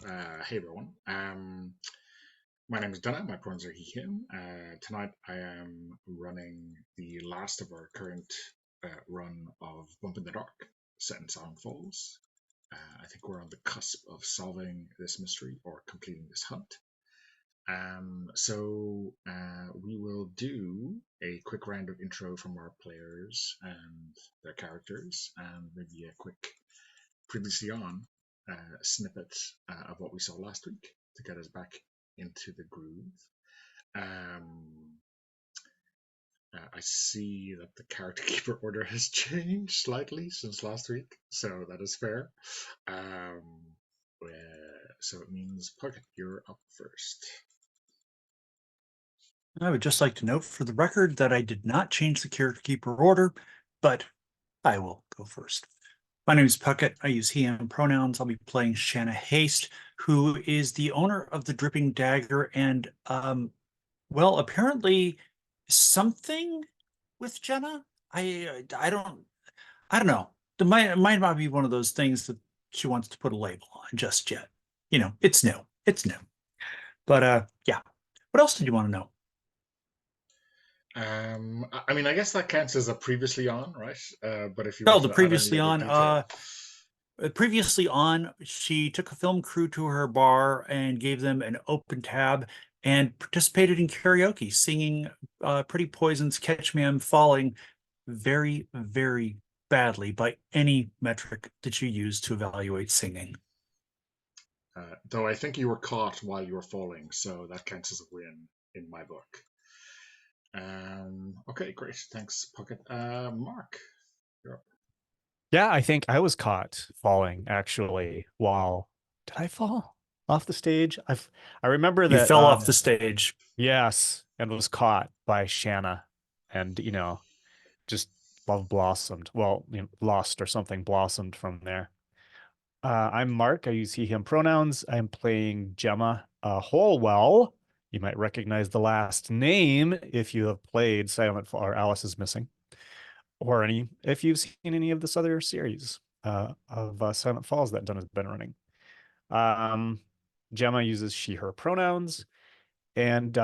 Hey everyone. My name is Dana. My pronouns are he, him. Tonight I am running the last of our current run of Bump in the Dark, set in Silent Falls. I think we're on the cusp of solving this mystery or completing this hunt. We will do a quick round of intro from our players and their characters, and maybe a quick previously on snippet of what we saw last week to get us back into the groove. I see that the character keeper order has changed slightly since last week, so that is fair. So it means Puckett, you're up first. I would just like to note for the record that I did not change the character keeper order, but I will go first. My name is Puckett. I use he, him pronouns. I'll be playing Shanna Haste, who is the owner of the Dripping Dagger, and well, apparently something with Jenna. I don't know. It might not be one of those things that she wants to put a label on just yet. You know, it's new. It's new. But yeah. What else did you want to know? I guess that counts as a previously on, right? But if you Oh, wanted the to add any previously other on. detail. Previously on, she took a film crew to her bar and gave them an open tab and participated in karaoke, singing Pretty Poison's Catch Me I'm Falling very, very badly by any metric that you use to evaluate singing. Though I think you were caught while you were falling, so that counts as a win in my book. Okay, great. Thanks, Puckett. Mark, you're up. Yeah, I think I was caught falling actually while did I fall off the stage? I remember You that fell off the stage. yes, and was caught by Shanna and just love blossomed. Well, lost or something blossomed from there. I'm Mark. I use he, him pronouns. I'm playing Gemma Holwell. You might recognize the last name if you have played Silent Fall or Alice is Missing, or if you've seen any of this other series of Silent Falls that Dunn has been running. Gemma uses she, her pronouns. And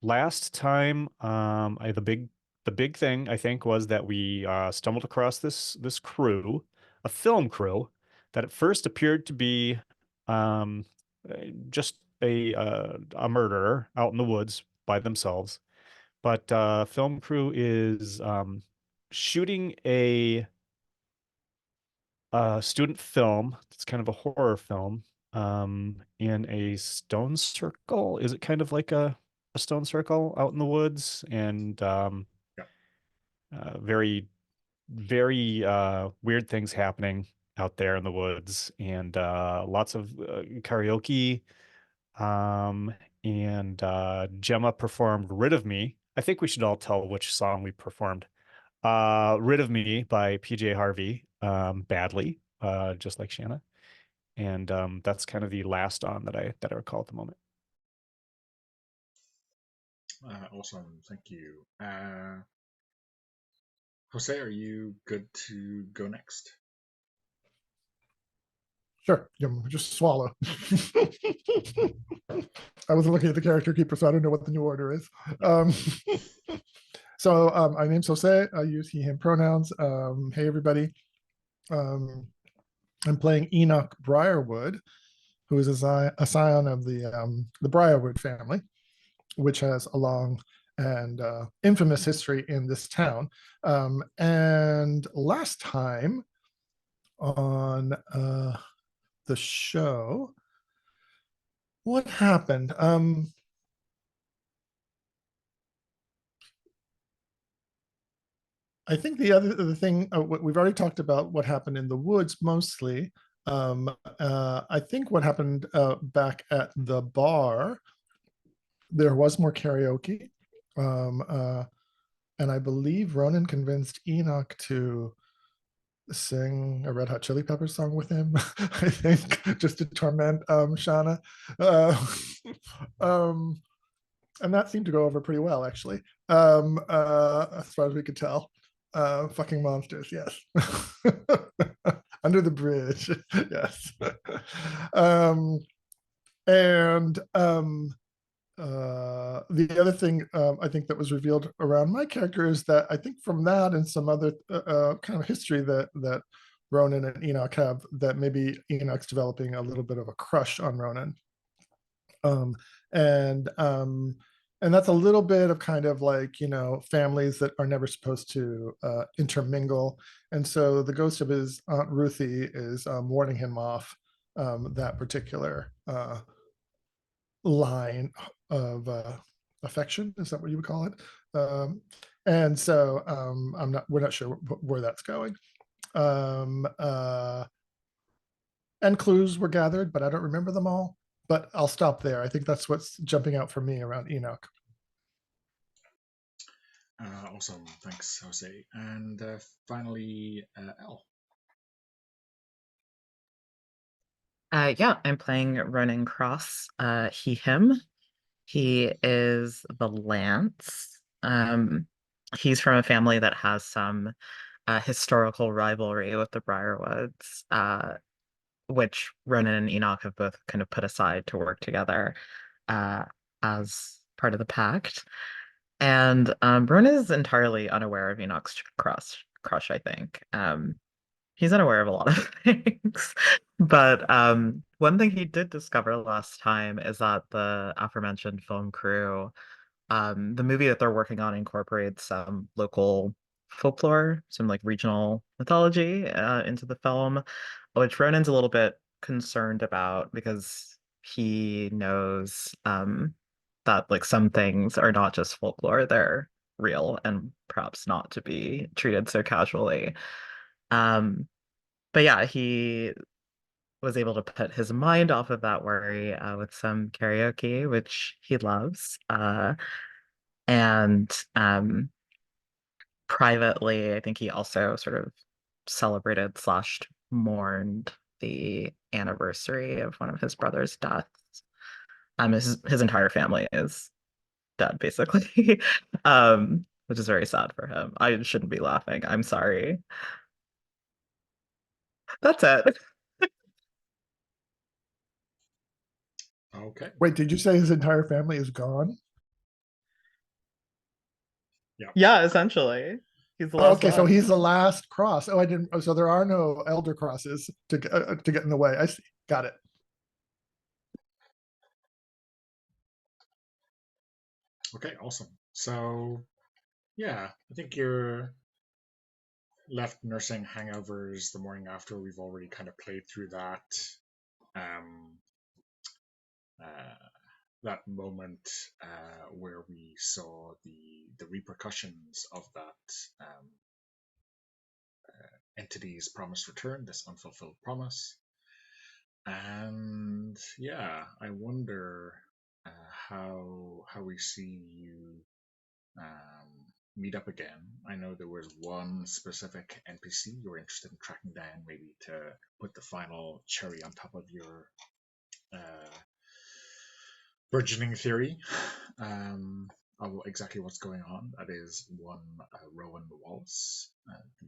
last time, the big thing I think was that we stumbled across this crew, a film crew, that at first appeared to be just a murderer out in the woods by themselves. But film crew is shooting a student film. It's kind of a horror film in a stone circle. Is it kind of like a stone circle out in the woods? And very, very weird things happening out there in the woods, and lots of karaoke. And Gemma performed Rid of Me. I think we should all tell which song we performed. Rid of Me by PJ Harvey, badly, just like Shanna. And that's kind of the last on that I recall at the moment. Awesome, thank you. Jose, are you good to go next? Sure, just swallow. I wasn't looking at the character keeper, so I don't know what the new order is. My name's Jose. I use he, him pronouns. Hey, everybody. I'm playing Enoch Briarwood, who is a scion of the Briarwood family, which has a long and infamous history in this town. And last time on the show, what happened? I think the other thing, we've already talked about what happened in the woods mostly. I think what happened back at the bar, there was more karaoke. And I believe Ronan convinced Enoch to sing a Red Hot Chili Peppers song with him, I think, just to torment Shauna. And that seemed to go over pretty well, actually, as far as we could tell. Fucking monsters, yes. Under the bridge, yes. And the other thing I think that was revealed around my character is that I think from that and some other kind of history that Ronan and Enoch have, that maybe Enoch's developing a little bit of a crush on Ronan. Um, and um, and that's a little bit of kind of like, families that are never supposed to intermingle. And so the ghost of his Aunt Ruthie is warning him off that particular line of affection. Is that what you would call it? And so we're not sure where that's going. And clues were gathered, but I don't remember them all. But I'll stop there. I think that's what's jumping out for me around Enoch. Awesome, thanks, Jose. And finally, Elle. Yeah, I'm playing Ronan Cross, he, him. He is the Lance. He's from a family that has some historical rivalry with the Briarwoods, which Ronan and Enoch have both kind of put aside to work together as part of the Pact. And Ronan is entirely unaware of Enoch's crush, I think. He's unaware of a lot of things. But one thing he did discover last time is that the aforementioned film crew, the movie that they're working on incorporates some local folklore, some like regional mythology into the film, which Ronan's a little bit concerned about because he knows that like some things are not just folklore, they're real and perhaps not to be treated so casually. Um, but yeah, he was able to put his mind off of that worry with some karaoke, which he loves. And privately, I think he also sort of celebrated slash mourned the anniversary of one of his brother's deaths. His entire family is dead, basically, which is very sad for him. I shouldn't be laughing. I'm sorry. That's it. Okay. Wait, did you say his entire family is gone? Yeah, essentially. He's the Oh, last okay, so one. he's the last cross. Oh, I didn't. Oh, so there are no elder crosses to get in the way. I see. Got it. Okay, awesome. So, yeah, I think you're left nursing hangovers the morning after. We've already kind of played through that. Um, that moment where we saw the repercussions of that entity's promised return, this unfulfilled promise. And yeah, I wonder how we see you meet up again. I know there was one specific NPC you were interested in tracking down, maybe to put the final cherry on top of your burgeoning theory of exactly what's going on. That is one Rowan Wallace, the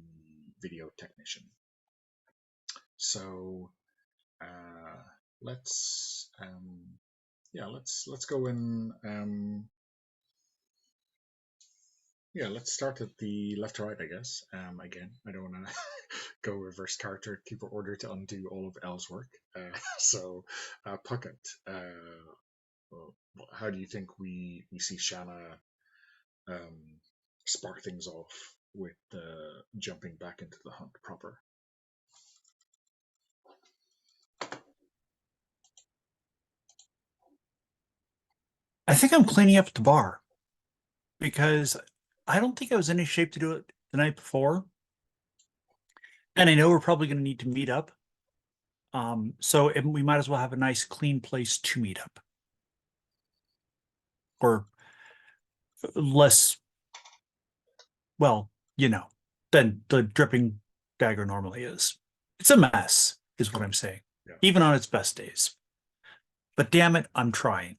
video technician. So let's go in. Let's start at the left to right, I guess. Again, I don't want to go reverse character keeper order to undo all of Elle's work. So, Puckett, how do you think we see Shanna spark things off with jumping back into the hunt proper? I think I'm cleaning up at the bar because I don't think I was in any shape to do it the night before. And I know we're probably going to need to meet up. So we might as well have a nice clean place to meet up. Or less, well, than the dripping dagger normally is. It's a mess, is what I'm saying. Yeah. Even on its best days. But damn it, I'm trying.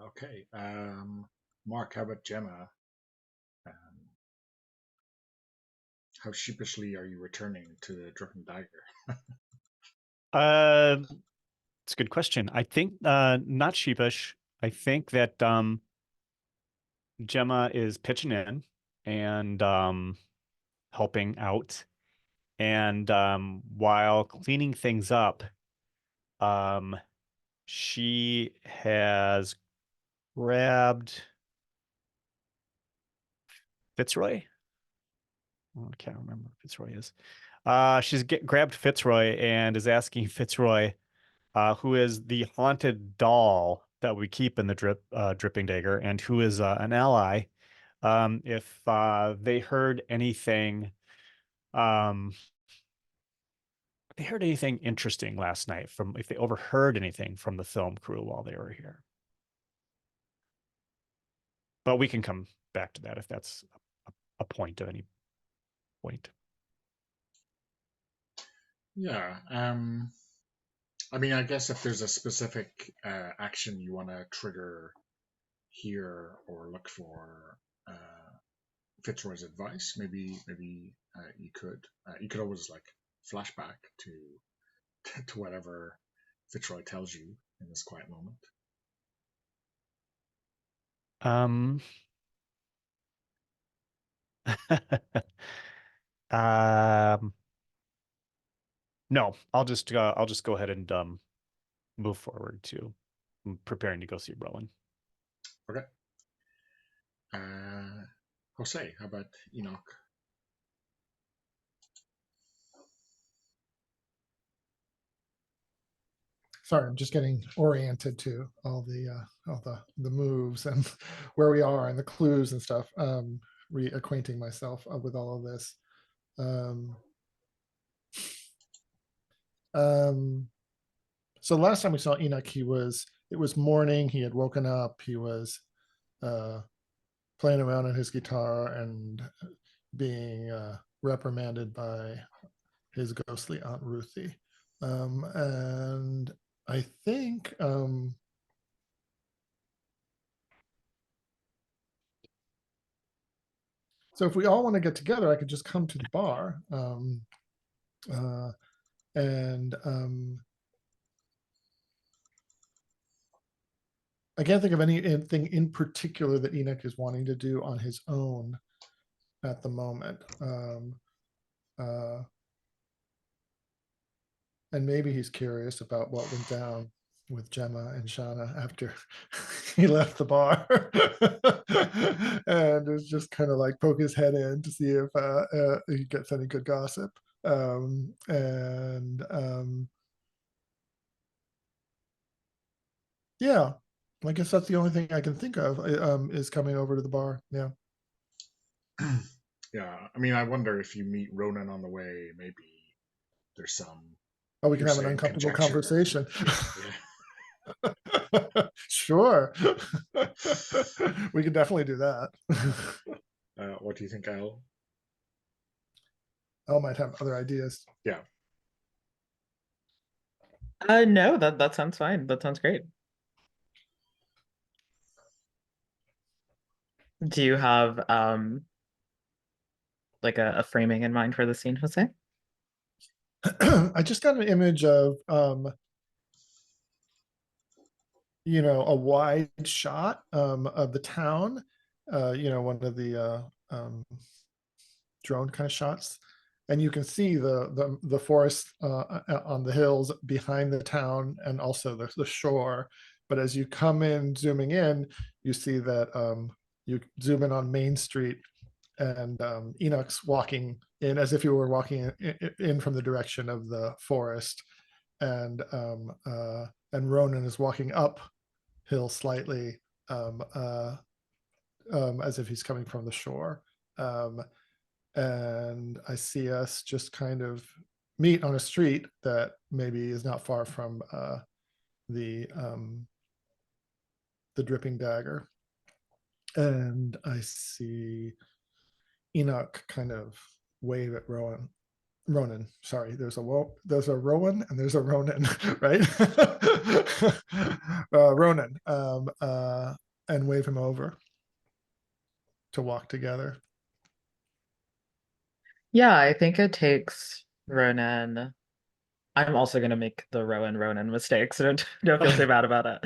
Okay. Mark, how about Gemma? How sheepishly are you returning to the dripping dagger? It's a good question. I think not sheepish. I think that Gemma is pitching in and helping out. And while cleaning things up, she has grabbed Fitzroy. I can't remember what Fitzroy is. She's grabbed Fitzroy and is asking Fitzroy, who is the haunted doll that we keep in the dripping dagger, and who is an ally, if they heard anything. They heard anything interesting last night if they overheard anything from the film crew while they were here. But we can come back to that if that's a point of any point. Yeah. I mean, I guess if there's a specific action you want to trigger here or look for Fitzroy's advice, maybe you could always like flashback to whatever Fitzroy tells you in this quiet moment. No, I'll just go ahead and move forward to preparing to go see Rowan. Okay. Jose, how about Enoch? Sorry, I'm just getting oriented to all the moves and where we are and the clues and stuff. Reacquainting myself with all of this. So last time we saw Enoch, it was morning. He had woken up. He was playing around on his guitar and being reprimanded by his ghostly Aunt Ruthie. And I think so if we all want to get together, I could just come to the bar. I can't think of anything in particular that Enoch is wanting to do on his own at the moment. And maybe he's curious about what went down with Gemma and Shauna after he left the bar. And it's just kind of like poke his head in to see if he gets any good gossip. Yeah, I guess that's the only thing I can think of is coming over to the bar. Yeah. Yeah, I mean, I wonder if you meet Ronan on the way, maybe there's some. Oh, we can have an uncomfortable conversation. Yeah. Sure. We can definitely do that. What do you think, Al? Al might have other ideas. Yeah. No, that sounds fine. That sounds great. Do you have like a framing in mind for the scene, Jose? I just got an image of a wide shot of the town, one of the drone kind of shots, and you can see the forest on the hills behind the town and also the shore. But as you come in, zooming in, you see that you zoom in on Main Street, and Enoch's walking in as if you were walking in from the direction of the forest, and Ronan is walking uphill slightly, as if he's coming from the shore. And I see us just kind of meet on a street that maybe is not far from the dripping dagger, and I see Enoch kind of wave at Ronan. Sorry, there's a Rowan and there's a Ronan, right? Ronan, and wave him over to walk together. Yeah, I think it takes Ronan. I'm also gonna make the Ronan mistake, so don't feel too bad about it.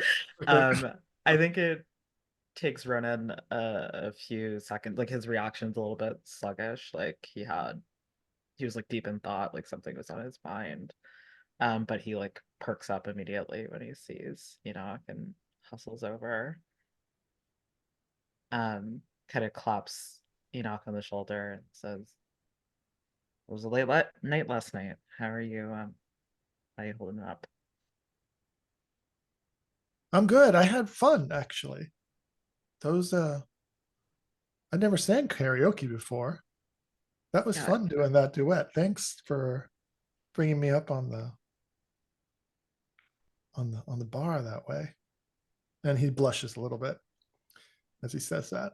I think it takes Ronan a few seconds. Like his reaction's a little bit sluggish. Like he was like deep in thought, like something was on his mind. But he like perks up immediately when he sees Enoch and hustles over. Kind of claps Enoch on the shoulder and says, "It was a late night last night. How are you? How are you holding up?" I'm good. I had fun actually. Those I never sang karaoke before. That was Yeah, fun doing that duet. Thanks for bringing me up on the bar that way. And he blushes a little bit as he says that.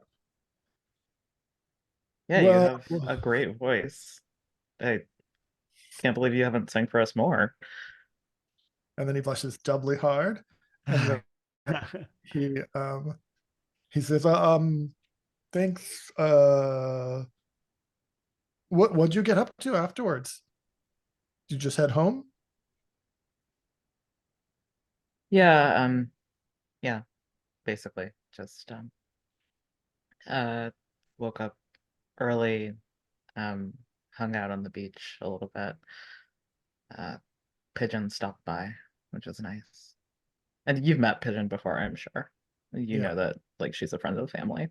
yeah, you Well, have a great voice. I can't believe you haven't sang for us more. and then he blushes doubly hard, and then he says, thanks. What'd you get up to afterwards? Did you just head home? Yeah, yeah, basically just uh woke up early, um hung out on the beach a little bit. Uh Pigeon stopped by, which was nice. And you've met Pigeon before, I'm sure. You Yeah. know that like she's a friend of the family.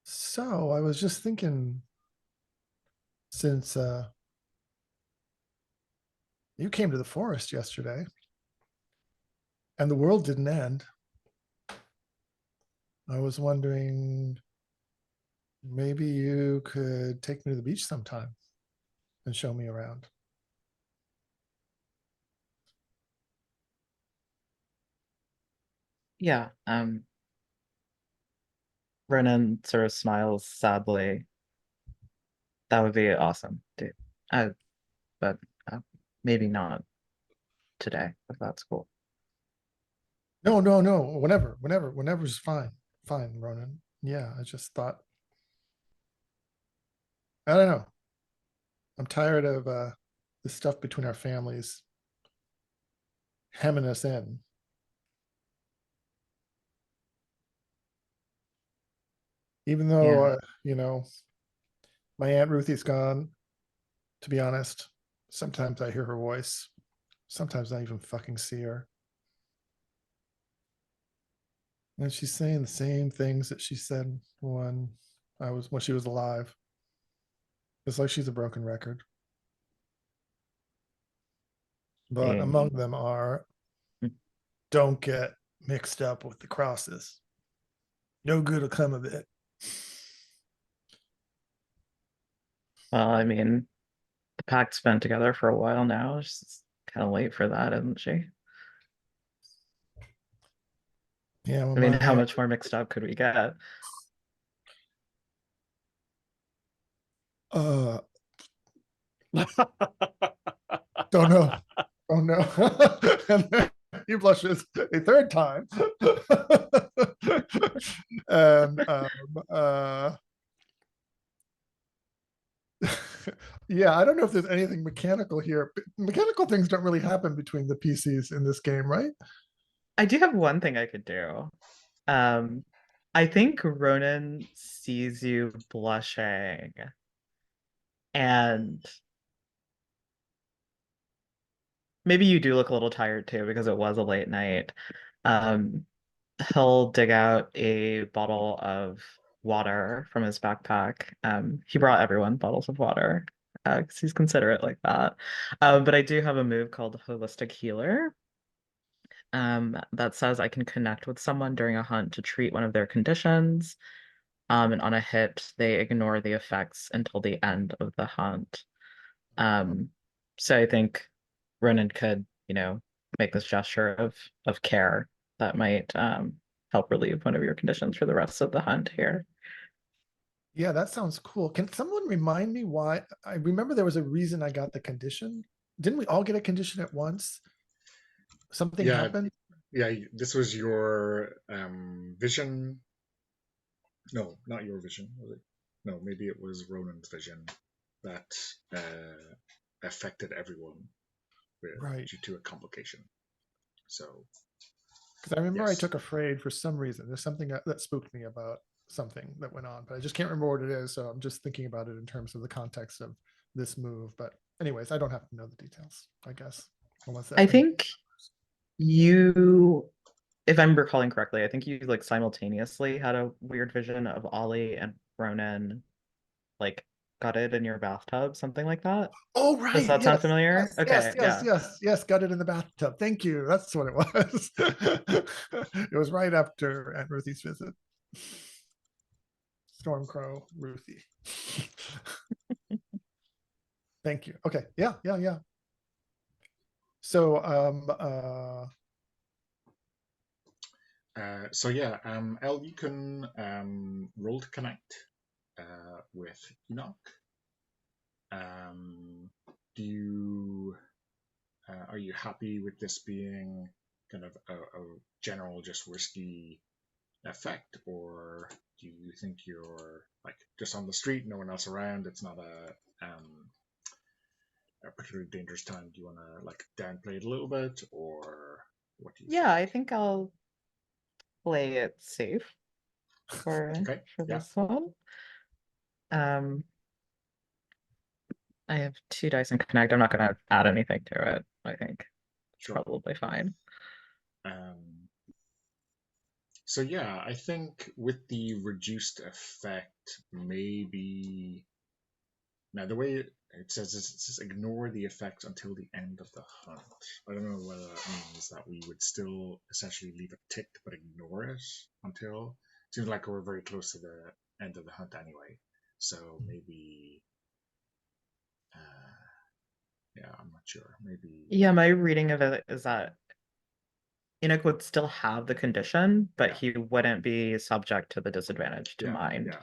So I was just thinking, since you came to the forest yesterday and the world didn't end, I was wondering maybe you could take me to the beach sometime and show me around. Yeah, Ronan sort of smiles sadly. That would be awesome, dude. But uh, maybe not today, if that's cool. No, no, no. Whenever's fine. Fine, Ronan. Yeah, I just thought, I don't know. I'm tired of the stuff between our families hemming us in. Even though, Yeah. my Aunt Ruthie's gone, to be honest, sometimes I hear her voice. Sometimes I even fucking see her. And she's saying the same things that she said when she was alive. It's like she's a broken record. But Hey. among them are, don't get mixed up with the crosses. No good will come of it. Well, I mean, the Pact's been together for a while now. She's kind of late for that, isn't she? Yeah, well, I mean, how my much more mixed up could we get? uh don't know. Don't know. And then he blushes a third time. And yeah, I don't know if there's anything mechanical here. Mechanical things don't really happen between the PCs in this game, right? I do have one thing I could do. Um, I think Ronan sees you blushing, and maybe you do look a little tired too because it was a late night. Um, he'll dig out a bottle of water from his backpack. He brought everyone bottles of water because he's considerate like that. But I do have a move called Holistic Healer. That says I can connect with someone during a hunt to treat one of their conditions. And on a hit, they ignore the effects until the end of the hunt. Um, so I think Ronan could, make this gesture of care that might help relieve one of your conditions for the rest of the hunt here. Yeah, that sounds cool. Can someone remind me why? I remember there was a reason I got the condition. Didn't we all get a condition at once? Something Yeah, happened? yeah. This was your vision No, not your vision, was it? No, maybe it was Ronan's vision that affected everyone Right. due to a complication. So, Because I remember I yes. took Afraid for some reason. There's something that spooked me about something that went on, but I just can't remember what it is. So I'm just thinking about it in terms of the context of this move. But anyways, I don't have to know the details, I guess. Unless I think you, if I'm recalling correctly, I think you like simultaneously had a weird vision of Ollie and Ronan like gutted in your bathtub, something like that. Oh, Does right. that sound Yes. familiar? Yes. Okay, yeah. Yes. Got it in the bathtub. Thank you. That's what it was. It was right after Aunt Ruthie's visit. Stormcrow, Ruthie. Thank you. Okay. Yeah. So So yeah, Elle, you can roll to connect with Enoch. Do you are you happy with this being kind of a general just risky effect, or do you think you're like just on the street, no one else around? It's not a particularly dangerous time. Do you want to like downplay it a little bit, or what do you Yeah, I think? think I'll play it safe for Okay, yeah, this one. Um, I have 2 dice in Connect. I'm not going to add anything to it. I think it's sure. probably fine. So yeah, I think with the reduced effect, maybe now the way it says ignore the effect until the end of the hunt. I don't know whether that means that we would still essentially leave it ticked but ignore it until. Seems like we're very close to the end of the hunt anyway. So maybe, yeah, I'm not sure. Maybe. Yeah, my reading of it is that Enoch would still have the condition, but Yeah. he wouldn't be subject to the disadvantage to Yeah, mind.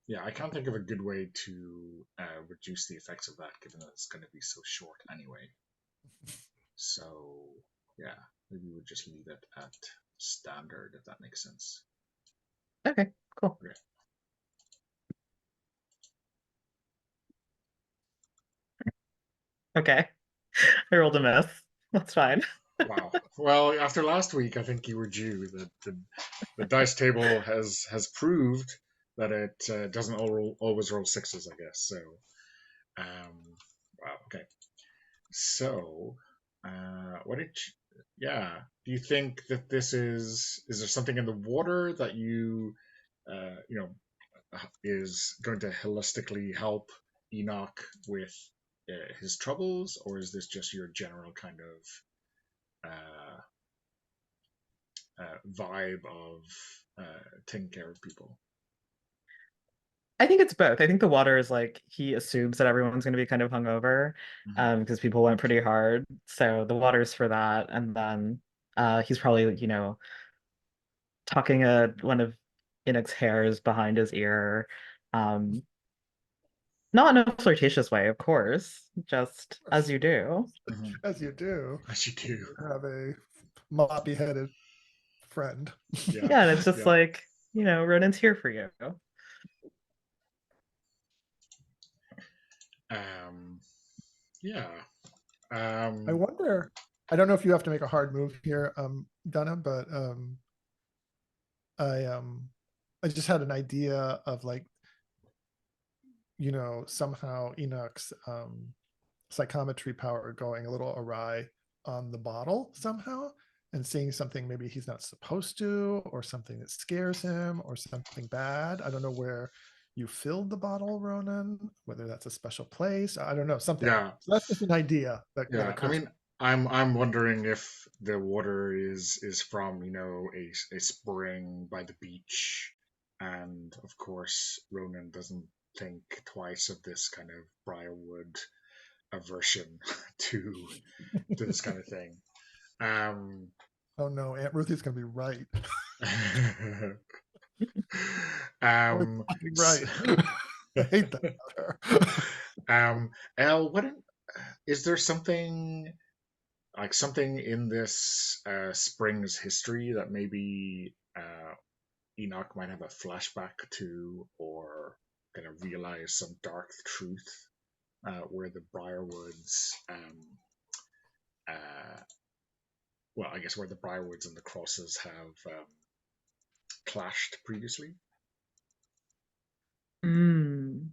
Yeah, I can't think of a good way to reduce the effects of that, given that it's going to be so short anyway. So, yeah, maybe we'll just leave it at standard, if that makes sense. Okay, cool. Okay. Okay. I rolled a miss. That's fine. Wow. Well, after last week, I think you were due. The dice table has proved that it doesn't always roll sixes, I guess. So, wow. Okay. So, what did you, yeah? Do you think that this is there something in the water that you know, is going to holistically help Enoch with his troubles, or is this just your general kind of vibe of taking care of people? I think it's both. I think the water is like he assumes that everyone's going to be kind of hungover, Mm-hmm. because people went pretty hard. So the water's for that, and then he's probably tucking one of Enoch's hairs behind his ear, um, not in a flirtatious way, of course, just as you do. Mm-hmm. as you do, As you do. you have a moppy headed friend. Yeah. Yeah, and it's just Yeah. like, Ronan's here for you. Yeah. I wonder, I don't know if you have to make a hard move here, Donna, but I just had an idea of like, somehow Enoch's psychometry power going a little awry on the bottle somehow, and seeing something maybe he's not supposed to, or something that scares him, or something bad. I don't know where you filled the bottle, Ronan, whether that's a special place. I don't know, something. Yeah. So that's just an idea that Yeah. I occurs. mean, I'm wondering if the water is from a spring by the beach, and of course Ronan doesn't think twice of this kind of briarwood aversion to this kind of thing. Oh no, Aunt Ruthie's gonna be right. Fucking right. I hate that about her. Elle, is there something in this spring's history that maybe Enoch might have a flashback to, or kind of realize some dark truth, where the Briarwoods, well, I guess where the Briarwoods and the Crosses have clashed previously. Mm.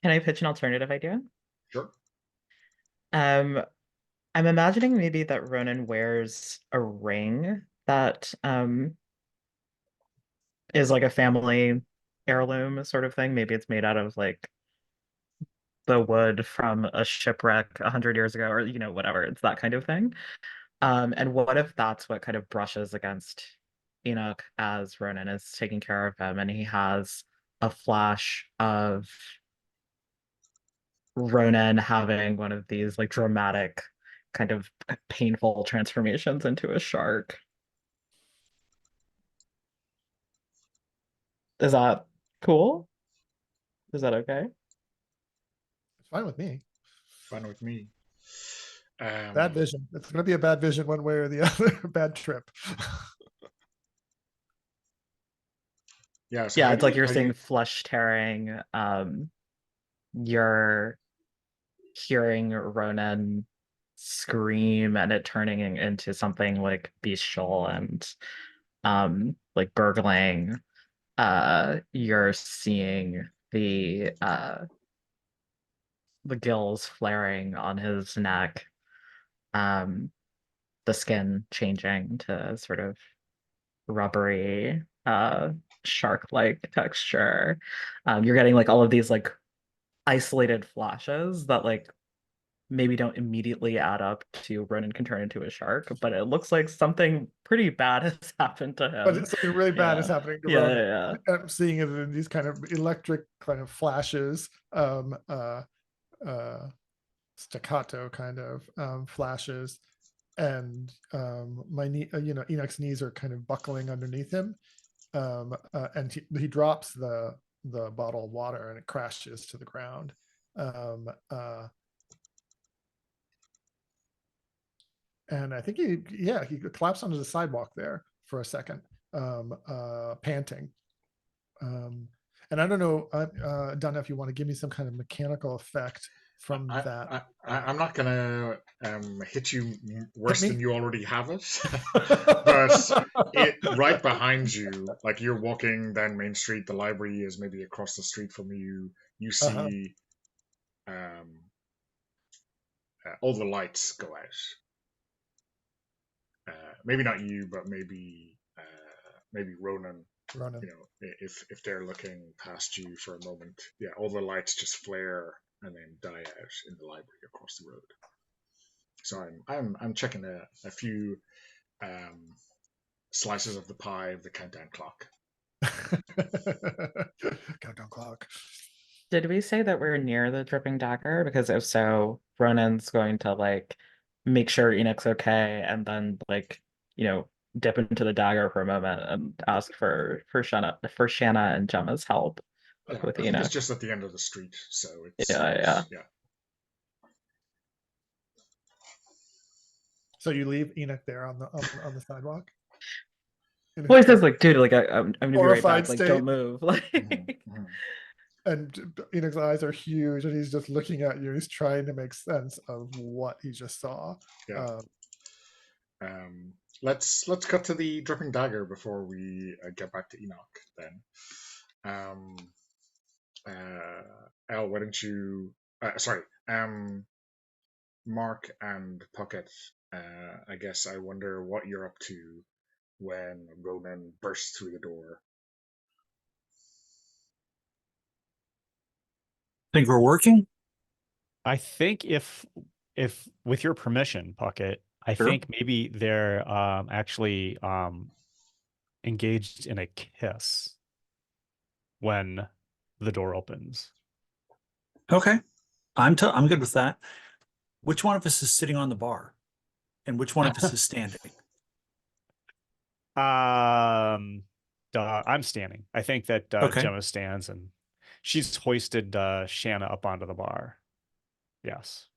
Can I pitch an alternative idea? Sure. I'm imagining maybe that Ronan wears a ring that is like a family heirloom sort of thing. Maybe it's made out of like the wood from a shipwreck 100 years ago, or whatever. It's that kind of thing. And what if that's what kind of brushes against Enoch as Ronan is taking care of him, and he has a flash of Ronan having one of these like dramatic, kind of painful transformations into a shark. Is that cool? Is that okay? It's fine with me. Fine with me. Bad vision. It's going to be a bad vision one way or the other. Bad trip. Yeah. So Yeah, how it's do like you- you're how do seeing you- flesh tearing. You're hearing Ronan scream and it turning into something like bestial and like gurgling. You're seeing the gills flaring on his neck, the skin changing to sort of rubbery, shark-like texture. You're getting like all of these like isolated flashes that like maybe don't immediately add up to Ronan can turn into a shark, but it looks like something pretty bad has happened to But him. it's something really bad is happening to Yeah, Ronan. yeah, yeah. I'm seeing it in these kind of electric kind of flashes, staccato kind of flashes, and my knee, Enoch's knees are kind of buckling underneath him, and he drops the bottle of water and it crashes to the ground. And I think he collapsed onto the sidewalk there for a second, panting. And I don't know, Donna, if you want to give me some kind of mechanical effect from that. I'm not gonna hit you worse me. than you already have it, but right behind you, like you're walking down Main Street. The library is maybe across the street from you. You see, all the lights go out. Maybe not you, but maybe Ronan. Ronan. If they're looking past you for a moment, yeah, all the lights just flare and then die out in the library across the road. So I'm checking a few slices of the pie of the countdown clock. Countdown clock. Did we say that we're near the dripping dagger? Because if so, Ronan's going to like make sure Enoch's okay, and then like dip into the dagger for a moment and ask for Shanna and Gemma's help Yeah, with I think it's Enoch. just at the end of the street, so it's Yeah. So you leave Enoch there on the sidewalk. Well, he says like, dude, like I'm gonna be right Horrified back. Like, state. don't move. Like, Mhm. And Enoch's eyes are huge, and he's just looking at you. He's trying to make sense of what he just saw. Yeah. Let's cut to the dripping dagger before we get back to Enoch. Then, Al, why don't you? Sorry, Mark and Puckett. I guess I wonder what you're up to when Ronan bursts through the door. Think we're working? I think if with your permission, Puckett, I Sure. think maybe they're actually engaged in a kiss when the door opens. Okay. I'm good with that. Which one of us is sitting on the bar? And which one of us is standing? I'm standing. I think that Okay. Gemma stands and she's hoisted Shanna up onto the bar. Yes.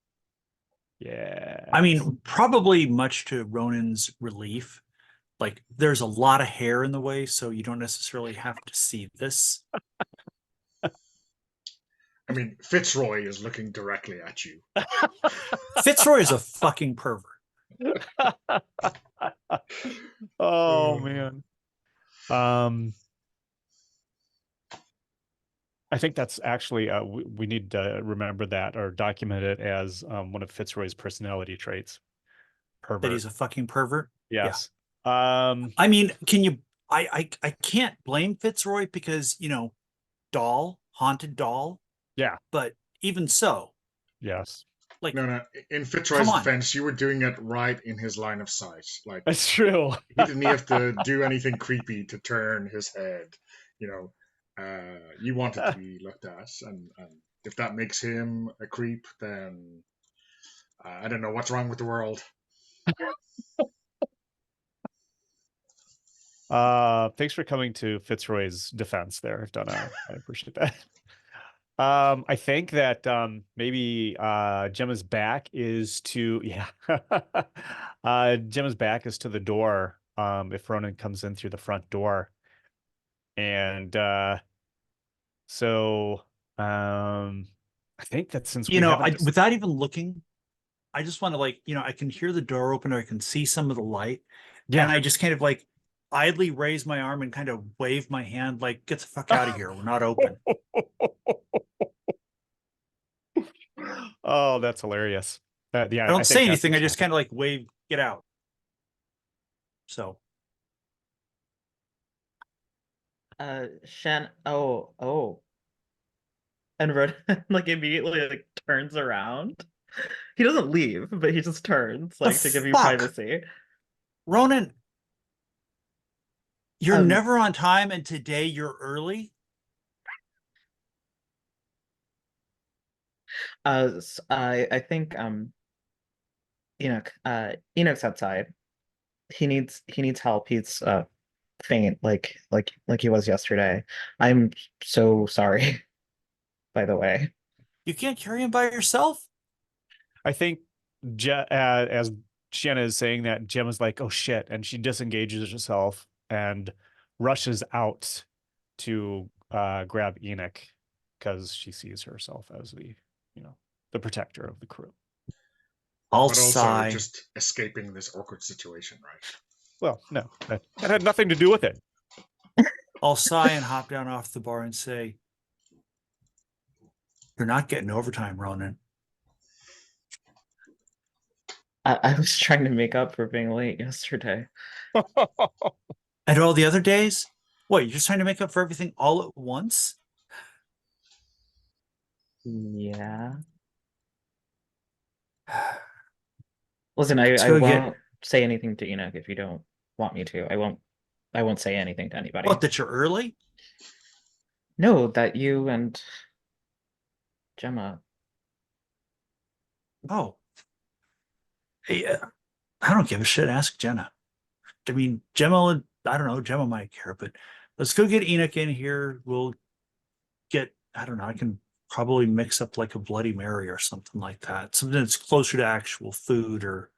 Yeah. I mean, probably much to Ronan's relief, Like there's a lot of hair in the way, so you don't necessarily have to see this. I mean, Fitzroy is looking directly at you. Fitzroy is a fucking pervert. Oh man. I think that's actually we need to remember that or document it as one of Fitzroy's personality traits. Pervert. That he's a fucking pervert. Yes. I mean, can you? I can't blame Fitzroy because haunted doll. Yeah. But even so, Yes. like No. In Fitzroy's Come on. defense, you were doing it right in his line of sight. Like That's true. he didn't have to do anything creepy to turn his head. You wanted to be looked at, and if that makes him a creep, then I don't know what's wrong with the world. Thanks for coming to Fitzroy's defense there, Donna. I appreciate that. I think that maybe Gemma's back is to Gemma's back is to the door if Ronan comes in through the front door. And so I think that since we haven't without even looking, I just want to I can hear the door open or I can see some of the light. Yeah. And I just kind of idly raise my arm and kind of wave my hand like, get the fuck out of here. We're not open. Oh, that's hilarious. Yeah, I don't say anything. I that's just kind of wave, get out. So. Shan. Oh. And Ronan immediately turns around. He doesn't leave, but he just turns to give you privacy. Ronan, you're never on time, and today you're early. I think Enoch's outside. He needs help. He's faint like he was yesterday. I'm so sorry. By the way, you can't carry him by yourself. I think as Shanna is saying that, Gemma's like, oh shit, and she disengages herself and rushes out to grab Enoch because she sees herself as the protector of the crew. I'll but also sigh. just escaping this awkward situation, right? Well, no, that had nothing to do with it. I'll sigh and hop down off the bar and say, you're not getting overtime, Ronan. I was trying to make up for being late yesterday. And all the other days? What, you're just trying to make up for everything all at once? Yeah. Listen, I won't say anything to Enoch if you don't want me to. I won't say anything to anybody. What, that you're early? No, that you and Gemma. Oh. Hey, I don't give a shit. Ask Jenna. I mean, Gemma, I don't know, Gemma might care, but let's go get Enoch in here. We'll get, I don't know, I can probably mix up a Bloody Mary or something like that. Something that's closer to actual food, or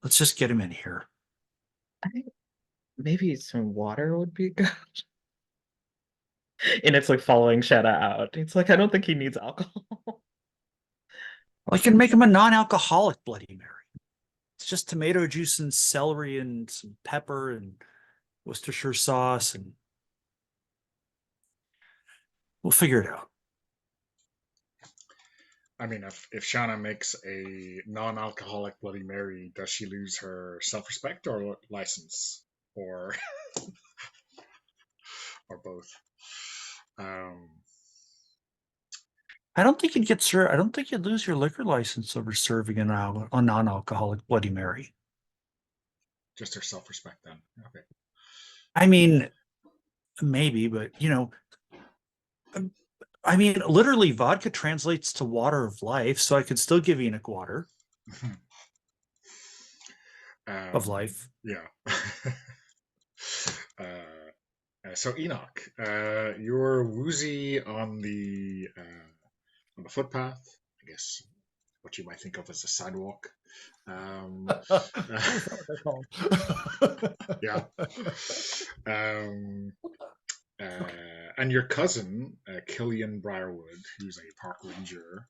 let's just get him in here. I think maybe some water would be good. And it's following Shanna out. It's I don't think he needs alcohol. I can make him a non-alcoholic Bloody Mary. It's just tomato juice and celery and some pepper and Worcestershire sauce, and we'll figure it out. I mean, if Shanna makes a non-alcoholic Bloody Mary, does she lose her self-respect or license, or or both? I don't think you'd get served. I don't think you'd lose your liquor license over serving a non-alcoholic Bloody Mary. Just her self-respect, then. Okay. I mean, maybe, but I mean, literally, vodka translates to water of life, so I could still give Enoch water of life. Yeah. So Enoch, you're woozy on the footpath. I guess what you might think of as a sidewalk. Oh, is that what they're called? Yeah. And your cousin, Killian Briarwood, who's a park ranger,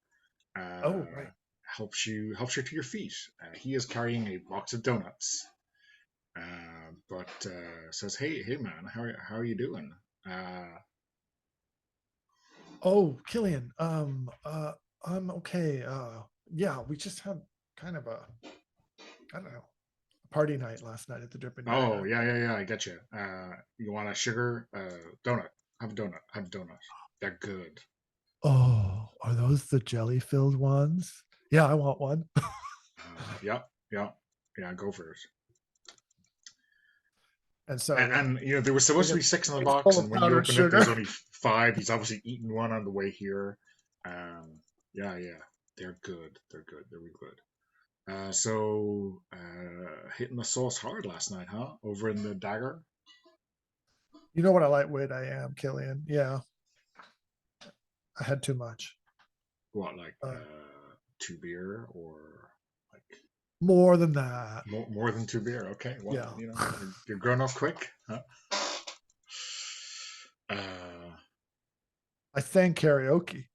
Oh, right. helps you to your feet. He is carrying a box of donuts, but says, "Hey, man, how are you doing?" Oh, Killian. I'm okay. Yeah, we just had kind of a, I don't know, party night last night at the Dripping Oh, Diner. yeah, I get you. You want a sugar donut? Have a donut. Have a donut. They're good. Oh, are those the jelly-filled ones? Yeah, I want one. Yeah. Go for it. And so And you know there was supposed to be 6 in the it's box, full of and when you powdered open it, there's sugar. only 5. He's obviously eaten one on the way here. Yeah, they're good. They're good. They're really good. So hitting the sauce hard last night, huh? Over in the Dagger. You know what a lightweight I am, Killian. Yeah, I had too much. What, like Uh, 2 beer or like More than that. more than 2 beer? Okay, well, Yeah. you know, you're growing up quick, huh? Uh, I sang karaoke.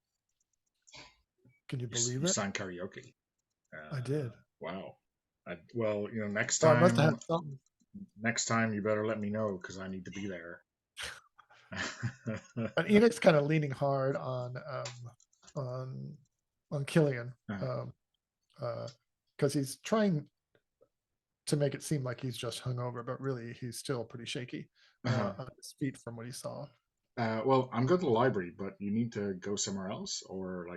Can you you, believe you it? sang karaoke. I did. Wow. Well, you know, next So I must have time had something. you better let me know because I need to be there. And Enoch's kind of leaning hard on Killian, because he's trying to make it seem like he's just hungover, but really he's still pretty shaky on his feet from what he saw. Well, I'm going to the library, but you need to go somewhere else, or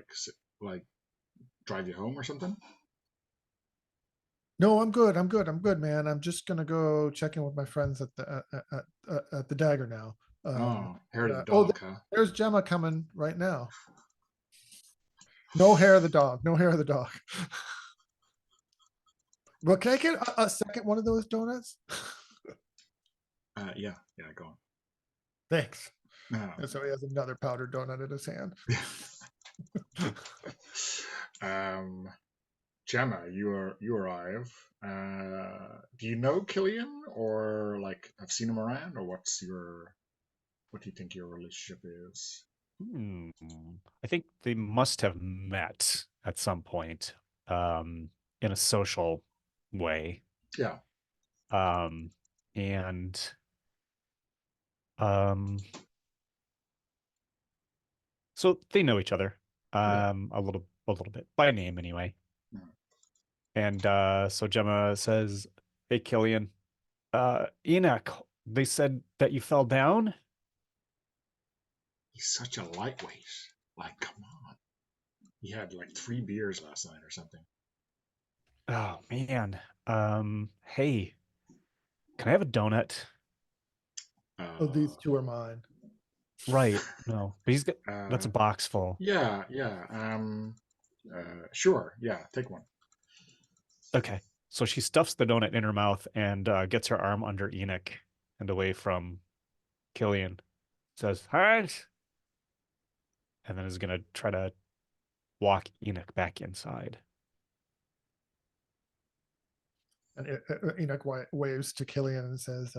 like drive you home or something. No, I'm good. I'm good, man. I'm just gonna go check in with my friends at the Dagger now. Hair of the Oh, dog, huh? there's Gemma coming right now. No hair of the dog. No hair of the dog. Well, can I get a second one of those donuts? Yeah, go on. Thanks. No. And so he has another powdered donut in his hand. Gemma, you arrive. Do you know Killian, or like have seen him around, or what do you think your relationship is? I think they must have met at some point, in a social way. Yeah. And so they know each other, a little bit by name anyway. And so Gemma says, "Hey, Killian, Enoch, they said that you fell down." He's such a lightweight. Like, come on. He had like 3 beers last night or something. Oh man. Hey, can I have a donut? Oh, these two are mine. Right. No, but he's got that's a box full. Yeah. Sure. Yeah, take one. Okay. So she stuffs the donut in her mouth and gets her arm under Enoch and away from Killian. Says, "All right." And then is gonna try to walk Enoch back inside. And Enoch waves to Killian and says,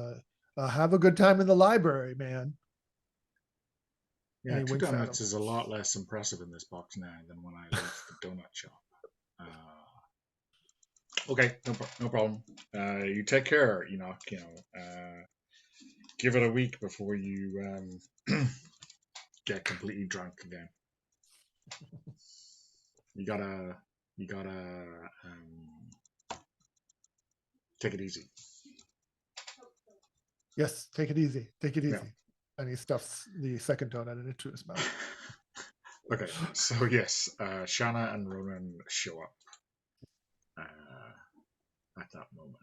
"Have a good time in the library, man." Yeah, And he 2 winks at donuts him. is a lot less impressive in this box now than when I left the donut shop. Okay, no problem. You take care, Enoch. You know, give it a week before you get completely drunk again. You gotta take it easy. Yes, take it easy. Take it easy. Yeah. And he stuffs the second donut into his mouth. Okay, so yes, Shanna and Ronan show up at that moment.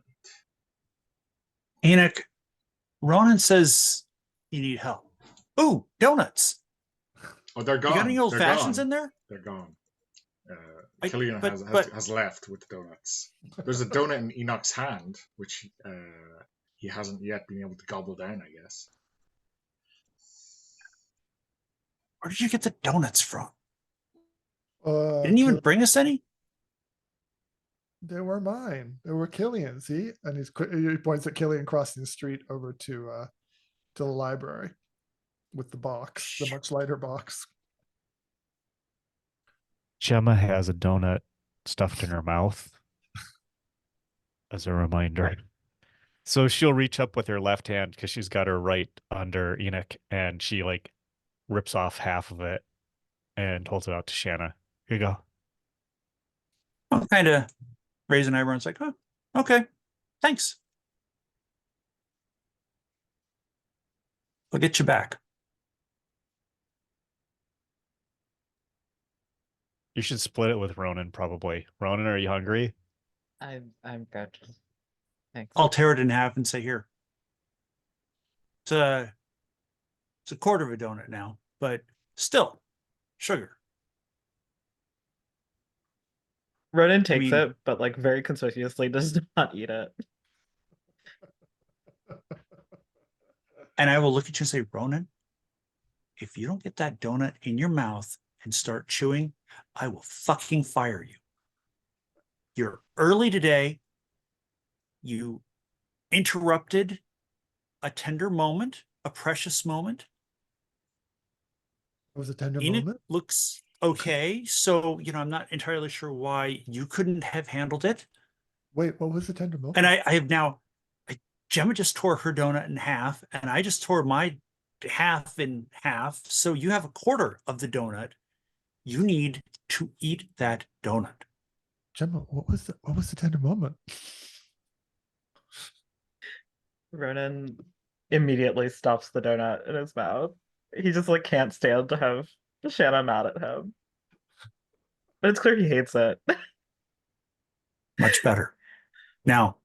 Enoch, Ronan says you need help. Ooh, donuts. Oh, they're gone. You got any old They're fashions gone. in there? They're gone. I- Killian but- has left with the donuts. There's a donut in Enoch's hand, which he hasn't yet been able to gobble down, I guess. Where did you get the donuts from? Uh, Didn't you even Kill- bring us any? They were mine. They were Killian. See, and he points at Killian crossing the street over to the library with the box, the much lighter box. Gemma has a donut stuffed in her mouth as a reminder. So she'll reach up with her left hand because she's got her right under Enoch, and she like rips off half of it and holds it out to Shanna. Here you go. I'm kind of raising an eyebrow and it's like, oh, okay, thanks. I'll get you back. You should split it with Ronan, probably. Ronan, are you hungry? I'm good. Thanks. I'll tear it in half and say, here. It's a quarter of a donut now, but still sugar. Ronan takes mean- it, but like very conspicuously does not eat it. And I will look at you and say, Ronan, if you don't get that donut in your mouth and start chewing, I will fucking fire you. You're early today. You interrupted a tender moment, a precious moment. It was a tender Enoch moment. looks okay. So, I'm not entirely sure why you couldn't have handled it. Wait, what was the tender moment? And I have now, Gemma just tore her donut in half, and I just tore my half in half. So you have a quarter of the donut. You need to eat that donut. Gemma, what was the tender moment? Ronan immediately stuffs the donut in his mouth. He just like can't stand to have Shanna mad at him. But it's clear he hates it. Much better. Now,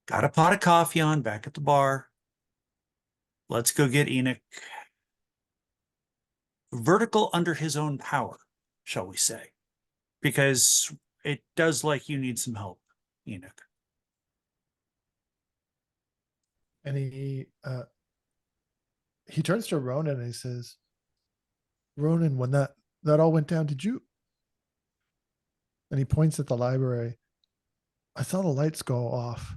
got a pot of coffee on back at the bar. Let's go get Enoch vertical under his own power, shall we say? Because it does like you need some help, Enoch. And he turns to Ronan and he says, Ronan, when that all went down, did you? And he points at the library. I saw the lights go off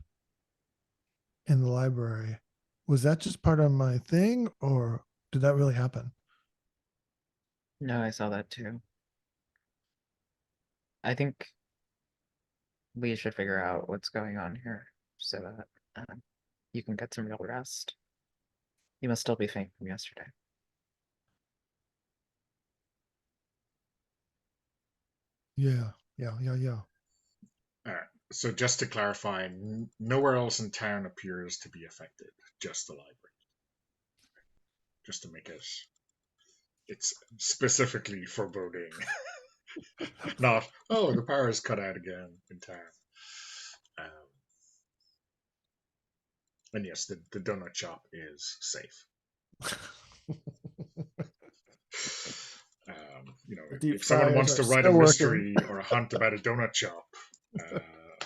in the library. Was that just part of my thing, or did that really happen? No, I saw that too. I think we should figure out what's going on here so that you can get some real rest. You must still be faint from yesterday. Yeah. All right. So just to clarify, nowhere else in town appears to be affected, just the library. Just to make it's specifically foreboding. Not, oh, the power is cut out again in town. And yes, the donut shop is safe. Deep if someone fryers wants to are write a still mystery or a hunt about a donut shop,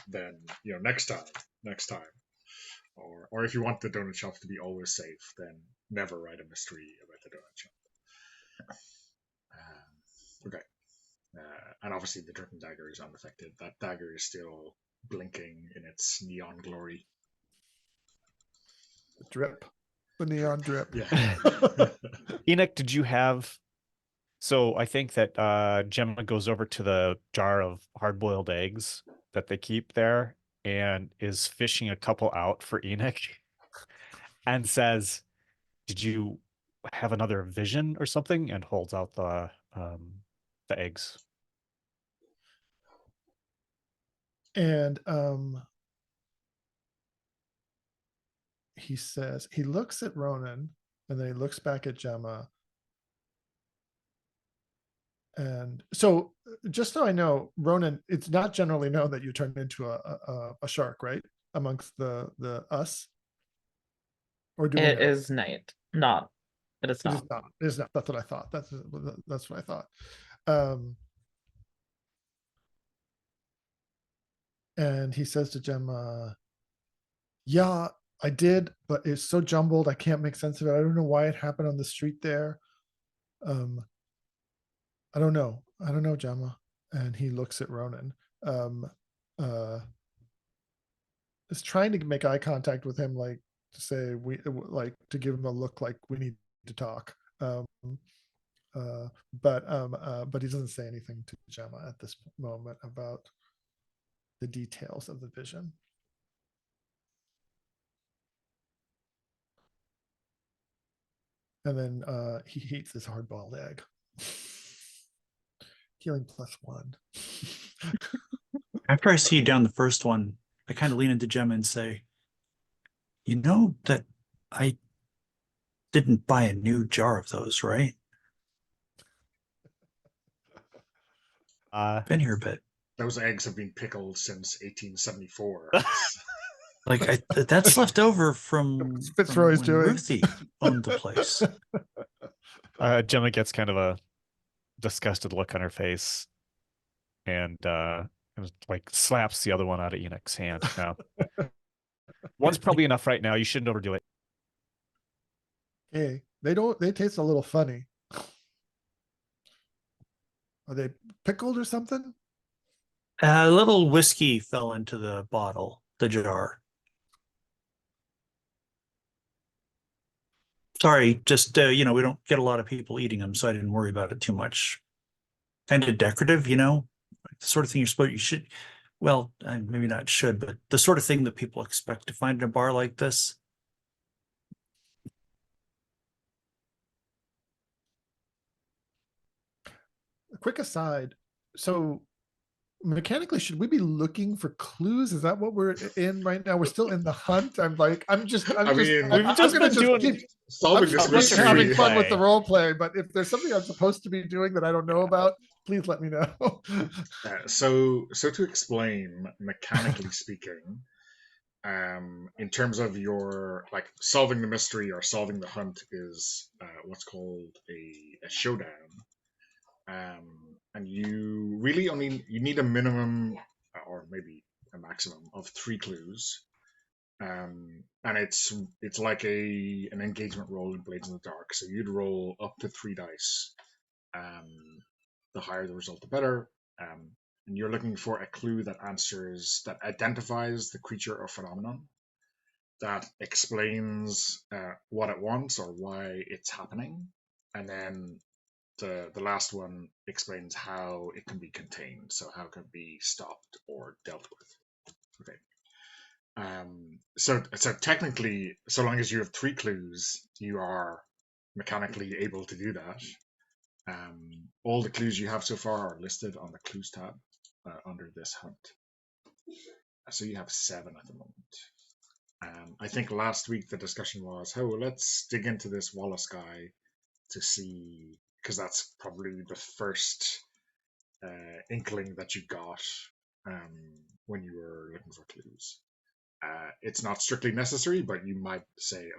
then next time, or if you want the donut shop to be always safe, then never write a mystery about the donut shop. Okay. And obviously the dripping dagger is unaffected. That dagger is still blinking in its neon glory. Drip. The neon drip. Yeah. Enoch, did you have... So I think that Gemma goes over to the jar of hard-boiled eggs that they keep there and is fishing a couple out for Enoch and says, did you have another vision or something? And holds out the eggs. And he says, he looks at Ronan and then he looks back at Gemma. And so just so I know, Ronan, it's not generally known that you turn into a shark, right? Amongst the us. Or do we It know? is night. Not. It is It not. is not. It is not. That's what I thought. That's what I thought. And he says to Gemma, yeah, I did, but it's so jumbled. I can't make sense of it. I don't know why it happened on the street there. I don't know, Gemma. And he looks at Ronan. is trying to make eye contact with him, like to say to give him a look like we need to talk. But he doesn't say anything to Gemma at this moment about the details of the vision. And then he eats this hard-boiled egg. Healing +1. After I see you down the first one, I kind of lean into Gemma and say, you know that I didn't buy a new jar of those, right? Been here a bit. Those eggs have been pickled since 1874. Like that's left over from Fitzroy's when doing. Ruthie owned the place. Gemma gets kind of a disgusted look on her face, and like slaps the other one out of Enoch's hand. Now, one's probably enough right now. You shouldn't overdo it. Hey, they taste a little funny. Are they pickled or something? A little whiskey fell into the bottle, the jar. Sorry, just we don't get a lot of people eating them, so I didn't worry about it too much. Kind of decorative, the sort of thing you should, well, maybe not should, but the sort of thing that people expect to find in a bar like this. A quick aside. So mechanically, should we be looking for clues? Is that what we're in right now? We're still in the hunt. I'm mean, we've just been doing solving this mystery. Having fun with the role play, but if there's something I'm supposed to be doing that I don't know about, please let me know. So to explain, mechanically speaking, in terms of your solving the mystery or solving the hunt is what's called a showdown. And you really you need a minimum or maybe a maximum of 3 clues. And it's like an engagement roll in Blades in the Dark. So you'd roll up to 3 dice. The higher the result, the better. And you're looking for a clue that identifies the creature or phenomenon, that explains what it wants or why it's happening, and then the last one explains how it can be contained, so how it can be stopped or dealt with. Okay. So technically, so long as you have 3 clues, you are mechanically able to do that. All the clues you have so far are listed on the clues tab under this hunt. So you have 7 at the moment. I think last week the discussion was, let's dig into this Wallace guy to see, because that's probably the first inkling that you got when you were looking for clues. It's not strictly necessary, but you might say,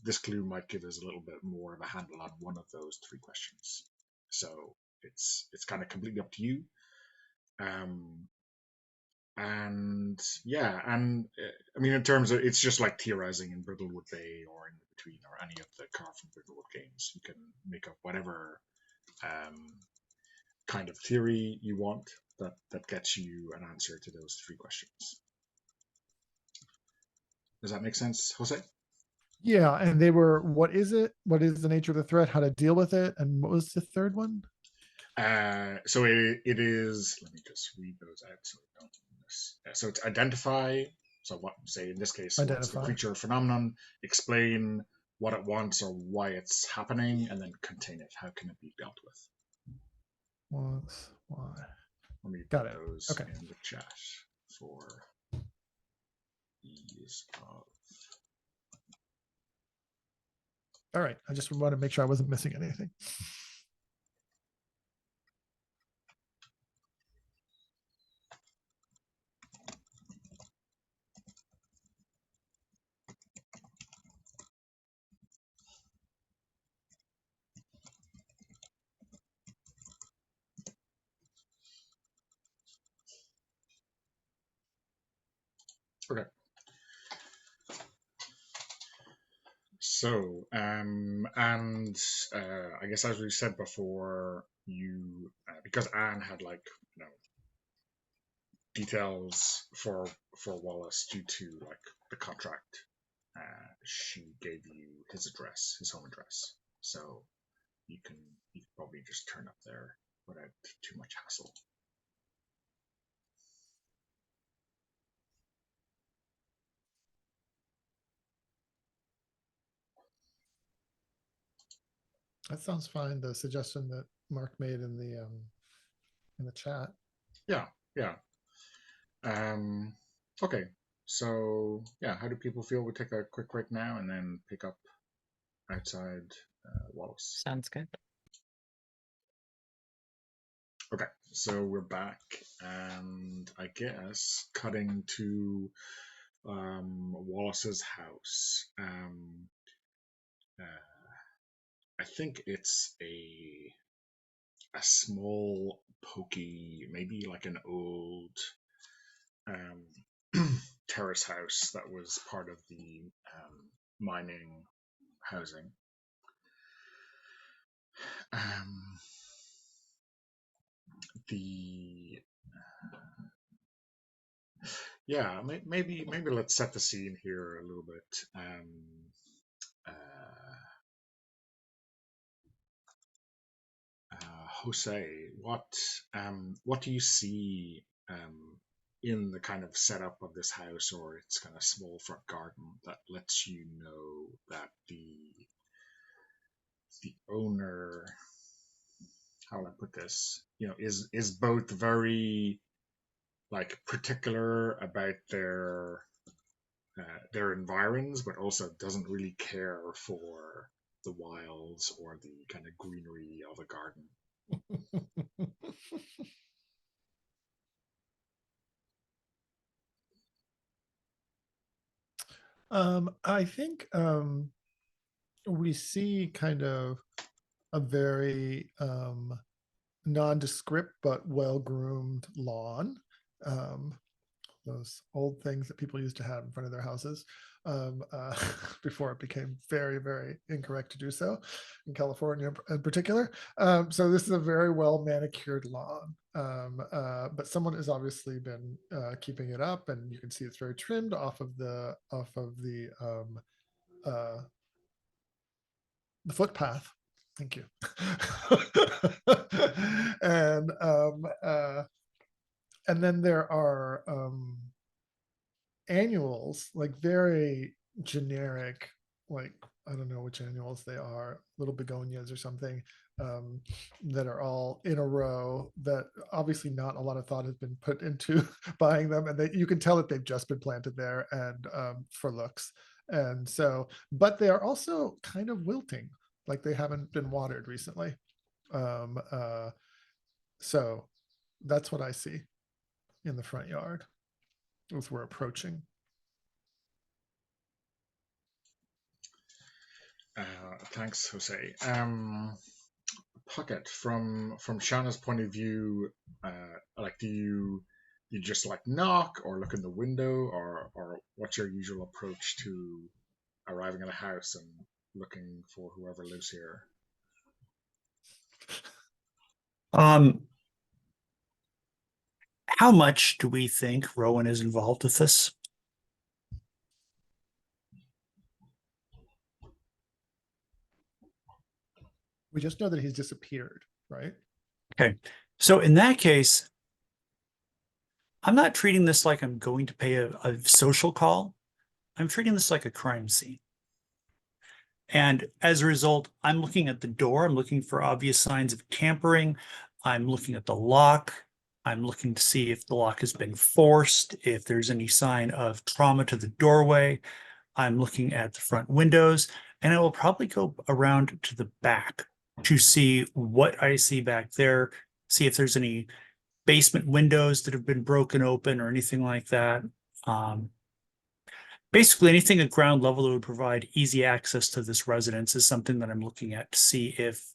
this clue might give us a little bit more of a handle on one of those 3 questions. So it's kind of completely up to you. And in terms of, it's just like theorizing in Brittlewood Bay or in Between or any of the Carve from Brittlewood games. You can make up whatever kind of theory you want that gets you an answer to those 3 questions. Does that make sense, Jose? Yeah, and they were, what is it? What is the nature of the threat? How to deal with it? And what was the third one? So it is, let me just read those out so we don't miss. So it's identify, so what, say in this case, what's the creature or phenomenon, explain what it wants or why it's happening, and then contain it. How can it be dealt with? Wants, why? Let me Got put it. those Okay. in the chat for ease of. All right. I just want to make sure I wasn't missing anything. Okay. So, I guess as we said before, you because Anne had details for Wallace due to like the contract. She gave you his address, his home address, so you can probably just turn up there without too much hassle. That sounds fine. The suggestion that Mark made in the chat. Yeah. Okay. So yeah, how do people feel? We take a quick break now and then pick up outside Wallace. Sounds good. Okay, so we're back, and I guess cutting to Wallace's house. I think it's a small, pokey, maybe like an old terrace house that was part of the mining housing. The Yeah, maybe let's set the scene here a little bit. Jose, what do you see in the kind of setup of this house or its kind of small front garden that lets you know that the owner, how will I put this, is both very like particular about their environs, but also doesn't really care for the wilds or the kind of greenery of a garden. I think we see kind of a very nondescript but well-groomed lawn. Those old things that people used to have in front of their houses before it became very, very incorrect to do so in California in particular. So this is a very well manicured lawn, but someone has obviously been keeping it up, and you can see it's very trimmed off of the footpath. Thank you. And then there are annuals, like very generic, like I don't know which annuals they are, little begonias or something, that are all in a row, that obviously not a lot of thought has been put into buying them, and you can tell that they've just been planted there and for looks. And so, but they are also kind of wilting, like they haven't been watered recently. So that's what I see in the front yard as we're approaching. Thanks, Jose. Puckett, from Shanna's point of view, like do you just like knock or look in the window, or what's your usual approach to arriving at a house and looking for whoever lives here? How much do we think Rowan is involved with this? We just know that he's disappeared, right? Okay. So in that case, I'm not treating this like I'm going to pay a social call. I'm treating this like a crime scene. And as a result, I'm looking at the door. I'm looking for obvious signs of tampering. I'm looking at the lock. I'm looking to see if the lock has been forced, if there's any sign of trauma to the doorway. I'm looking at the front windows, and I will probably go around to the back to see what I see back there, see if there's any basement windows that have been broken open or anything like that. Basically, anything at ground level that would provide easy access to this residence is something that I'm looking at to see if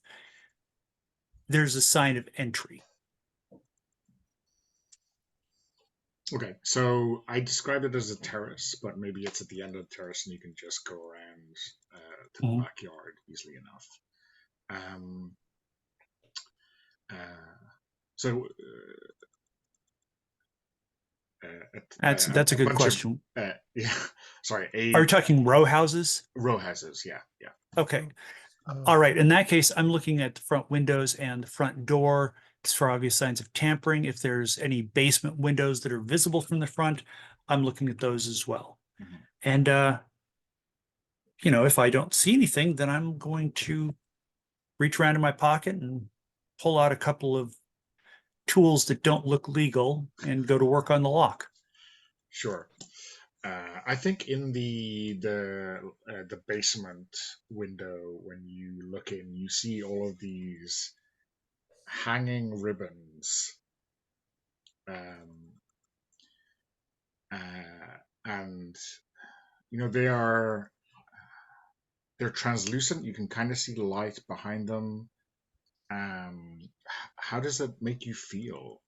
there's a sign of entry. Okay, so I described it as a terrace, but maybe it's at the end of the terrace and you can just go around to the backyard easily enough. So That's a good bunch question. of yeah, sorry, Are you talking row houses? row houses. Yeah, yeah. Okay. Oh. All right. In that case, I'm looking at the front windows and the front door for obvious signs of tampering. If there's any basement windows that are visible from the front, I'm looking at those as well. Mhm. And if I don't see anything, then I'm going to reach around in my pocket and pull out a couple of tools that don't look legal and go to work on the lock. Sure. I think in the basement window, when you look in, you see all of these hanging ribbons, um, and they're translucent. You can kind of see light behind them. How does it make you feel?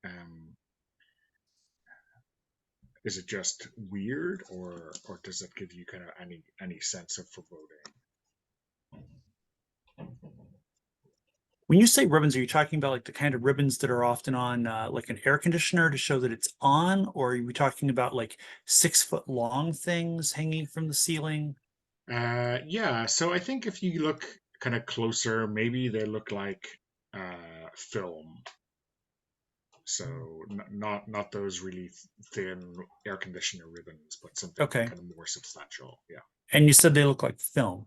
Um, is it just weird, or does it give you kind of any sense of foreboding? When you say ribbons, are you talking about like the kind of ribbons that are often on like an air conditioner to show that it's on, or are you talking about like 6 foot long things hanging from the ceiling? Yeah, so I think if you look kind of closer, maybe they look like film. So not those really thin air conditioner ribbons, but something Okay. kind of more substantial. Yeah, And you said they look like film.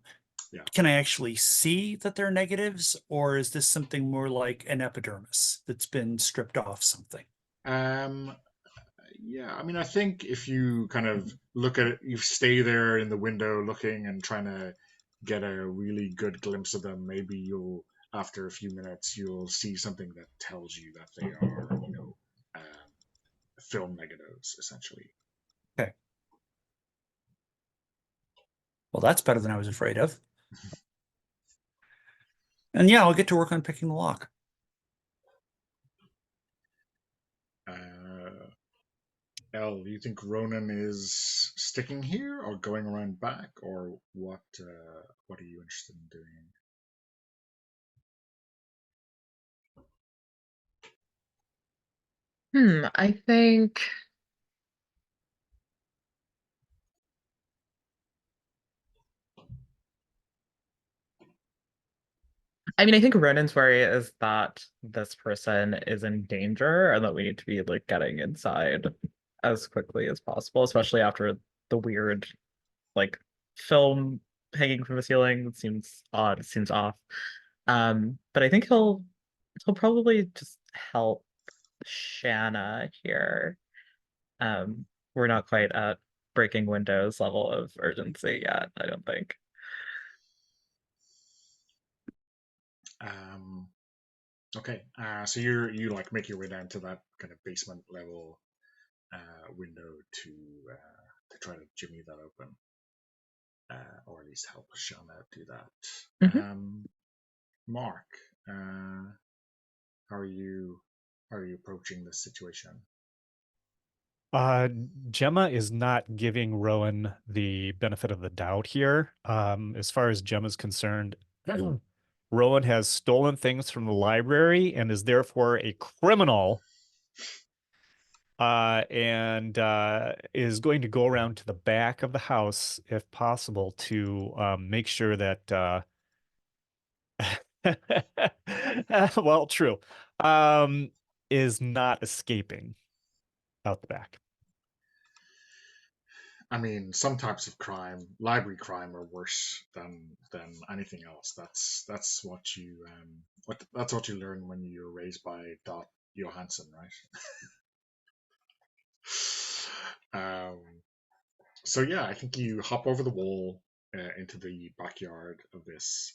yeah. Can I actually see that they're negatives, or is this something more like an epidermis that's been stripped off something? Um, yeah, I mean, I think if you kind of look at it, you stay there in the window looking and trying to get a really good glimpse of them, maybe after a few minutes, you'll see something that tells you that they are, film negatives, essentially. Okay. Well, that's better than I was afraid of. And yeah, I'll get to work on picking the lock. Elle, do you think Ronan is sticking here or going around back, or what? What are you interested in doing? I think I think Ronan's worry is that this person is in danger and that we need to be like getting inside as quickly as possible, especially after the weird like film hanging from the ceiling. It seems odd, it seems off. But I think he'll probably just help Shanna here. We're not quite at breaking windows level of urgency yet, I don't think. Okay, so you like make your way down to that kind of basement level window to try to jimmy that open, or at least help Shauna do that. Mhm. Mark, how are you approaching this situation? Gemma is not giving Rowan the benefit of the doubt here. As far as Gemma's concerned, Rowan has stolen things from the library and is therefore a criminal. And is going to go around to the back of the house if possible to make sure that well, true, is not escaping out the back. I mean, some types of crime, library crime, are worse than anything else. That's what you that's what you learn when you're raised by Dot Johansson, right? So yeah, I think you hop over the wall into the backyard of this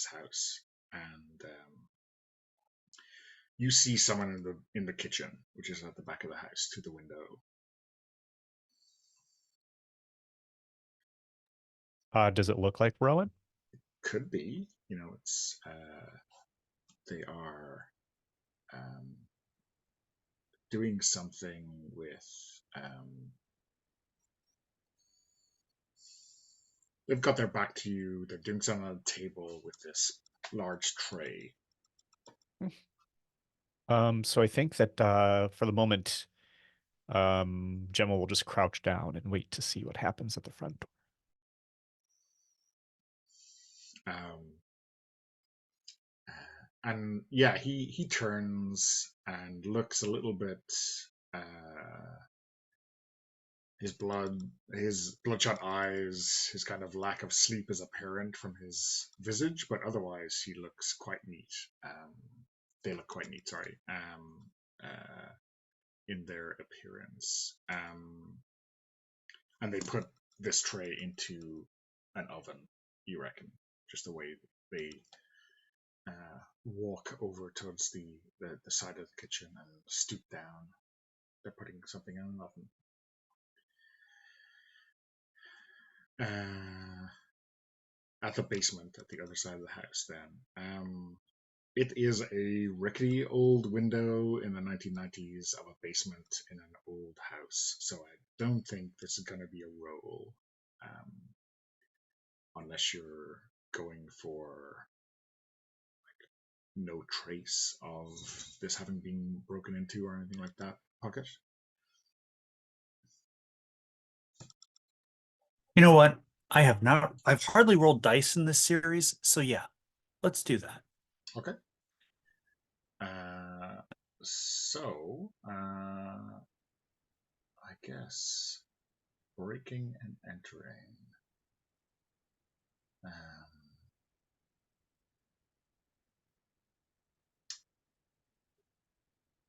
house, and you see someone in the kitchen, which is at the back of the house, through the window. Does it look like Rowan? Could be, it's they are doing something with. They've got their back to you. They're doing something on the table with this large tray. So I think that for the moment, Gemma will just crouch down and wait to see what happens at the front door. And yeah, he turns and looks a little bit. His bloodshot eyes, his kind of lack of sleep is apparent from his visage, but otherwise he looks quite neat. They look quite neat, sorry, in their appearance. And they put this tray into an oven, you reckon, just the way they walk over towards the side of the kitchen and stoop down. They're putting something in an oven. At the basement, at the other side of the house, then. It is a rickety old window in the 1990s of a basement in an old house, so I don't think this is going to be a roll, unless you're going for like no trace of this having been broken into or anything like that. Pocket? You know what? I've hardly rolled dice in this series, so yeah, let's do that. Okay. I guess breaking and entering.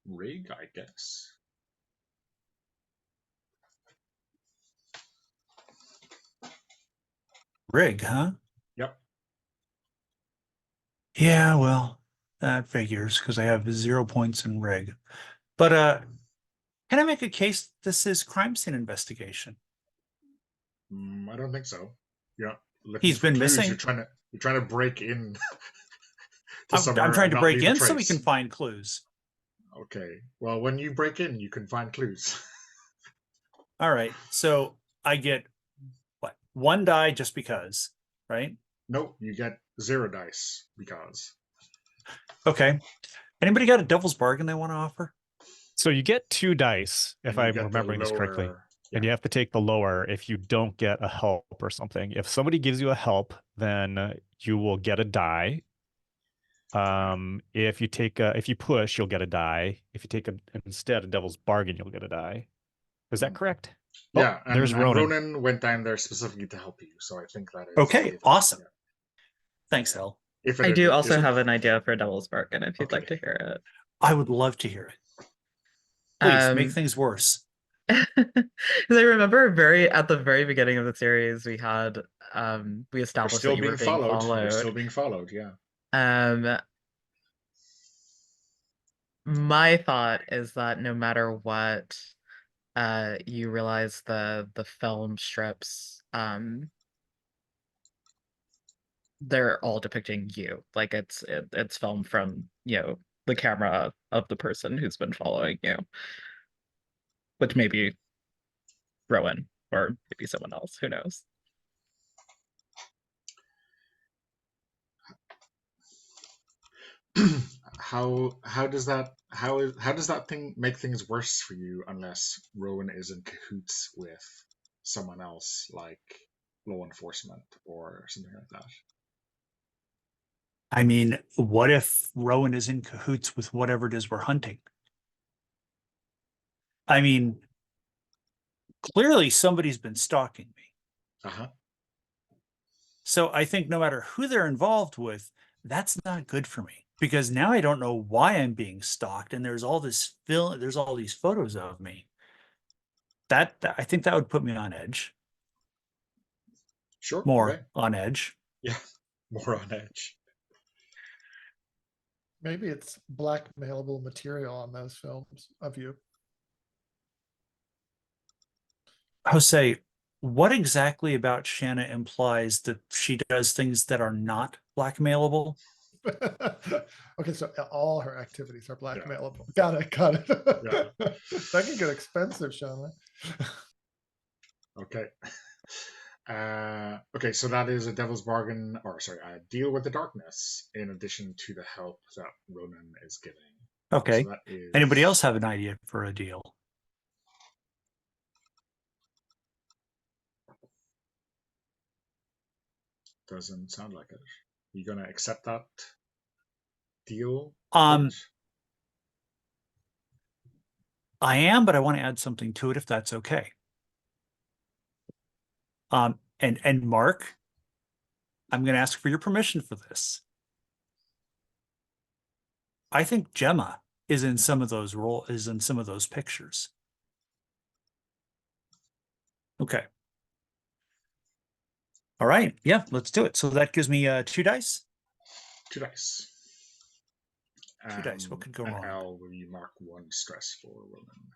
Rig, I guess. Rig, huh? Yep. Yeah, well, that figures because I have 0 points in rig. But can I make a case this is crime scene investigation? I don't think so. Yeah, looking He's for been clues. missing. You're trying to break in to I'm somewhere trying and to not break leave a in so we trace. can find clues. Okay. Well, when you break in, you can find clues. All right. So I get what? 1 die just because, right? Nope, you get 0 dice because. Okay. Anybody got a devil's bargain they want to offer? So you get 2 dice, if And you I'm get the remembering this correctly. lower- And you have to take the lower if you don't get a help or something. If somebody gives you a help, then you will get a die. If you push, you'll get a die. If you take instead a devil's bargain, you'll get a die. Is that correct? Yeah, Oh, there's and Ronan. Ronan went down there specifically to help you, so I think that is Okay, given. awesome. Yeah. Thanks, El. If I it do also isn't- have an idea for a devil's bargain if you'd Okay. like to hear it. I would love to hear it. Please make things worse. Because I remember at the very beginning of the series, we had we You're established still that you were being being followed. followed. You're still being followed. Yeah. My thought is that no matter what, you realize the film strips, they're all depicting you. Like it's filmed from, the camera of the person who's been following you. Which may be Rowan or maybe someone else, who knows? How does that thing make things worse for you unless Rowan is in cahoots with someone else like law enforcement or something like that? I mean, what if Rowan is in cahoots with whatever it is we're hunting? I mean, clearly somebody's been stalking me. Uh-huh. So I think no matter who they're involved with, that's not good for me because now I don't know why I'm being stalked and there's all these photos of me. I think that would put me on edge. Sure. More okay. on edge. Yeah, more on edge. Maybe it's blackmailable material on those films of you. Jose, what exactly about Shanna implies that she does things that are not blackmailable? Okay, so all her activities are blackmailable. Got it. Yeah. That can get expensive, Shauna. Okay. Okay, so that is a devil's bargain, or sorry, a deal with the darkness in addition to the help that Ronan is giving. Okay. So that is... Anybody else have an idea for a deal? doesn't sound like it. You gonna accept that deal? Um, Coach? I am, but I want to add something to it if that's okay. And Mark, I'm going to ask for your permission for this. I think Gemma is in some of those pictures. Okay. All right. Yeah, let's do it. So that gives me 2 dice. 2 dice. 2 dice. What could go and wrong? Al, will you mark 1 stress for Roman?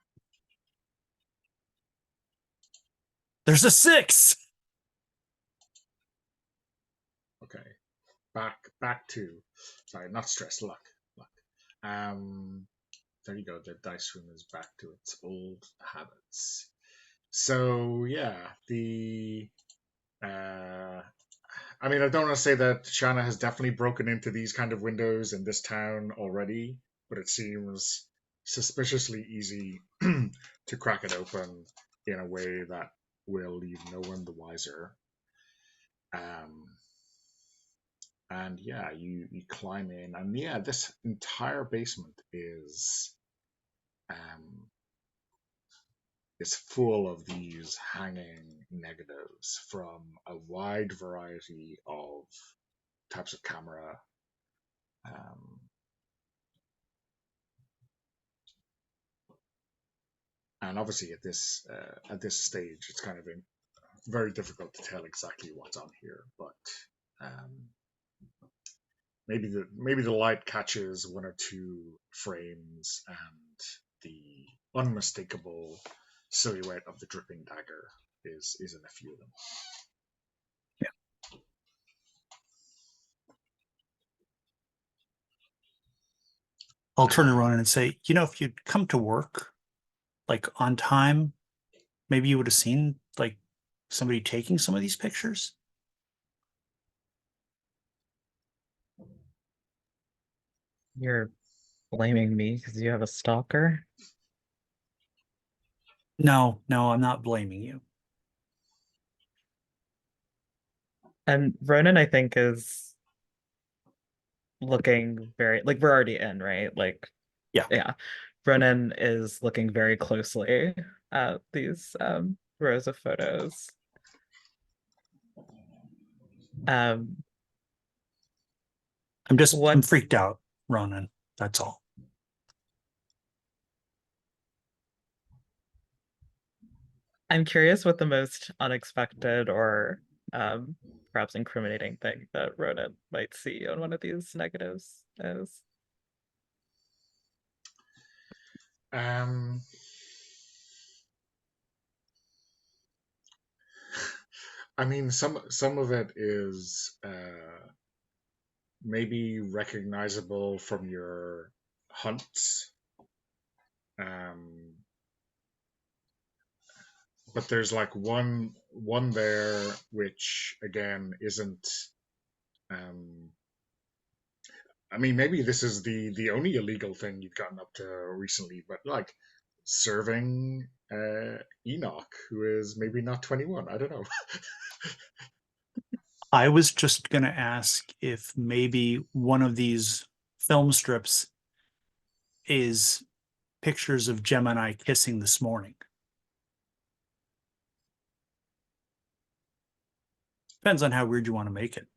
There's a 6. Okay. Back to, sorry, not stress, luck. There you go. The dice room is back to its old habits. So yeah, I mean, I don't want to say that Shanna has definitely broken into these kind of windows in this town already, but it seems suspiciously easy to crack it open in a way that will leave no one the wiser. And yeah, you climb in, and yeah, this entire basement is full of these hanging negatives from a wide variety of types of camera. And obviously at this stage, it's kind of very difficult to tell exactly what's on here, but maybe the light catches 1 or 2 frames, and the unmistakable silhouette of the dripping dagger is in a few of them. I'll turn around and say, if you'd come to work like on time, maybe you would have seen like somebody taking some of these pictures. You're blaming me because you have a stalker? No, I'm not blaming you. And Ronan, I think, is looking very, like, we're already in, right? Like, Yeah. Ronan is looking very closely at these rows of photos. I'm freaked out, Ronan. That's all. I'm curious what the most unexpected or perhaps incriminating thing that Ronan might see on one of these negatives is. I mean, some of it is maybe recognizable from your hunts, but there's like one there which again isn't. I mean, maybe this is the only illegal thing you've gotten up to recently, but like serving Enoch, who is maybe not 21. I don't know. I was just going to ask if maybe one of these film strips is pictures of Gemma and I kissing this morning. Depends on how weird you want to make it.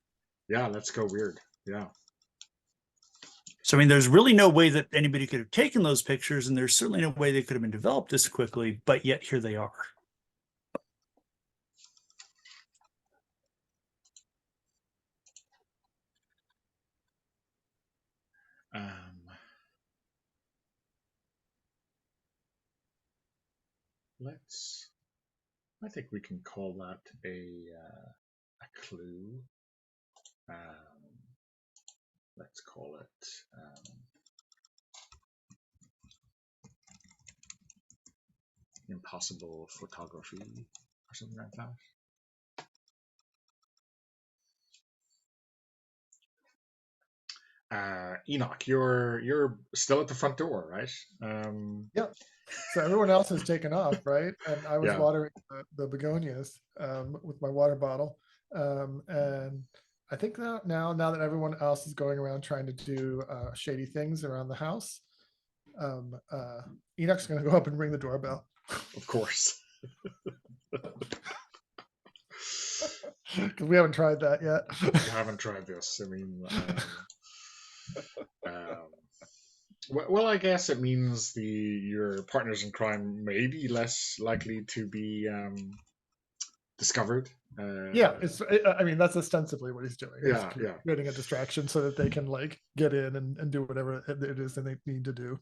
Yeah, let's go weird. Yeah. So, I mean, there's really no way that anybody could have taken those pictures, and there's certainly no way they could have been developed this quickly, but yet here they are. I think we can call that a clue. Let's call it impossible photography or something like that. Enoch, you're still at the front door, right? Yeah. So everyone else has taken off, right? And I was Yeah. watering the begonias with my water bottle. And I think now that everyone else is going around trying to do shady things around the house, Enoch's going to go up and ring the doorbell. Of course. Because we haven't tried that yet. You haven't tried this. I mean, well, I guess it means your partners in crime may be less likely to be discovered. Yeah, I mean, that's ostensibly what he's doing. Yeah, He's yeah. creating a distraction so that they can like get in and do whatever it is that they need to do.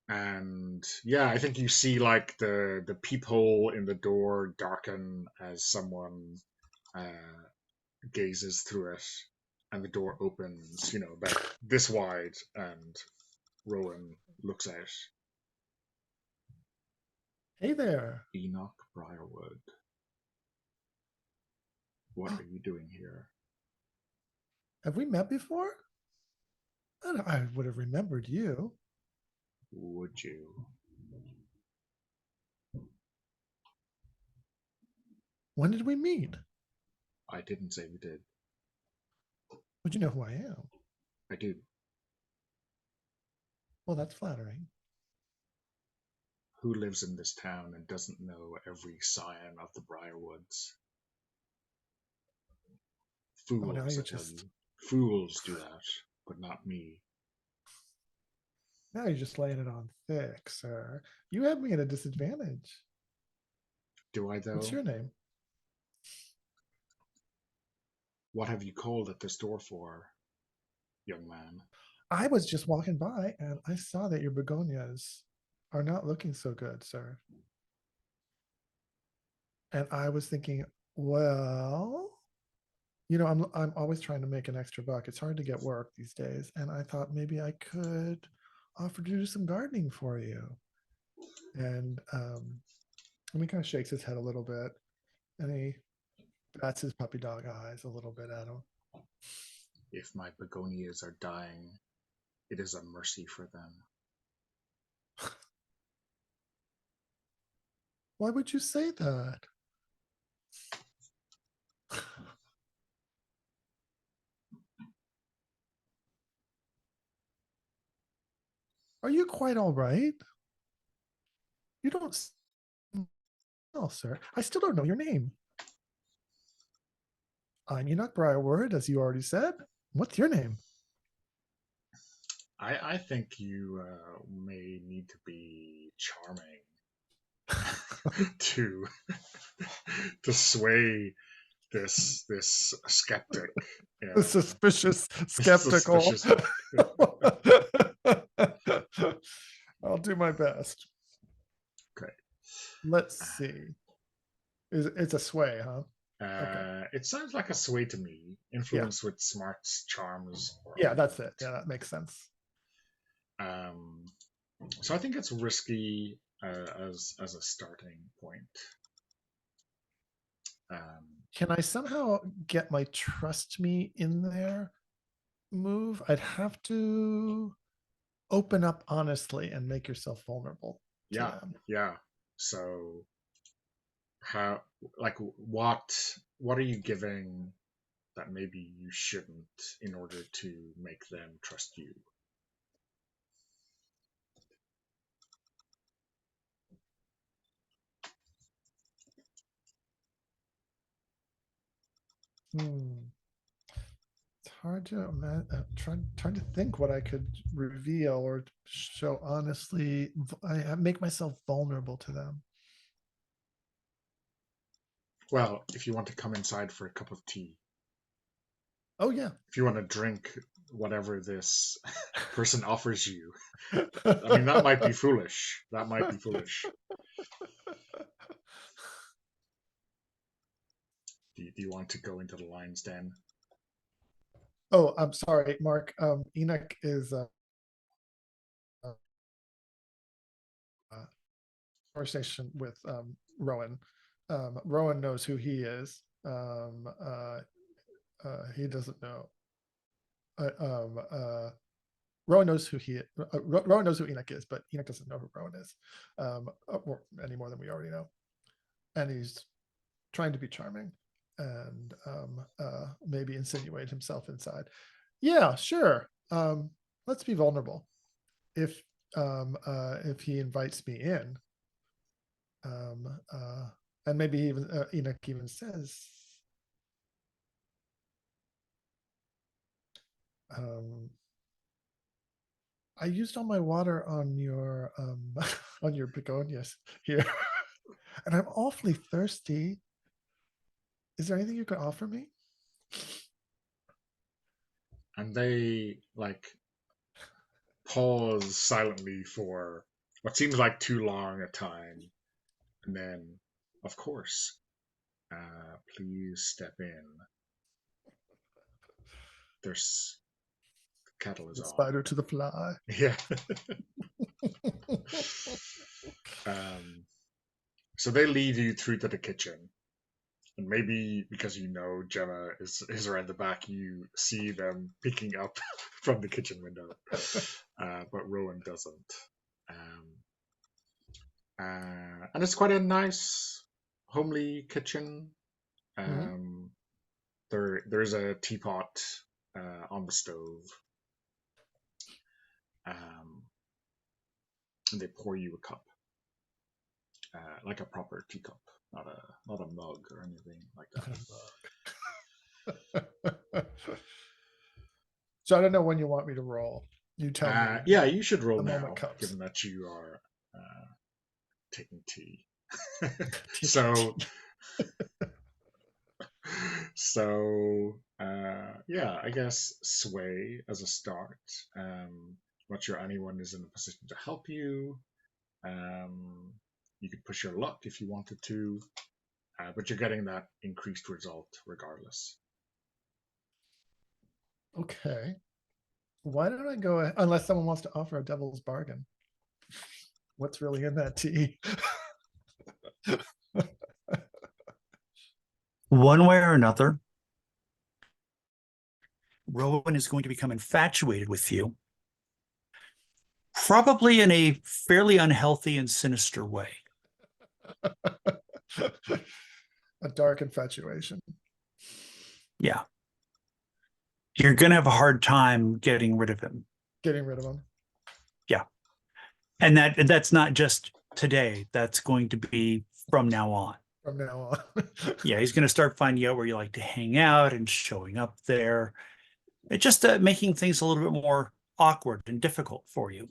And yeah, I think you see like the peephole in the door darken as someone gazes through it, and the door opens, about this wide, and Rowan looks out. Hey there. Enoch Briarwood. What are you doing here? Have we met before? I would have remembered you. Would you? When did we meet? I didn't say we did. Would you know who I am? I do. Well, that's flattering. Who lives in this town and doesn't know every scion of the Briarwoods? Fools, now I you're tell just- you. Fools do that, but not me. Now you're just laying it on thick, sir. You have me at a disadvantage. Do I, though? What's your name? What have you called at this door for, young man? I was just walking by and I saw that your begonias are not looking so good, sir. And I was thinking, well, I'm always trying to make an extra buck. It's hard to get work these days. And I thought maybe I could offer to do some gardening for you. And he kind of shakes his head a little bit and he bats his puppy dog eyes a little bit at him. If my begonias are dying, it is a mercy for them. Why would you say that? Are you quite all right? You don't. Oh, sir, I still don't know your name. I'm Enoch Briarwood, as you already said. What's your name? I think you may need to be charming to sway this skeptic. The suspicious skeptical. I'll do my best. Okay. Let's see. It's a sway, huh? Okay. It sounds like a sway to me. Influence with smarts, charms. Yeah, that's it. Yeah, that makes sense. So I think it's risky as a starting point. Can I somehow get my trust me in there move? I'd have to open up honestly and make yourself vulnerable to them. Yeah. So what are you giving that maybe you shouldn't in order to make them trust you? It's hard to imagine. Trying to think what I could reveal or show honestly. I make myself vulnerable to them. Well, if you want to come inside for a cup of tea. Oh, yeah. If you want to drink whatever this person offers you. I mean, that might be foolish. Do you want to go into the lion's den? Oh, I'm sorry, Mark. Enoch is conversation with Rowan. Rowan knows who he is. He doesn't know. Rowan knows who Rowan knows who Enoch is, but Enoch doesn't know who Rowan is any more than we already know. And he's trying to be charming. and maybe insinuate himself inside. Yeah, sure. Let's be vulnerable. If he invites me in, and maybe even Enoch even says, I used all my water on your on your begonias here, and I'm awfully thirsty. Is there anything you could offer me? And they like pause silently for what seems like too long a time, and then, of course, please step in. There's the kettle is The on. spider to the fly. Yeah. So they lead you through to the kitchen, and maybe because Gemma is around the back, you see them picking up from the kitchen window, but Rowan doesn't. And it's quite a nice, homely kitchen. There's a teapot on the stove. And they pour you a cup, like a proper teacup, not a mug or anything like that. So I don't know when you want me to roll. You tell me. Yeah, you should roll The now, moment comes. given that you are taking tea. So yeah, I guess sway as a start. Not sure anyone is in a position to help you. You could push your luck if you wanted to, but you're getting that increased result regardless. Okay. Why don't I go, unless someone wants to offer a devil's bargain? What's really in that tea? One way or another, Rowan is going to become infatuated with you, probably in a fairly unhealthy and sinister way. A dark infatuation. Yeah. You're going to have a hard time getting rid of him. Getting rid of him. Yeah. And that's not just today. That's going to be from now on. From now on. Yeah, he's going to start finding out where you like to hang out and showing up there. It's just making things a little bit more awkward and difficult for you.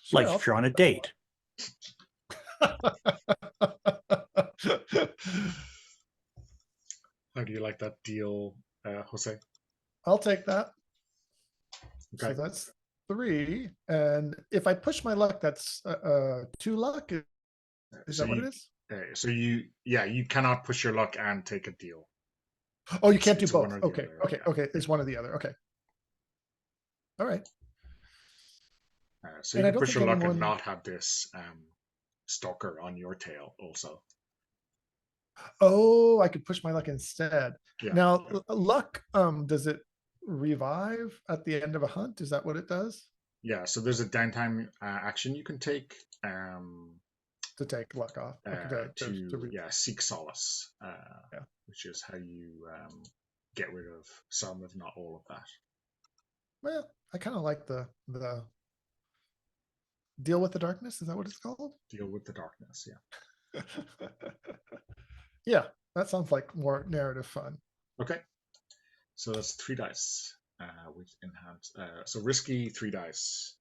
Sure, like if you're on a date. How do you like that deal, Jose? I'll take that. Okay. So that's 3. And if I push my luck, that's 2 luck. Is So that what it is? So you cannot push your luck and take a deal. Oh, you can't do It's both. one or the Okay. other, Okay. yeah. Okay. It's one or the other. Okay. All right. So And you I can don't push think your luck and anyone- not have this stalker on your tail also. Oh, I could push my luck instead. Yeah. Now, yeah. luck, does it revive at the end of a hunt? Is that what it does? Yeah, so there's a downtime action you can take To take luck off. Okay, to seek solace, Yeah. which is how you get rid of some, if not all, of that. Well, I kind of like the deal with the darkness. Is that what it's called? Deal with the darkness, yeah. Yeah, that sounds like more narrative fun. Okay, so that's 3 dice with enhance. So risky 3 dice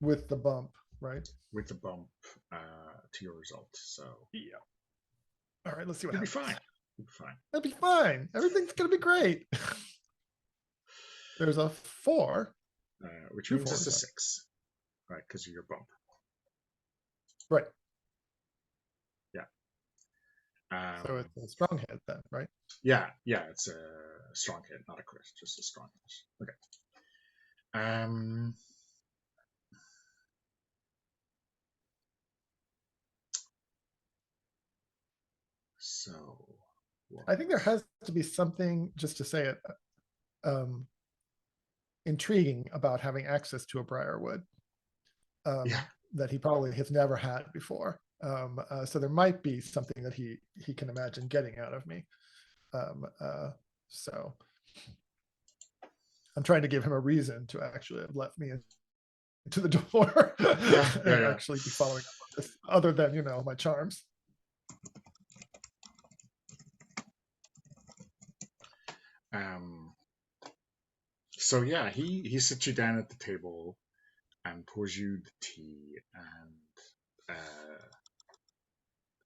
With the bump, right? with the bump to your result. So Yeah. All right, let's see what you'll be happens. fine. You'll be fine. It'll be fine. Everything's gonna be great. There's a 4. Which 2 means it's a fours, 6, right? Because of your bump. right? So Um, it's a strong hit then, right? yeah, it's a strong hit, not a crit, just a strong hit. Okay. So I think there has to be something, just to say it, intriguing about having access to a Briarwood yeah. that he probably has never had before. So there might be something that he can imagine getting out of me. So I'm trying to give him a reason to actually have left me into the door and actually be following up on this, other than, my charms. So yeah, he sits you down at the table and pours you the tea, and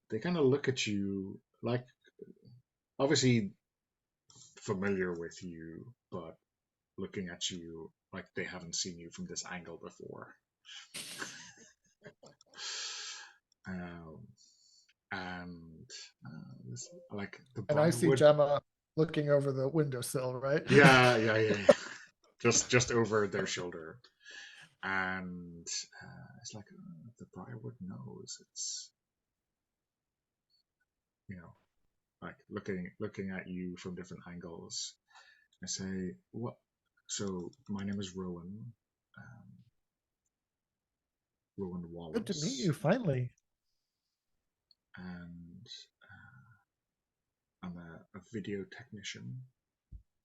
they kind of look at you like, obviously familiar with you, but looking at you like they haven't seen you from this angle before. And like the And I see Briarwood. Gemma looking over the windowsill, right? Yeah. just over their shoulder, and it's like the Briarwood knows. It's, like looking at you from different angles. I say, what? So my name is Rowan. Rowan Wallace. Good to meet you, finally. And I'm a video technician,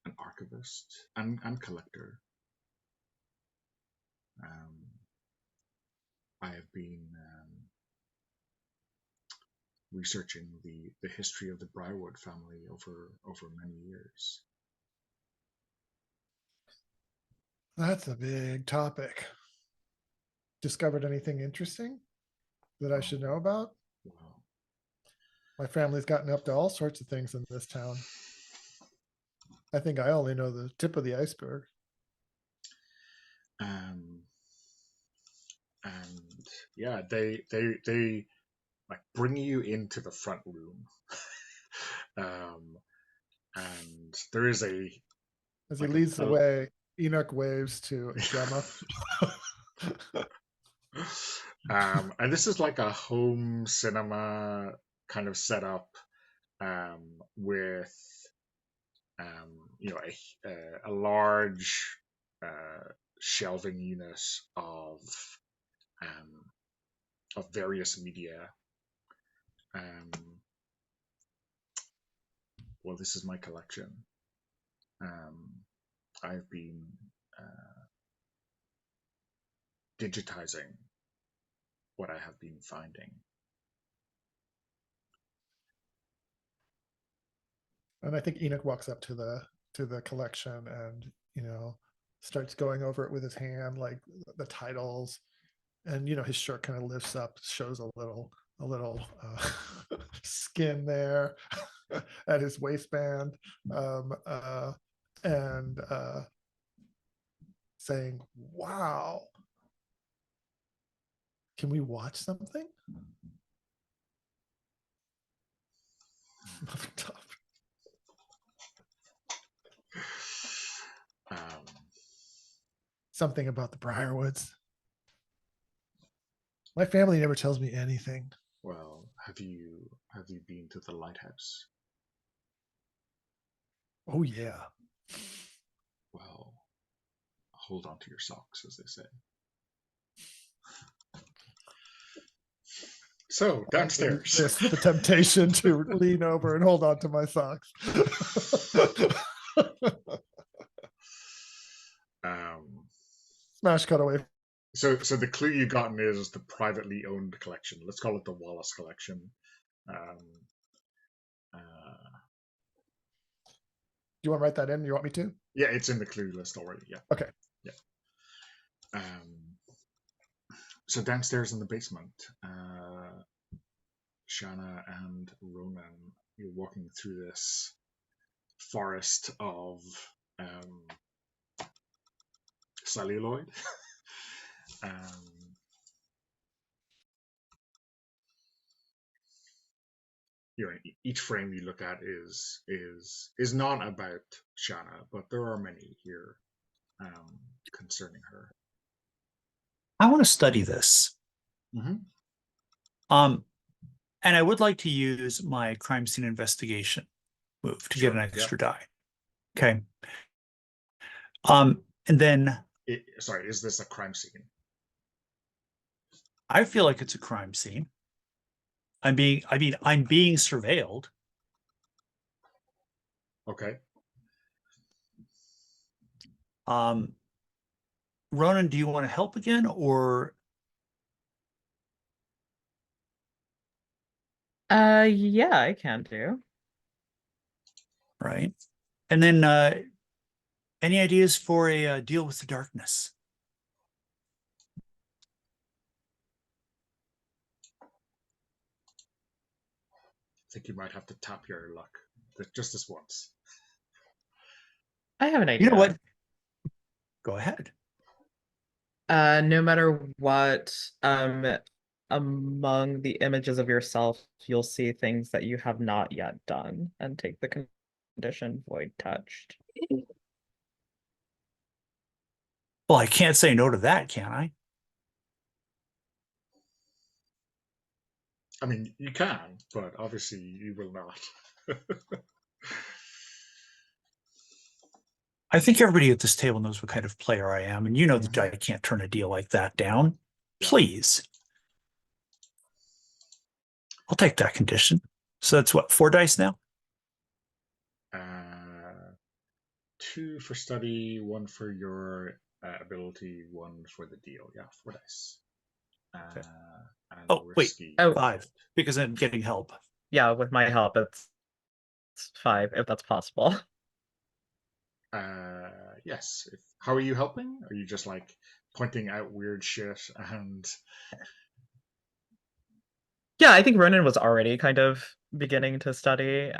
an archivist, and collector. I have been researching the history of the Briarwood family over many years. That's a big topic. Discovered anything interesting that I should know about? Wow. My family's gotten up to all sorts of things in this town. I think I only know the tip of the iceberg. And yeah, they like bring you into the front room. And there is as he leads the way, Enoch waves to Gemma. And this is like a home cinema kind of setup, with a large shelving unit of various media. Well, this is my collection. I've been digitizing what I have been finding. And I think Enoch walks up to the collection and starts going over it with his hand, like the titles, and his shirt kind of lifts up, shows a little skin there at his waistband, and saying, "Wow, can we watch something?" Something about the Briarwoods. My family never tells me anything. Well, have you been to the lighthouse? Oh yeah. Well, hold on to your socks, as they say. So downstairs, the temptation to lean over and hold on to my socks. Smash cut away. So the clue you gotten is the privately owned collection. Let's call it the Wallace collection. Do you want to write that in? You want me to? Yeah, it's in the clue list already. Yeah. Okay. Yeah. So downstairs in the basement, Shanna and Ronan, you're walking through this forest of celluloid. Each frame you look at is not about Shanna, but there are many here concerning her. I want to study this. Mm-hmm. And I would like to use my crime scene investigation move to get an extra die. Okay. And then sorry, is this a crime scene? I feel like it's a crime scene. I'm being surveilled. Okay. Ronan, do you want to help again, or Yeah, I can do. right? And then any ideas for a deal with the darkness? I think you might have to tap your luck just this once. I have an You idea. know what? Go ahead. No matter what, among the images of yourself, you'll see things that you have not yet done, and take the condition void touched. Well, I can't say no to that, can I? I mean, you can, but obviously you will not. I think everybody at this table knows what kind of player I am, and you know that I Mhm. can't turn a deal like that down. Yeah. Please. I'll take that condition. So that's what, 4 dice now? 2 for study, 1 for your ability, 1 for the deal. Yeah, 4 dice. Okay. And Oh, wait. risky. Oh. 5, because I'm getting help. Yeah, with my help, it's 5, if that's possible. Yes. How are you helping? Are you just like pointing out weird shit and? Yeah, I think Ronan was already kind of beginning to study.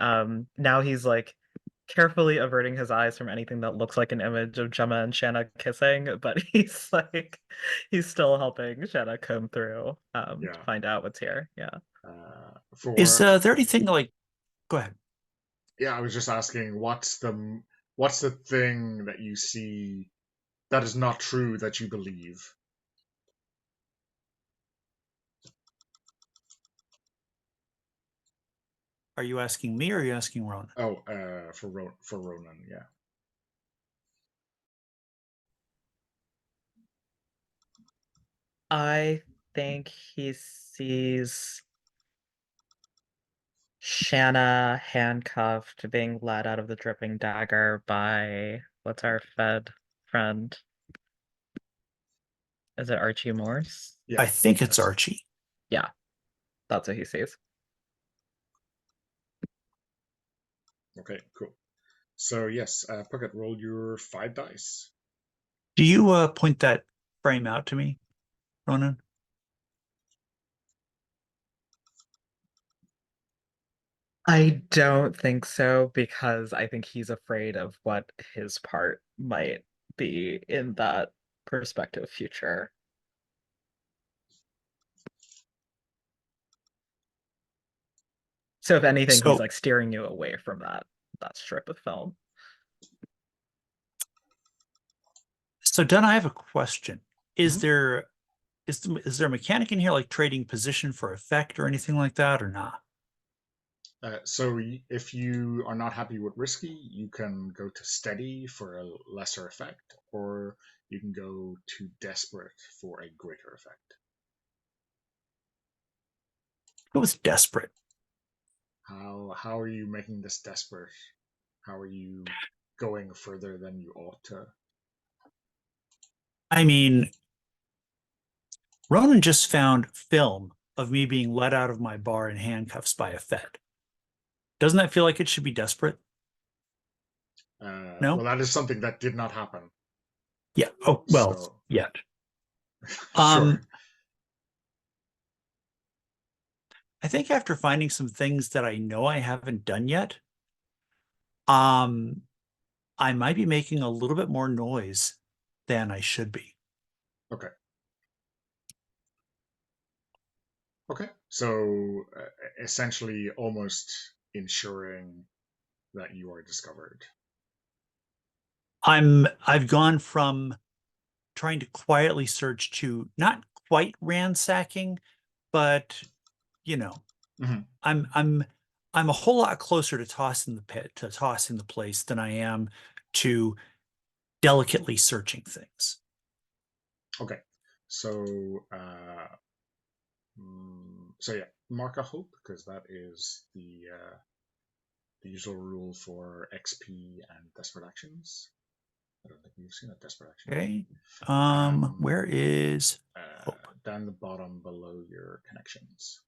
Now he's like carefully averting his eyes from anything that looks like an image of Gemma and Shanna kissing, but he's still helping Shanna comb through to Yeah. find out what's here. Yeah. Is there anything like, go ahead. Yeah, I was just asking, what's the thing that you see that is not true that you believe? Are you asking me or are you asking Ronan? Oh, for Ronan, yeah. I think he sees Shanna handcuffed, being led out of the dripping dagger by what's our Fed friend? Is it Archie Morse? Yeah. I think it's Yes. Archie. Yeah, that's what he sees. Okay, cool. So yes, Puckett, roll your 5 dice. Do you point that frame out to me, Ronan? I don't think so, because I think he's afraid of what his part might be in that perspective future. So if anything, he's So, like steering you away from that strip of film. so Dunn, I have a question. Is Mhm. there is there a mechanic in here like trading position for effect or anything like that, or not? So if you are not happy with risky, you can go to steady for a lesser effect, or you can go to desperate for a greater effect. It was desperate. How are you making this desperate? How are you going further than you ought to? I mean, Ronan just found film of me being let out of my bar in handcuffs by a Fed. Doesn't that feel like it should be desperate? No? Well, that is something that did not happen. Yeah. Oh, well, So yet. sure. I think after finding some things that I know I haven't done yet, I might be making a little bit more noise than I should be. Okay. Okay. So essentially, almost ensuring that you are discovered. I've gone from trying to quietly search to not quite ransacking, but you know, Mhm. I'm a whole lot closer to tossing the pit, to tossing the place than I am to delicately searching things. Okay. So so yeah, mark a hope, because that is the usual rule for XP and desperate actions. I don't think we've seen a desperate action. Okay. Um, Where is hope? Down the bottom below your connections.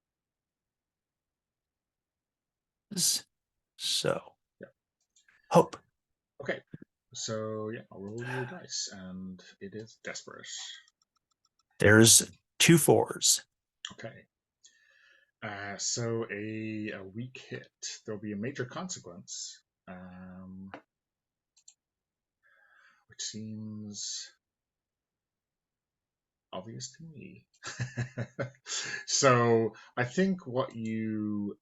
So, Yeah. hope. Okay. So yeah, I'll roll your dice, and it is desperate. There's 2 4s. Okay. So a weak hit. There'll be a major consequence, which seems obvious to me. So I think what you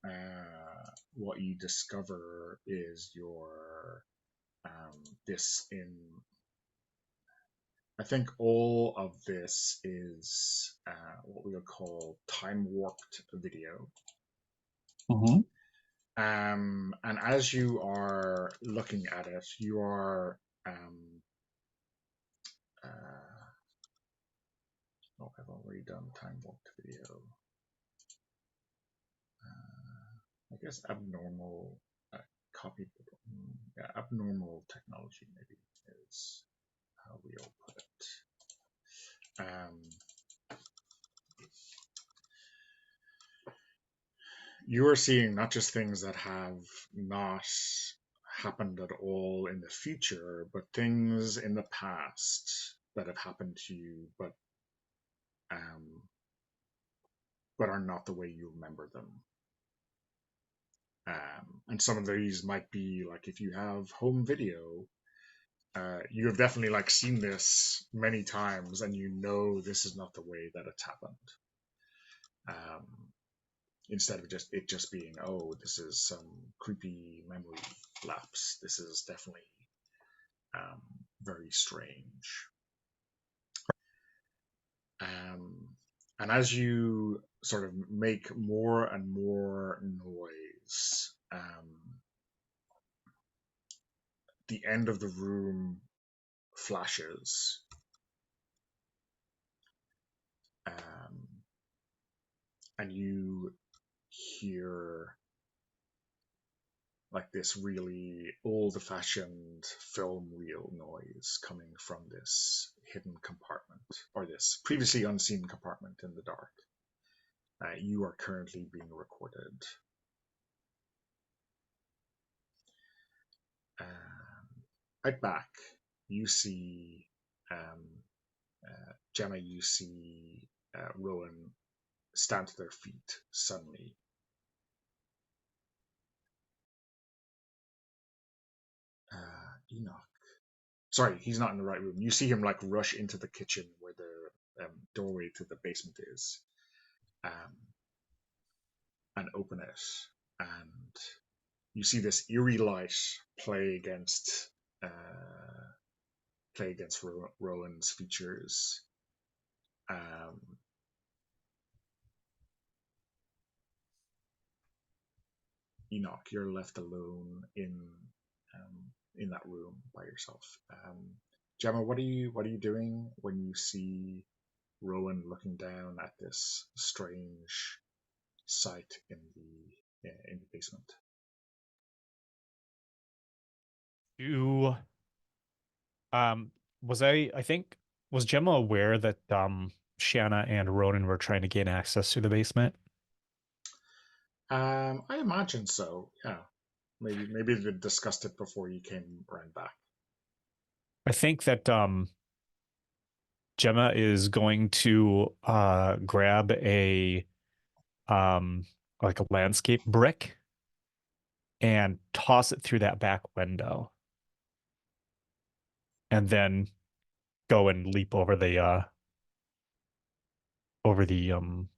discover is your this in. I think all of this is what we would call time warped video. Mm-hmm. And as you are looking at it, you are oh, I've already done time warped video. I guess abnormal copy. Yeah, abnormal technology maybe is how we'll put it. You are seeing not just things that have not happened at all in the future, but things in the past that have happened to you, but are not the way you remember them. And some of these might be like, if you have home video, you have definitely like seen this many times, and you know this is not the way that it's happened. Instead of it just being, oh, this is some creepy memory lapse. This is definitely very strange. And as you sort of make more and more noise, the end of the room flashes. And you hear like this really old-fashioned film reel noise coming from this hidden compartment, or this previously unseen compartment in the dark. You are currently being recorded. Right back, you see Gemma, you see Rowan stand to their feet suddenly. Enoch. Sorry, he's not in the right room. You see him like rush into the kitchen where the doorway to the basement is, and open it, and you see this eerie light play against Rowan's features. Enoch, you're left alone in that room by yourself. Gemma, what are you doing when you see Rowan looking down at this strange sight in the basement? You was Gemma aware that Shanna and Ronan were trying to gain access to the basement? I imagine so. Yeah, maybe they discussed it before you came around back. I think that Gemma is going to grab a like a landscape brick and toss it through that back window, and then go and leap over the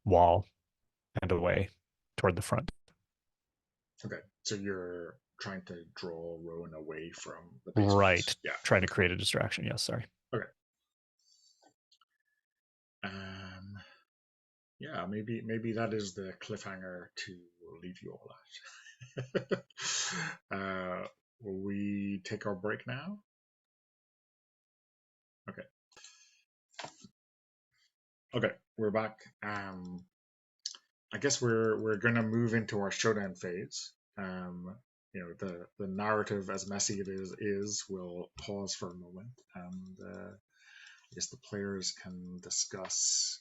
wall and away toward the front. Okay, so you're trying to draw Rowan away from the basement. Right. Yeah. Trying to create a distraction. Yes, sorry. Okay. Yeah, maybe that is the cliffhanger to leave you all at. Will we take our break now? Okay. Okay, we're back. I guess we're gonna move into our showdown phase. The narrative, as messy it is will pause for a moment, and I guess the players can discuss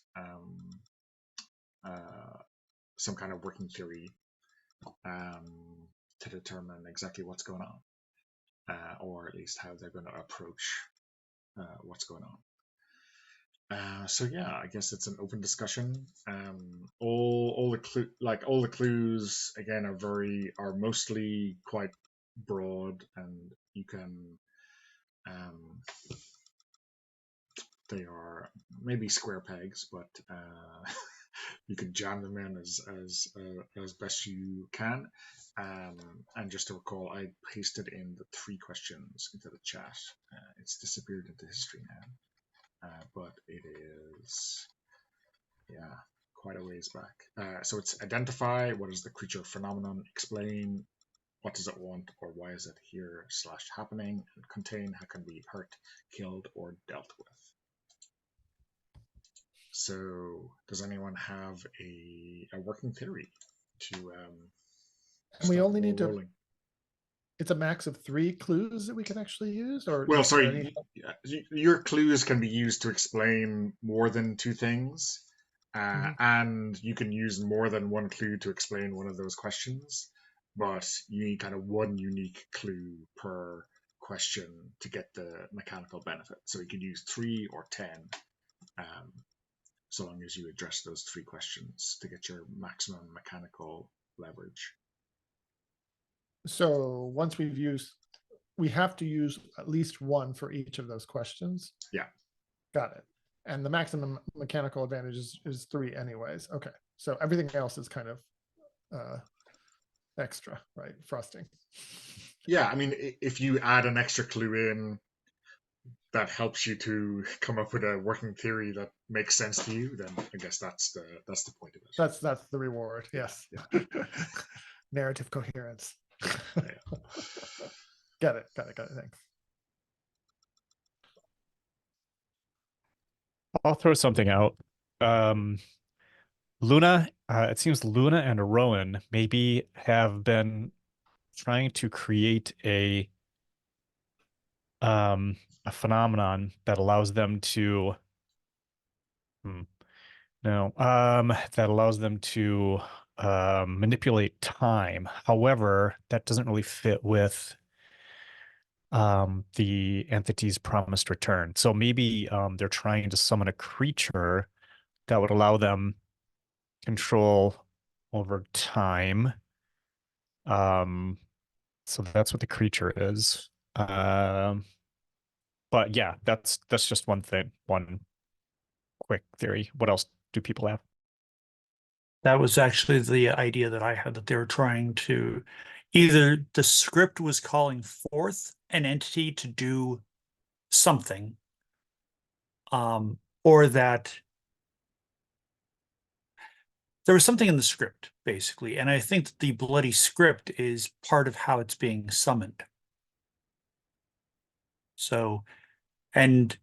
some kind of working theory to determine exactly what's going on, or at least how they're going to approach what's going on. So yeah, I guess it's an open discussion. All the clues again are mostly quite broad, and you can they are maybe square pegs, but you can jam them in as best you can. And just to recall, I pasted in the 3 questions into the chat. It's disappeared into history now. But it is, quite a ways back. So it's identify, what is the creature phenomenon, explain, what does it want, or why is it here / happening, and contain, how can be hurt, killed, or dealt with. So does anyone have a working theory to And we only need rolling? It's a max of 3 clues that we can actually use, or Well, is there sorry, any... your clues can be used to explain more than 2 things, and you can use more than 1 clue to explain one of those questions, but you need kind of 1 unique clue per question to get the mechanical benefit. So you can use 3 or 10, so long as you address those 3 questions to get your maximum mechanical leverage. So once we've used, we have to use at least 1 for each of those questions. Yeah. Got it. And the maximum mechanical advantage is 3 anyways. Okay. So everything else is kind of extra, right? Frosting. Yeah, I mean, if you add an extra clue in that helps you to come up with a working theory that makes sense to you, then I guess that's the point of it. That's the reward. Yes. Yeah. Narrative coherence. Yeah. Got it. Thanks. I'll throw something out. Luna, it seems Luna and Rowan maybe have been trying to create a phenomenon that allows them to that allows them to manipulate time. However, that doesn't really fit with the entity's promised return. So maybe they're trying to summon a creature that would allow them control over time. So that's what the creature is. But yeah, that's just one thing, one quick theory. What else do people have? That was actually the idea that I had, that they were trying to, either the script was calling forth an entity to do something, or that there was something in the script, basically. And I think that the bloody script is part of how it's being summoned. So, and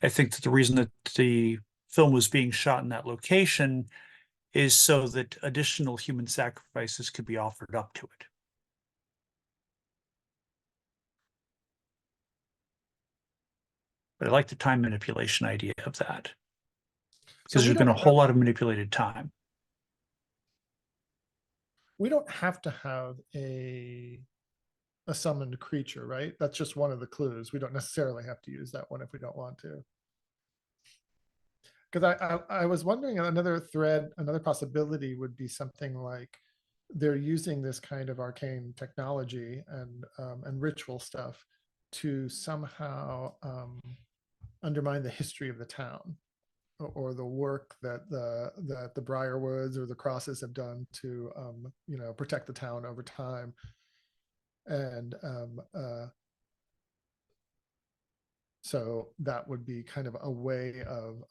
I think that the reason that the film was being shot in that location is so that additional human sacrifices could be offered up to it. But I like the time manipulation idea of that, because there's been a whole lot of manipulated time. We don't have to have a summoned creature, right? That's just one of the clues. We don't necessarily have to use that one if we don't want to. Because I was wondering, another thread, another possibility would be something like they're using this kind of arcane technology and ritual stuff to somehow undermine the history of the town, or the work that the Briarwoods or the Crosses have done to protect the town over time. And so that would be kind of a way of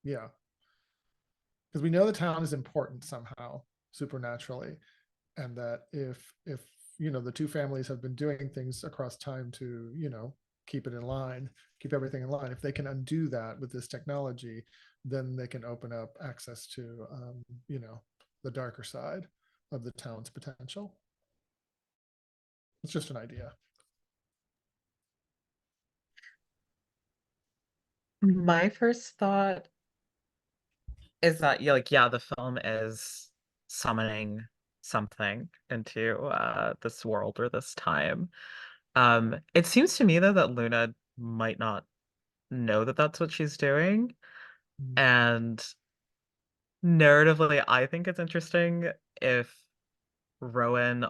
because we know the town is important somehow supernaturally, and that if the 2 families have been doing things across time to keep it in line, keep everything in line, if they can undo that with this technology, then they can open up access to, the darker side of the town's potential. It's just an idea. My first thought is that yeah, the film is summoning something into this world or this time. It seems to me though that Luna might not know that that's what she's doing, and narratively, I think it's interesting if Rowan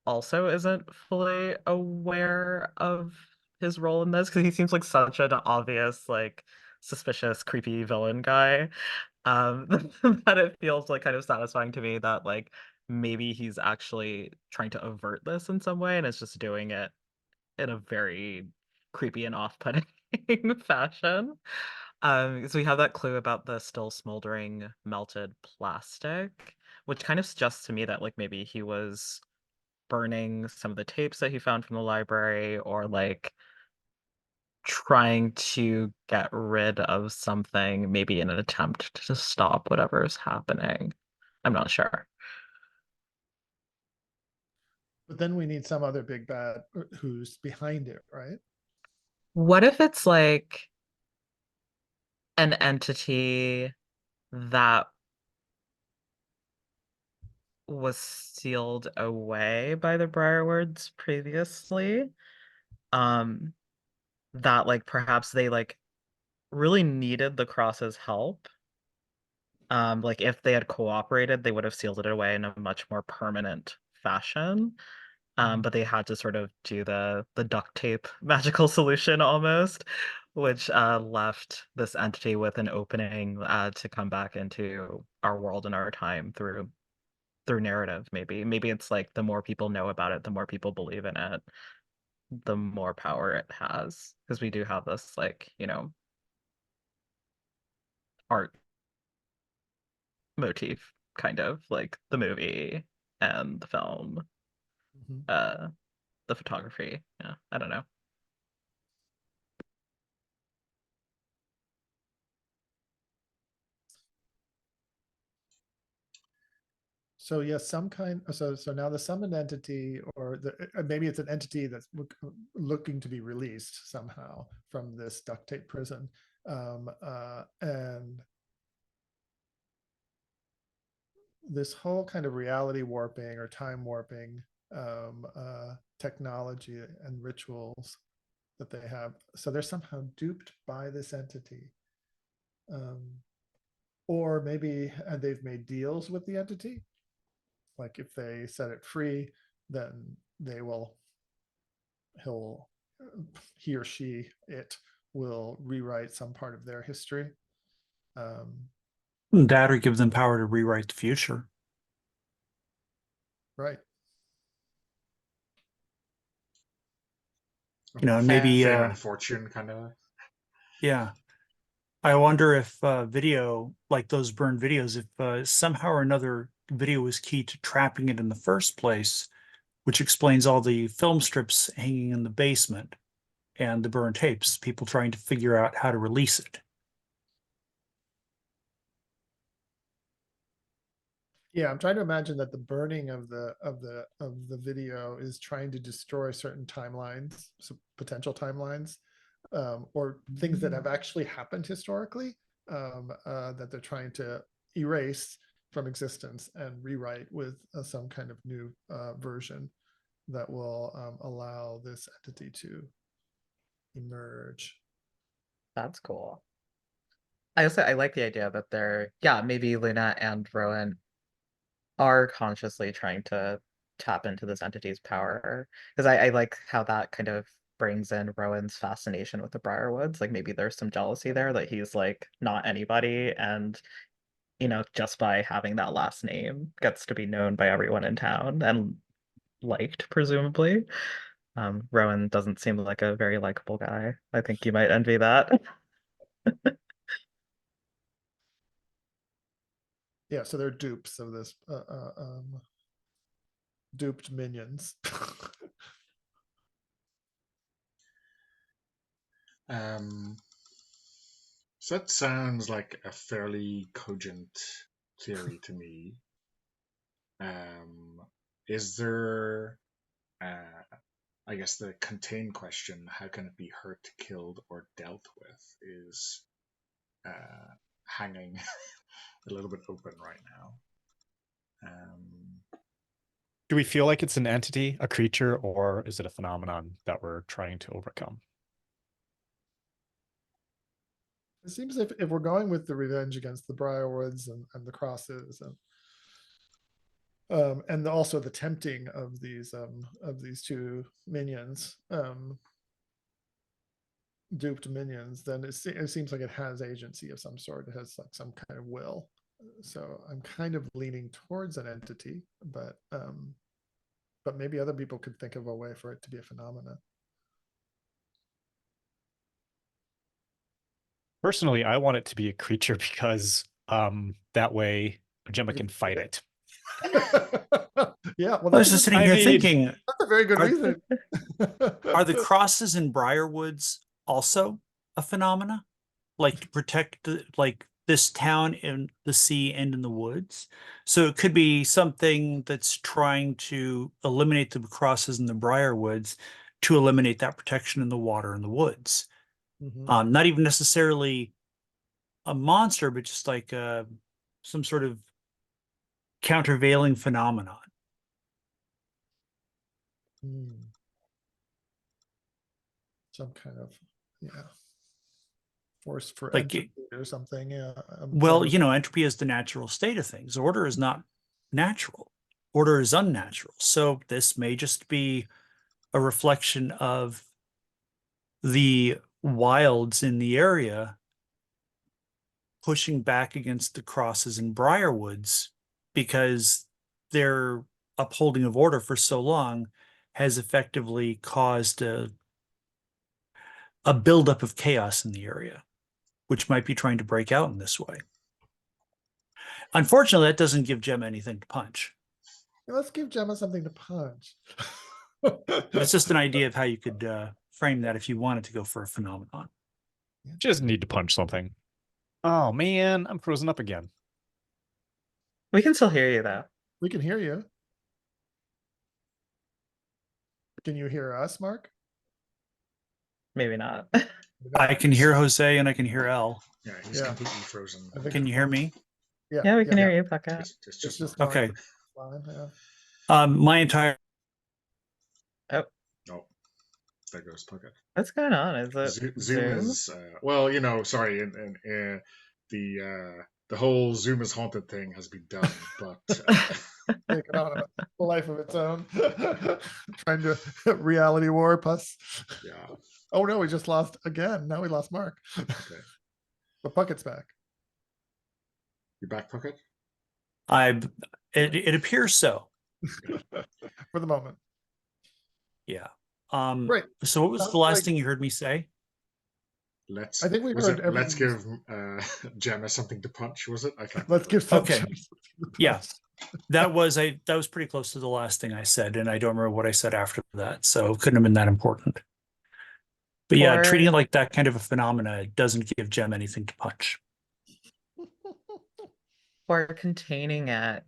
also isn't fully aware of his role in this because he seems like such an obvious, like, suspicious, creepy villain guy. Um, that it feels like kind of satisfying to me that like maybe he's actually trying to avert this in some way and is just doing it in a very creepy and off-putting fashion. So we have that clue about the still smoldering melted plastic, which kind of suggests to me that like maybe he was burning some of the tapes that he found from the library, or like trying to get rid of something, maybe in an attempt to stop whatever is happening. I'm not sure. But then we need some other big bad who's behind it, right? What if it's like an entity that was sealed away by the Briarwoods previously? Um, that like perhaps they like really needed the Cross's help. Like if they had cooperated, they would have sealed it away in a much more permanent fashion. But they had to sort of do the duct tape magical solution almost, which left this entity with an opening to come back into our world and our time through narrative, maybe. Maybe it's like the more people know about it, the more people believe in it, the more power it has. Because we do have this like, art motif, kind of like the movie and the film, uh the photography. Yeah, I don't know. So yes, some kind. So now the summoned entity, or maybe it's an entity that's looking to be released somehow from this duct tape prison, and this whole kind of reality warping or time warping technology and rituals that they have. So they're somehow duped by this entity, or maybe they've made deals with the entity. Like if they set it free, then he or she, it will rewrite some part of their history. That or give them power to rewrite the future. Right. Maybe fame and fortune kind of. yeah. I wonder if video, like those burned videos, if somehow or another video was key to trapping it in the first place, which explains all the film strips hanging in the basement and the burned tapes, people trying to figure out how to release it. Yeah, I'm trying to imagine that the burning of the video is trying to destroy certain timelines, so potential timelines, or things that have actually happened historically, that they're trying to erase from existence and rewrite with some kind of new version that will allow this entity to emerge. That's cool. I like the idea that yeah, maybe Luna and Rowan are consciously trying to tap into this entity's power. Because I like how that kind of brings in Rowan's fascination with the Briarwoods. Like maybe there's some jealousy there that he's like not anybody, and just by having that last name gets to be known by everyone in town and liked, presumably. Rowan doesn't seem like a very likable guy. I think you might envy that. Yeah, so they're dupes of this duped minions. Um, So that sounds like a fairly cogent theory to me. Is there, I guess, the contain question, how can it be hurt, killed, or dealt with, is hanging a little bit open right now. Do we feel like it's an entity, a creature, or is it a phenomenon that we're trying to overcome? It seems if we're going with the revenge against the Briarwoods and the crosses and also the tempting of these two minions, duped minions, then it seems like it has agency of some sort. It has like some kind of will. So I'm kind of leaning towards an entity, but maybe other people could think of a way for it to be a phenomenon. Personally, I want it to be a creature because that way Gemma can fight it. Yeah, well, I was just sitting here thinking, that's a very good reason. are the crosses in Briarwoods also a phenomena? Like to protect like this town in the sea and in the woods? So it could be something that's trying to eliminate the crosses in the Briarwoods to eliminate that protection in the water and the woods. Not even necessarily a monster, but just like some sort of countervailing phenomenon. Some kind of, force for Like entropy or something. Yeah. Well, entropy is the natural state of things. Order is not natural. Order is unnatural. So this may just be a reflection of the wilds in the area pushing back against the crosses in Briarwoods because their upholding of order for so long has effectively caused a buildup of chaos in the area, which might be trying to break out in this way. Unfortunately, that doesn't give Gemma anything to punch. Let's give Gemma something to punch. It's just an idea of how you could frame that if you wanted to go for a phenomenon. Just need to punch something. Oh man, I'm frozen up again. We can still hear you though. We can hear you. Can you hear us, Mark? Maybe not. I can hear Jose and I can hear Elle. Yeah, he's completely frozen. Can you hear me? Yeah, we can hear you, Puckett. It's just okay. Fine, yeah. My entire. Oh, there goes Puckett. What's going on? Is it Zoom is well, sorry, and the whole Zoom is haunted thing has been done, but taking on a life of its own. Trying to reality war plus. Yeah. Oh no, we just lost again. Now we lost Mark. Okay. But Puckett's back. You back, Puckett? It appears so. For the moment. Yeah. Right. So what was the last thing you heard me say? Let's give Gemma something to punch, was it? I can't Let's give something. Okay. Yeah. That was pretty close to the last thing I said, and I don't remember what I said after that, so it couldn't have been that important. But yeah, treating it like that kind of a phenomena doesn't give Gem anything to punch. Or containing it.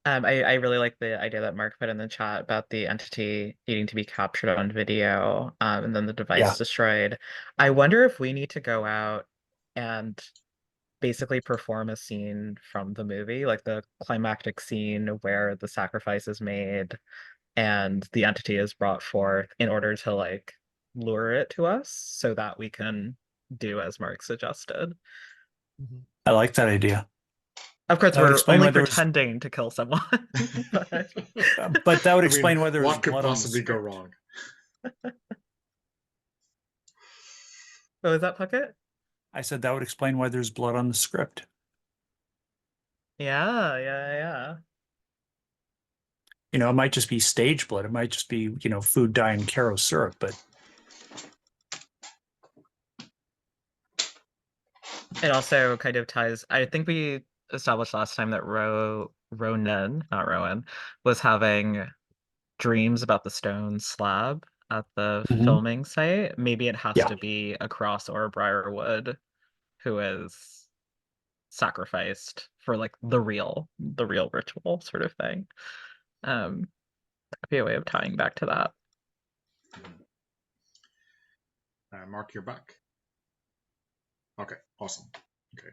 I really like the idea that Mark put in the chat about the entity needing to be captured on video, and then the device destroyed. I wonder if we need to go out and basically perform a scene from the movie, like the climactic scene where the sacrifice is made and the entity is brought forth in order to like lure it to us so that we can do as Mark suggested. I like that idea. Of course, we're only pretending to kill someone. But that would explain why there was what could possibly go wrong. Oh, is that Puckett? I said that would explain why there's blood on the script. Yeah. It might just be stage blood. It might just be, food dye and Caro syrup, but it also kind of ties. I think we established last time that Ronan, not Rowan, was having dreams about the stone slab at the filming site. Maybe it has to be a cross or a Briarwood who is sacrificed for like the real ritual sort of thing. That could be a way of tying back to that. Mark, you're back. Okay, awesome. Okay.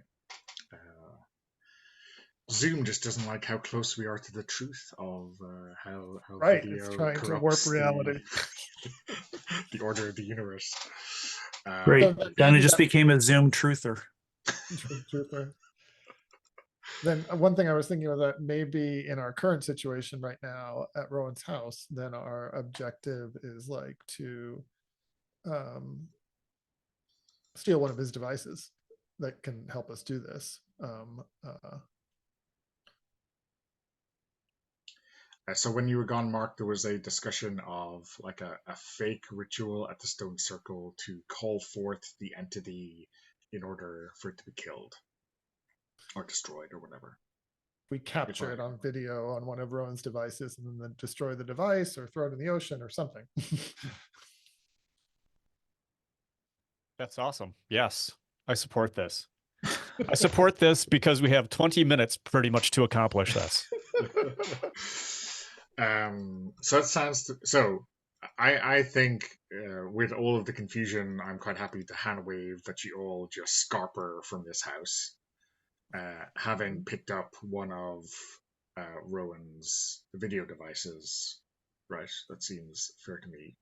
Zoom just doesn't like how close we are to the truth of how Right, video it's trying to warp corrupts reality. the order of the universe. Great. So Donna just became a Zoom truther. Truther. Then one thing I was thinking of that maybe in our current situation right now at Rowan's house, then our objective is like to steal one of his devices that can help us do this. So when you were gone, Mark, there was a discussion of like a fake ritual at the stone circle to call forth the entity in order for it to be killed or destroyed or whatever. We capture it on video on one of Rowan's devices and then destroy the device or throw it in the ocean or something. That's awesome. Yes, I support this. I support this because we have 20 minutes pretty much to accomplish this. So it sounds so. I think with all of the confusion, I'm quite happy to hand wave that you all just scarper from this house, having picked up one of Rowan's video devices. Right, that seems fair to me.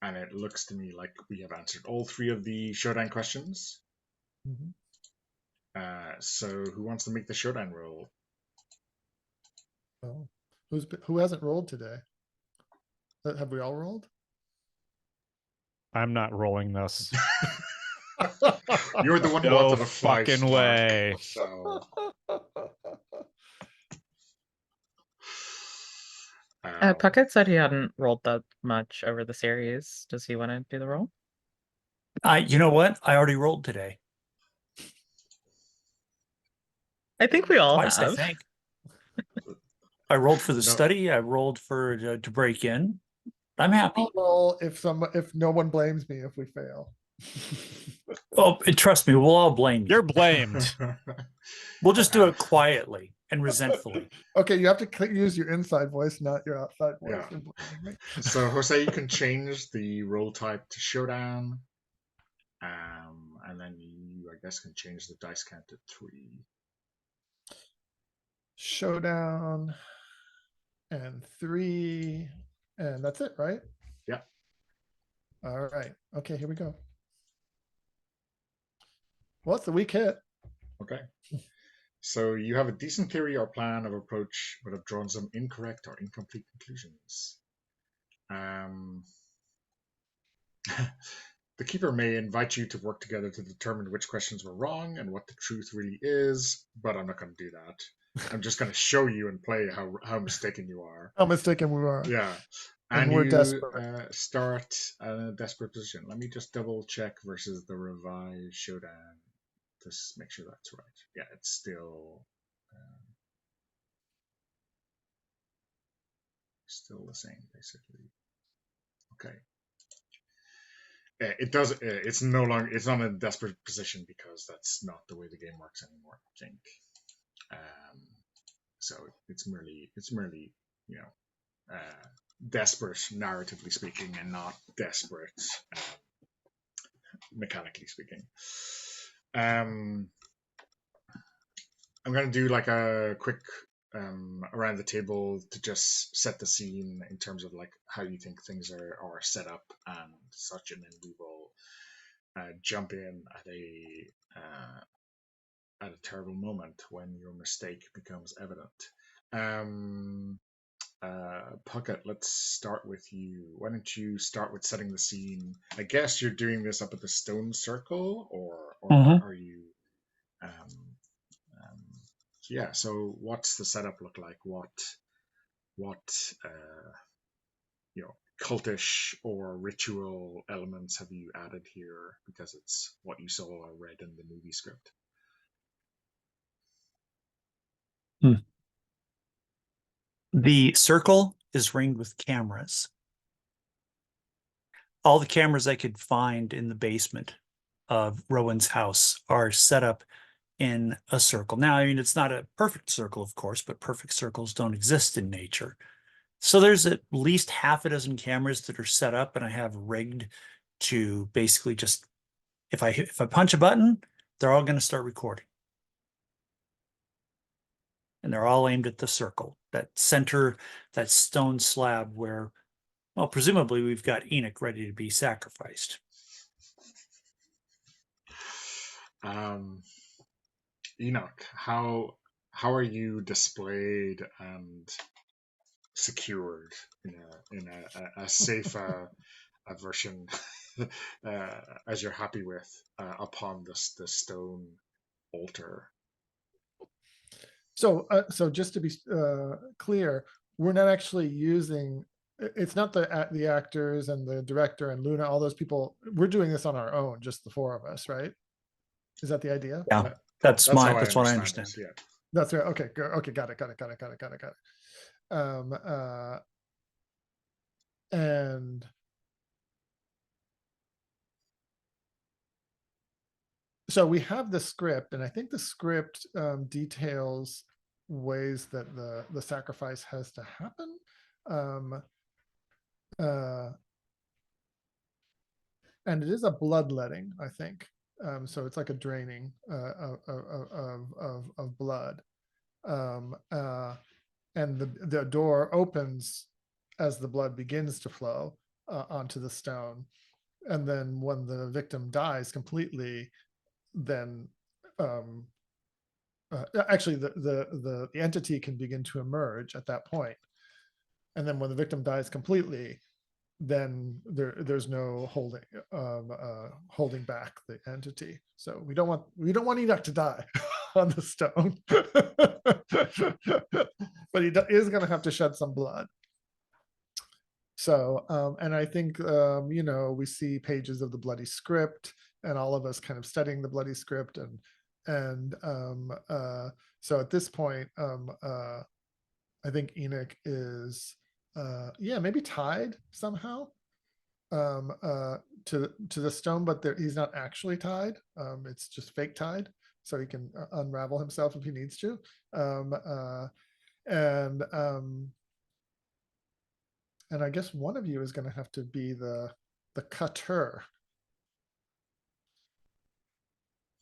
And it looks to me like we have answered all three of the showdown questions. Mhm. So who wants to make the showdown roll? Oh, who hasn't rolled today? Have we all rolled? I'm not rolling this. You're the one who No wanted a 5 fucking star, way. So, Puckett said he hadn't rolled that much over the series. Does he want to do the roll? You know what? I already rolled today. I think we all Twice, I have. think. I rolled for the No. study. I rolled for to break in. I'm happy. I'll roll if no one blames me if we fail. Oh, trust me, we'll all blame you. You're blamed. We'll just do it quietly and resentfully. Okay, you have to use your inside voice, not your outside voice. Yeah. in blaming me. So Jose, you can change the roll type to showdown, and then you, I guess, can change the dice count to 3. Showdown and 3, and that's it, right? Yeah. All right. Okay, here we go. Well, it's a weak hit. Okay. So you have a decent theory or plan of approach, but have drawn some incorrect or incomplete conclusions. The keeper may invite you to work together to determine which questions were wrong and what the truth really is, but I'm not going to do that. I'm just going to show you and play how mistaken you are. How mistaken we are. Yeah. And we're you desperate. Start in a desperate position. Let me just double check versus the revised showdown to make sure that's right. Yeah, it's still the same, basically. Okay. It does. It's no longer. It's not a desperate position because that's not the way the game works anymore, I think. So it's merely desperate narratively speaking, and not desperate mechanically speaking. I'm gonna do like a quick around the table to just set the scene in terms of like how you think things are set up and such, and then we will jump in at a terrible moment when your mistake becomes evident. Puckett, let's start with you. Why don't you start with setting the scene? I guess you're doing this up at the stone circle, or are you? Yeah. So, what's the setup look like? What cultish or ritual elements have you added here? Because it's what you saw or read in the movie script. The circle is ringed with cameras. all the cameras I could find in the basement of Rowan's house are set up in a circle. Now, I mean, it's not a perfect circle, of course, but perfect circles don't exist in nature. So there's at least half a dozen cameras that are set up, and I have rigged to basically just, if I punch a button, they're all going to start recording. And they're all aimed at the circle, that center, that stone slab where, well, presumably we've got Enoch ready to be sacrificed. Enoch, how are you displayed and secured in a safe version as you're happy with upon this stone altar? So, so just to be clear, we're not actually using. It's not the actors and the director and Luna, all those people. We're doing this on our own, just the four of us, right? Is that the idea? Yeah, that's how what I understand. this, yeah. That's right. Okay, okay, got it. And so we have the script, and I think the script details ways that the sacrifice has to happen. And it is a bloodletting, I think. So it's like a draining of blood. And the door opens as the blood begins to flow onto the stone. And then when the victim dies completely, then actually the entity can begin to emerge at that point. And then when the victim dies completely, then there's no holding back the entity. So we don't want Enoch to die on the stone, but he is going to have to shed some blood. So and I think we see pages of the bloody script, and all of us kind of studying the bloody script, and so at this point I think Enoch is maybe tied somehow to the stone, but he's not actually tied. It's just fake tied, so he can unravel himself if he needs to. And I guess one of you is going to have to be the cutter.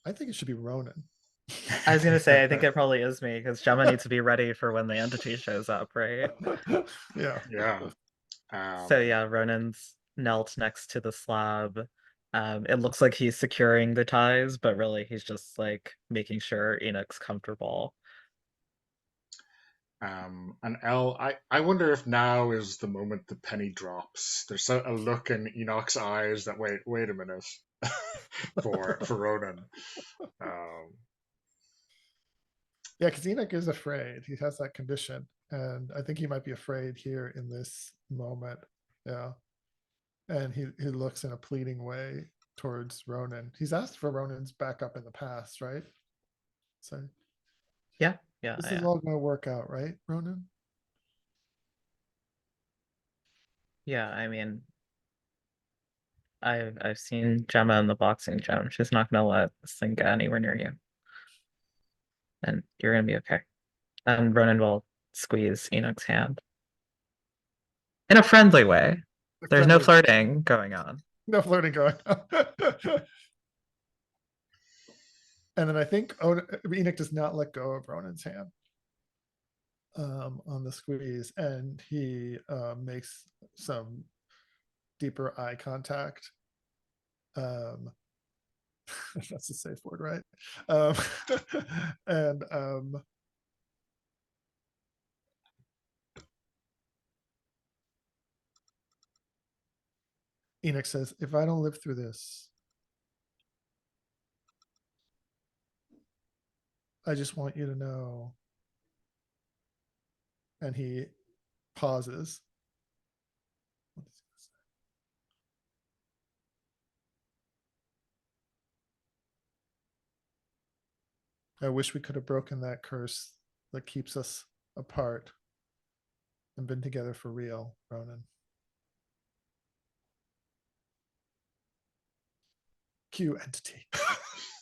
I think it should be Ronan. I was gonna say, I think it probably is me, because Gemma needs to be ready for when the entity shows up, right? Yeah. So yeah, Ronan's knelt next to the slab. It looks like he's securing the ties, but really he's just like making sure Enoch's comfortable. And Elle, I wonder if now is the moment the penny drops. There's a look in Enoch's eyes that wait a minute for Ronan. Yeah, because Enoch is afraid. He has that condition, and I think he might be afraid here in this moment. Yeah, and he looks in a pleading way towards Ronan. He's asked for Ronan's backup in the past, right? So yeah, this is all going to work out, right, Ronan? Yeah, I mean, I've seen Gemma in the boxing gym. She's not gonna let this thing get anywhere near you, and you're gonna be okay. And Ronan will squeeze Enoch's hand in a friendly way. There's no flirting going on. No flirting going on. And then I think Enoch does not let go of Ronan's hand on the squeeze, and he makes some deeper eye contact. That's a safe word, right? And Enoch says, "If I don't live through this, I just want you to know." And he pauses. What is he gonna say? I wish we could have broken that curse that keeps us apart and been together for real, Ronan. Cue entity.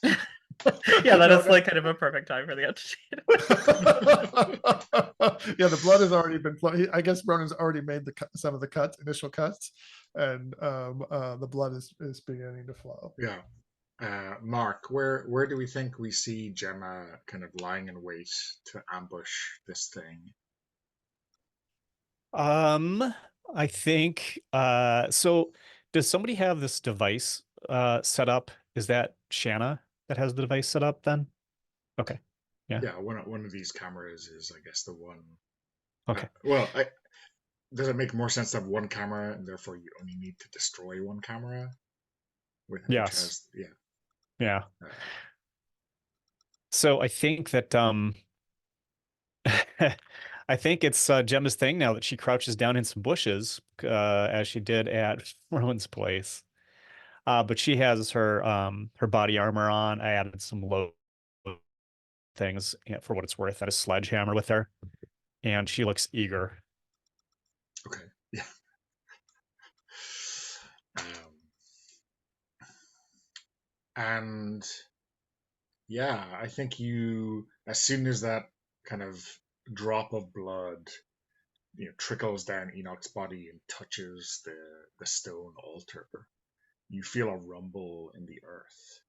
Yeah, that No, is no. like kind of a perfect time for the entity. Yeah, the blood has already been flowing. I guess Ronan's already made some of the initial cuts, and the blood is beginning to flow. Yeah. Mark, where do we think we see Gemma kind of lying in wait to ambush this thing? I think so does somebody have this device set up? Is that Shanna that has the device set up then? Okay. Yeah. Yeah, one of these cameras is, I guess, the one. Okay. Does it make more sense to have one camera and therefore you only need to destroy one camera? Which Yes. has, yeah. Yeah. So I think that I think it's Gemma's thing now that she crouches down in some bushes, as she did at Rowan's place. But she has her body armor on. I added some low things for what it's worth. At a sledgehammer with her, and she looks eager. Okay. Yeah. And yeah, I think as soon as that kind of drop of blood, trickles down Enoch's body and touches the stone altar, you feel a rumble in the earth.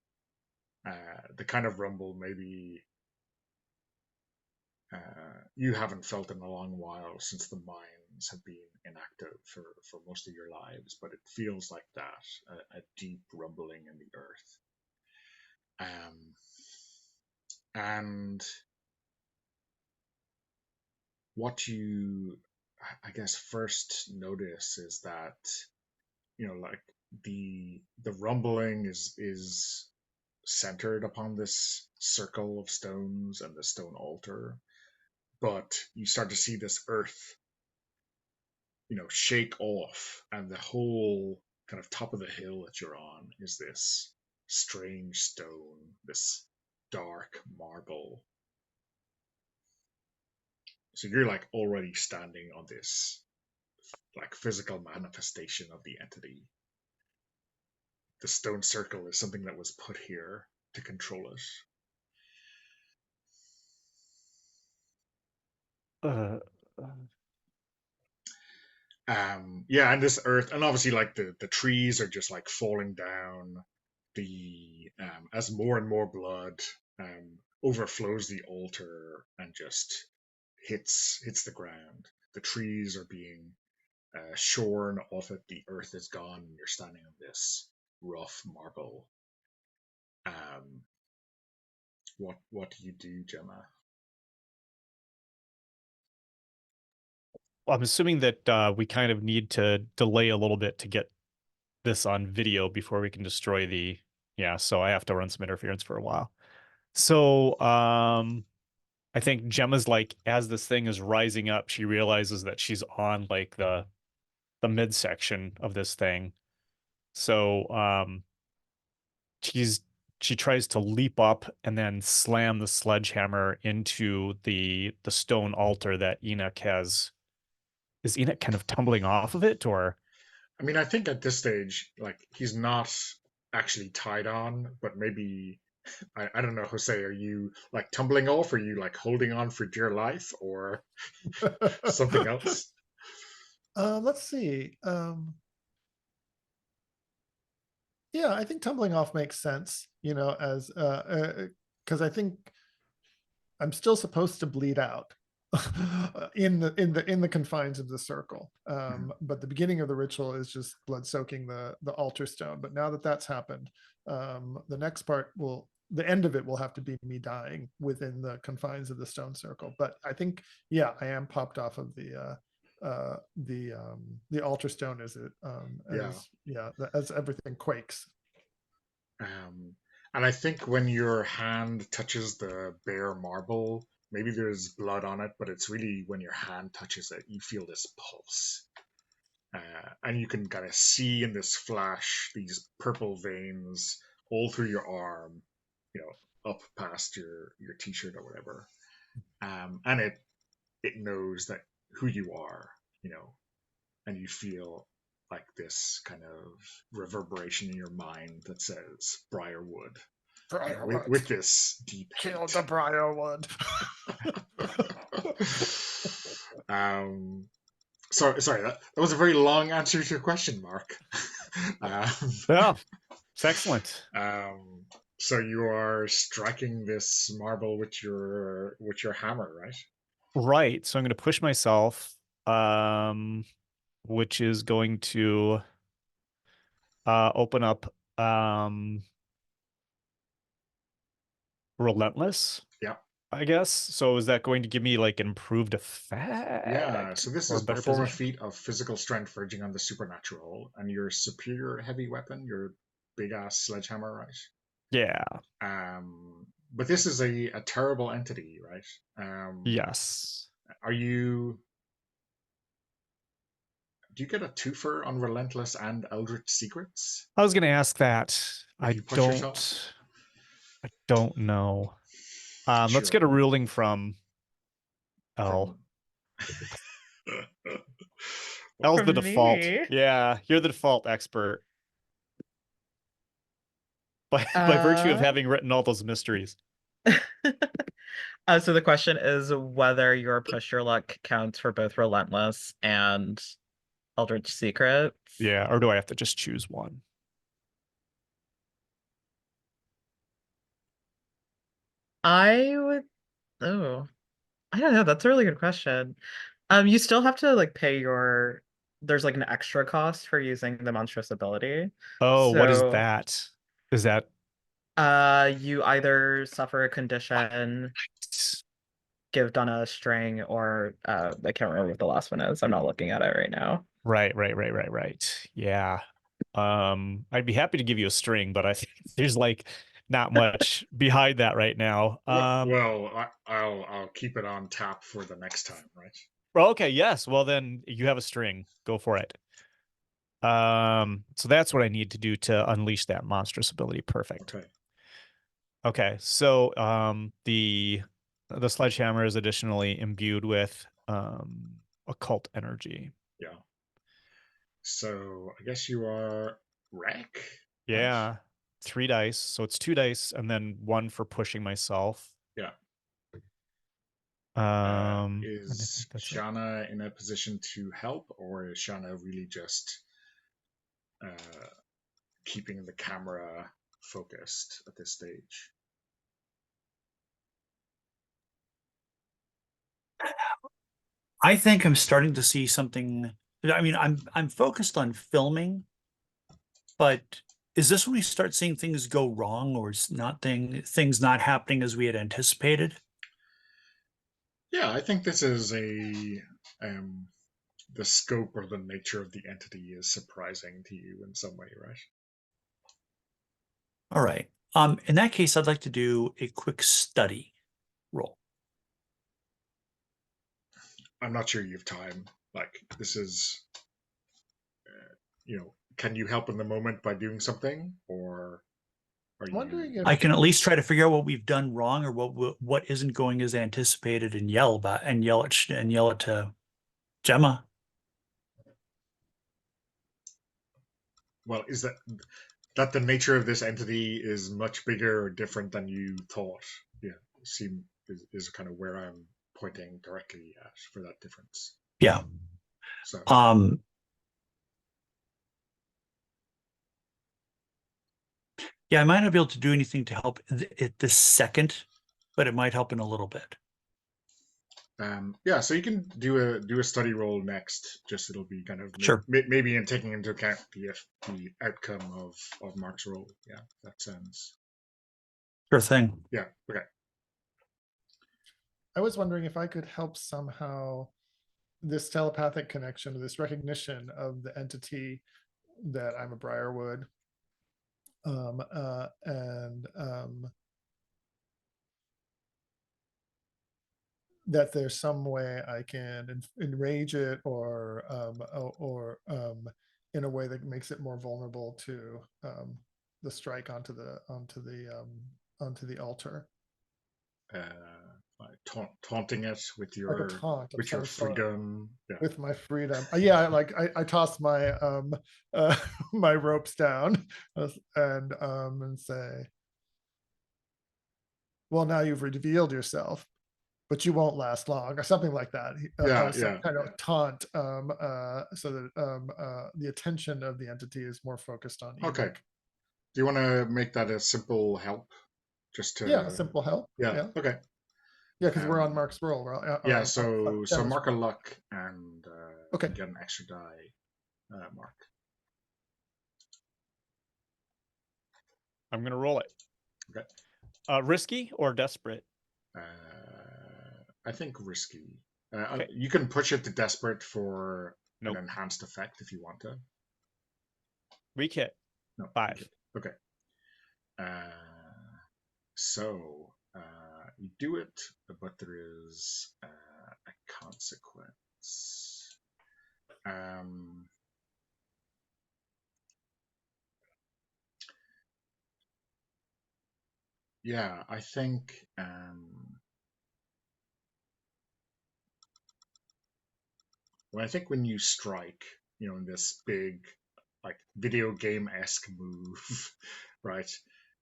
The kind of rumble maybe you haven't felt in a long while, since the mines have been inactive for most of your lives, but it feels like that, a deep rumbling in the earth. And what you, I guess, first notice is that, like the rumbling is centered upon this circle of stones and the stone altar, but you start to see this earth, shake off, and the whole kind of top of the hill that you're on is this strange stone, this dark marble. So you're like already standing on this like physical manifestation of the entity. The stone circle is something that was put here to control it. Yeah, and this earth, and obviously like the trees are just like falling down. The as more and more blood overflows the altar and just hits the ground. The trees are being shorn off it. The earth is gone, and you're standing on this rough marble. What do you do, Gemma? Well, I'm assuming that we kind of need to delay a little bit to get this on video before we can destroy the. Yeah, so I have to run some interference for a while. So I think Gemma's like, as this thing is rising up, she realizes that she's on like the midsection of this thing. So she tries to leap up and then slam the sledgehammer into the stone altar that Enoch has. Is Enoch kind of tumbling off of it, or? I mean, I think at this stage, like, he's not actually tied on, but maybe, I don't know, Jose, are you like tumbling off? Are you like holding on for dear life or something else? Let's see. Yeah, I think tumbling off makes sense, as because I think I'm still supposed to bleed out in the confines of the circle. But the beginning of the ritual is just blood soaking the altar stone. But now that that's happened, the next part the end of it will have to be me dying within the confines of the stone circle. But I think, yeah, I am popped off of the altar stone as it as everything quakes. And I think when your hand touches the bare marble, maybe there's blood on it, but it's really when your hand touches it, you feel this pulse. And you can kind of see in this flash these purple veins all through your arm, up past your t-shirt or whatever. And it knows that who you are, and you feel like this kind of reverberation in your mind that says Briarwood, with this deep Kill hate. the Briarwood. Sorry, that was a very long answer to your question, Mark. Yeah, it's excellent. So you are striking this marble with your hammer, right? Right. So I'm going to push myself, which is going to open up Relentless, Yeah. I guess. So is that going to give me like improved effect? Yeah, so this or is better perform a position? feat of physical strength verging on the supernatural, and your superior heavy weapon, your big ass sledgehammer, right? Yeah. But this is a terrible entity, right? Yes. Do you get a twofer on Relentless and Eldritch Secrets I was going to ask that. if you push yourself? I don't know. Let's Sure. get a ruling from L. L's the From default. me? Yeah, you're the default expert. By virtue of having written all those mysteries. So the question is whether your push your luck counts for both Relentless and Eldritch Secrets. Yeah, or do I have to just choose one? I would, oh, I don't know. That's a really good question. You still have to like pay there's like an extra cost for using the monstrous ability. Oh, what is So, that? Is that you either suffer a condition, give Donna a string, or I can't remember what the last one is. I'm not looking at it right now. right. Yeah. I'd be happy to give you a string, but I think there's like not much behind that right now. Well, I'll keep it on tap for the next time, right? Well, okay, yes. Well, then you have a string. Go for it. So that's what I need to do to unleash that monstrous ability. Perfect. Okay. Okay, so the sledgehammer is additionally imbued with occult energy. Yeah. So I guess you are wreck. Yeah, 3 dice. So it's 2 dice and then 1 for pushing myself. Yeah. And I Is think that's it. Shana in a position to help, or is Shana really just keeping the camera focused at this stage? I think I'm starting to see something. I mean, I'm focused on filming, but is this when we start seeing things go wrong, or is not things not happening as we had anticipated? Yeah, I think this is the scope or the nature of the entity is surprising to you in some way, right? All right. In that case, I'd like to do a quick study roll. I'm not sure you have time. Like, this is, can you help in the moment by doing something, or are I'm wondering if I can at least try to figure out what we've done wrong or what isn't going as anticipated and yell it to Gemma. Well, is that the nature of this entity is much bigger or different than you thought? Yeah, is kind of where I'm pointing directly at for that difference. Yeah. So Yeah, I might not be able to do anything to help it this second, but it might help in a little bit. yeah, so you can do a study roll next. Just it'll be kind of Sure. maybe in taking into account the outcome of Mark's roll. Yeah, that sounds Sure thing. yeah. Okay. I was wondering if I could help somehow this telepathic connection, this recognition of the entity that I'm a Briarwood, and that there's some way I can enrage it or in a way that makes it more vulnerable to the strike onto the altar. taunting it with like your a taunt of some sort. freedom. Yeah. With my freedom. Yeah, like I toss my my ropes down and say, well, now you've revealed yourself, but you won't last long, or something like that. Some kind of taunt, so that the attention of the entity is more focused on Enoch. Okay. Do you want to make that a simple help? Just to Yeah, a simple help. Yeah. Okay. Yeah, because we're on Mark's roll. Yeah. So mark a luck and okay, get an extra die, Mark. I'm gonna roll it. Okay. Risky or desperate? I think risky. Okay. You can push it to desperate for Nope. an enhanced effect if you want to. Weak hit. No. 5. Okay. So you do it, but there is a consequence. Yeah, I think well, I think when you strike, in this big, like video game-esque move, right?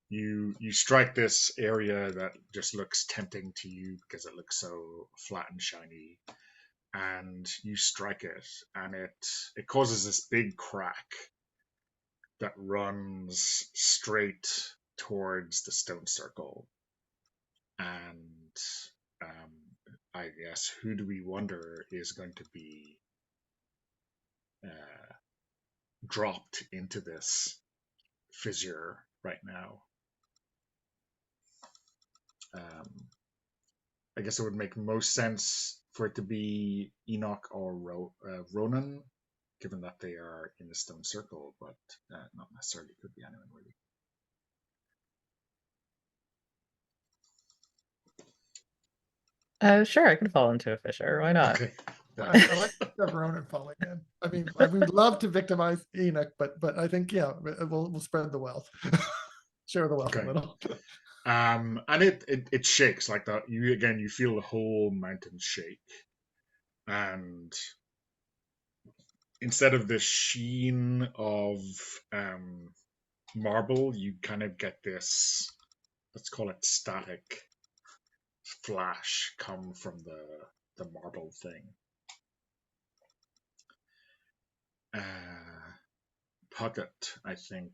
You strike this area that just looks tempting to you because it looks so flat and shiny, and you strike it, and it causes this big crack that runs straight towards the stone circle. And I guess who do we wonder is going to be dropped into this fissure right now? I guess it would make most sense for it to be Enoch or Ronan, given that they are in the stone circle, but not necessarily. Could be anyone really. Sure, I can fall into a fissure. Why not? Okay. I like Ronan falling in. I mean, I would love to victimize Enoch, but I think we'll spread the wealth, share the wealth a little. And it shakes like that. You feel the whole mountain shake, and instead of the sheen of marble, you kind of get this, let's call it static flash come from the marble thing. Puckett, I think,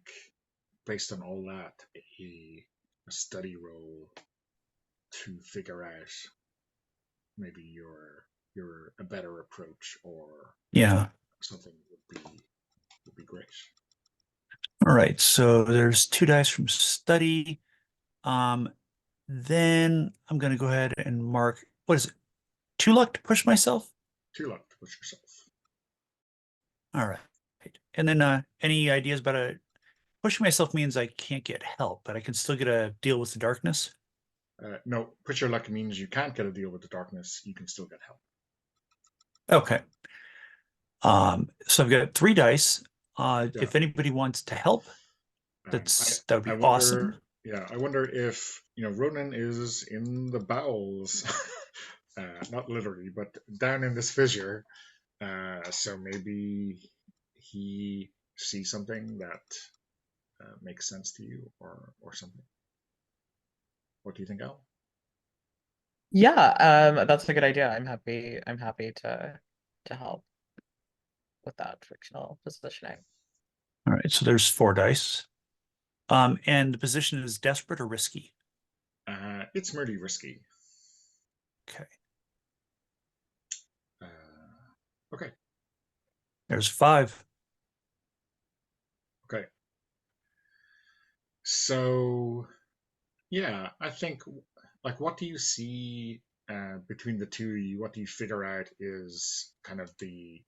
based on all that, a study roll to figure out maybe your a better approach, or something would be great. All right, so there's 2 dice from study. Then I'm going to go ahead and mark, what is it? 2 luck to push myself? 2 luck to push yourself. All right. And then any ideas about pushing myself means I can't get help, but I can still get a deal with the darkness? No, push your luck means you can't get a deal with the darkness. You can still get help. Okay. So I've got 3 dice. If anybody wants to help, that would be awesome. Yeah, I wonder if Ronan is in the bowels, not literally, but down in this fissure. So maybe he sees something that makes sense to you, or something. What do you think, Al? Yeah, that's a good idea. I'm happy to help with that fictional positioning. All right, so there's 4 dice. And the position is desperate or risky? It's really risky. Okay. Okay. There's 5. Okay. So, yeah, I think, like, what do you see between the two of you? What do you figure out is kind of the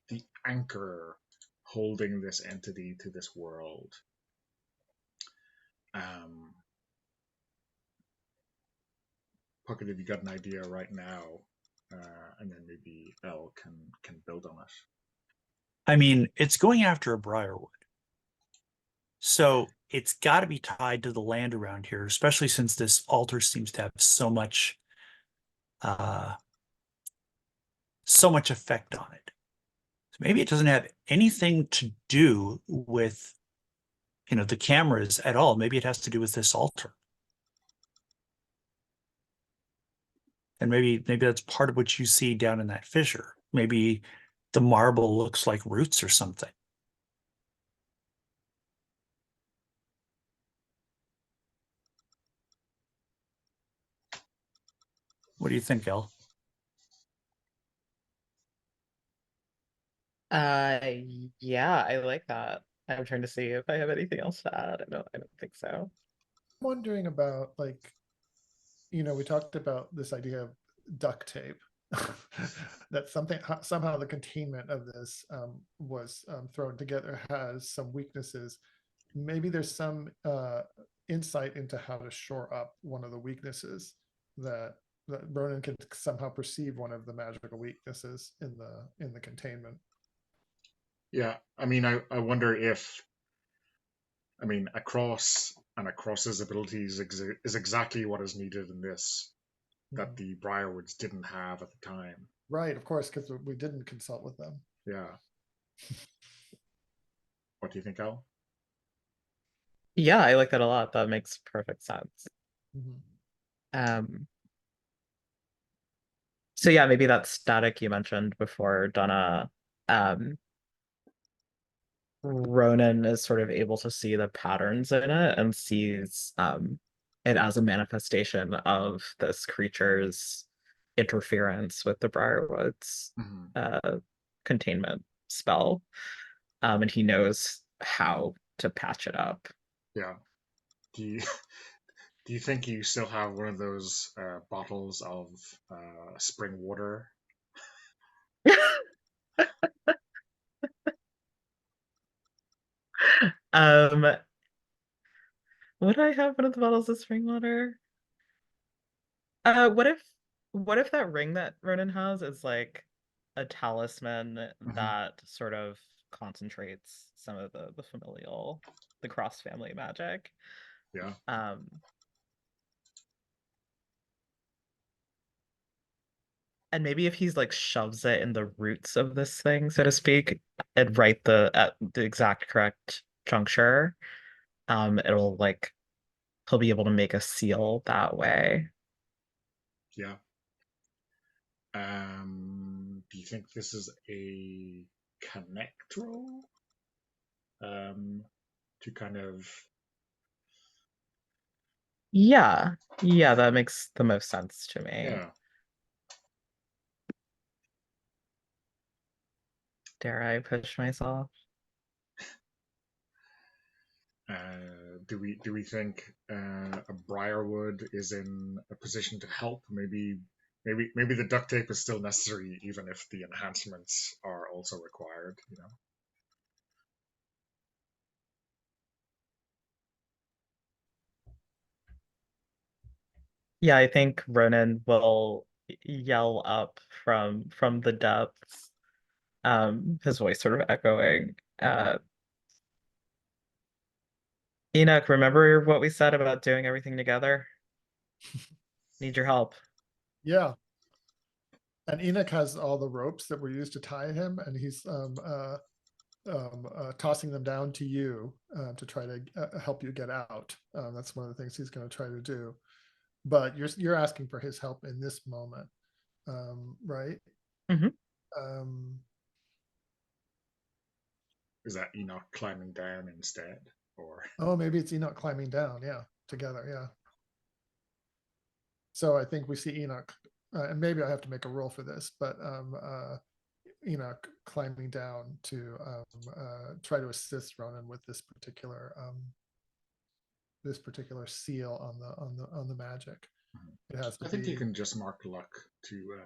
anchor holding this entity to this world? Puckett, have you got an idea right now? And then maybe Elle can build on it. I mean, it's going after a briarwood. So it's got to be tied to the land around here, especially since this altar seems to have so much so much effect on it. So maybe it doesn't have anything to do with, the cameras at all. Maybe it has to do with this altar. And maybe that's part of what you see down in that fissure. Maybe the marble looks like roots or something. What do you think, El? Yeah, I like that. I'm trying to see if I have anything else to add. I don't think so. Wondering about, like, we talked about this idea of duct tape. That somehow the containment of this was thrown together has some weaknesses. Maybe there's some insight into how to shore up one of the weaknesses that Ronan can somehow perceive one of the magical weaknesses in the containment. Yeah, I mean, I wonder if, across his abilities is exactly what is needed in this that the Briarwoods didn't have at the time. Right, of course, because we didn't consult with them. Yeah. What do you think, Al? Yeah, I like that a lot. That makes perfect sense. Mm-hmm. So yeah, maybe that static you mentioned before, Donna, Ronan is sort of able to see the patterns in it and sees it as a manifestation of this creature's interference with the Briarwoods containment spell. And he knows how to patch it up. Yeah. Do you think you still have one of those bottles of spring water? Would I have one of the bottles of spring water? What if that ring that Ronan has is like a talisman that sort of concentrates some of the familial, the cross family magic? Yeah. And maybe if he's like shoves it in the roots of this thing, so to speak, and right at the exact correct juncture, it'll like he'll be able to make a seal that way. Yeah. Do you think this is a connect roll? To kind of. Yeah, that makes the most sense to me. Yeah. Dare I push myself? Do we think a Briarwood is in a position to help? Maybe the duct tape is still necessary, even if the enhancements are also required. Yeah, I think Ronan will yell up from the depths, his voice sort of echoing. Enoch, remember what we said about doing everything together? Need your help. Yeah. And Enoch has all the ropes that were used to tie him, and he's tossing them down to you to try to help you get out. That's one of the things he's going to try to do. But you're asking for his help in this moment, right? Is that Enoch climbing down instead, or? Oh, maybe it's Enoch climbing down. Yeah, together. Yeah. So I think we see Enoch, and maybe I have to make a roll for this, but Enoch climbing down to try to assist Ronan with this particular seal on the magic. It has to I think be, you can just mark luck to.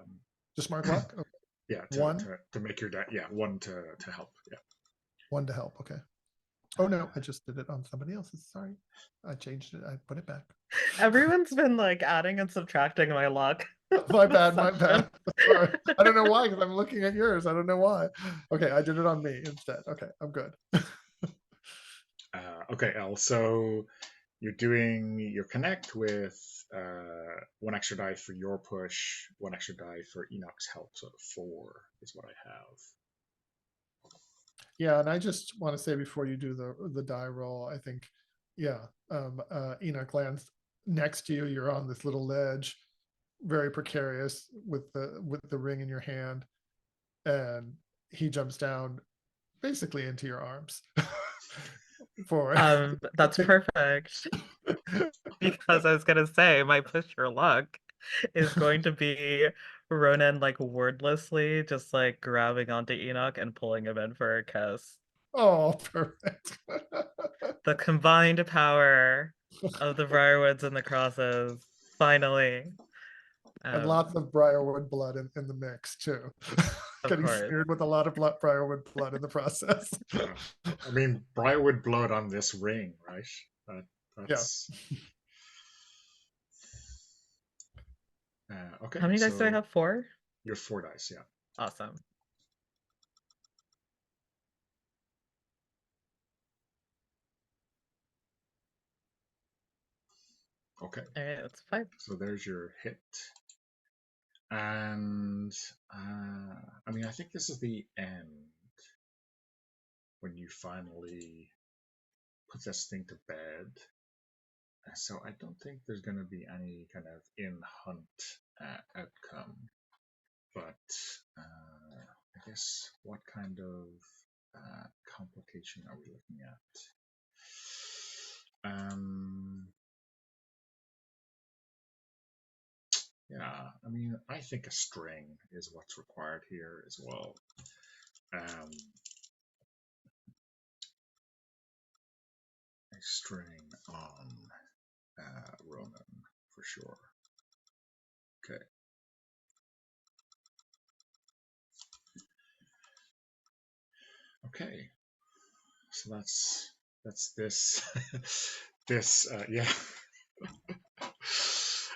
Just mark luck. Okay. Yeah, to make your deck. Yeah, one to help. Yeah. One to help. Okay. Oh no, I just did it on somebody else's. Sorry, I changed it. I put it back. Everyone's been like adding and subtracting my luck. My bad. Sorry. I don't know why, because I'm looking at yours. I don't know why. Okay, I did it on me instead. Okay, I'm good. Okay, Elle. So you're doing your connect with 1 extra die for your push, 1 extra die for Enoch's help. So 4 is what I have. Yeah, and I just want to say before you do the die roll, I think, Enoch lands next to you. You're on this little ledge, very precarious with the ring in your hand, and he jumps down basically into your arms. For That's perfect. Because I was gonna say my push your luck is going to be Ronan like wordlessly just like grabbing onto Enoch and pulling him in for a kiss. Oh, perfect. The combined power of the Briarwoods and the Crosses, finally. And lots of Briarwood blood in the mix too. Of Getting course. smeared with a lot of Briarwood blood in the process. I mean, Briarwood blood on this ring, right? That's... Okay. How many dice do I have? 4? You have 4 dice, yeah. Awesome. Okay. All right, that's 5. So there's your hit. And I mean, I think this is the end when you finally put this thing to bed. So I don't think there's going to be any kind of in-hunt outcome. But I guess what kind of complication are we looking at? Yeah, I mean, I think a string is what's required here as well. A string on Ronan for sure. Okay. Okay. So that's this. Yeah.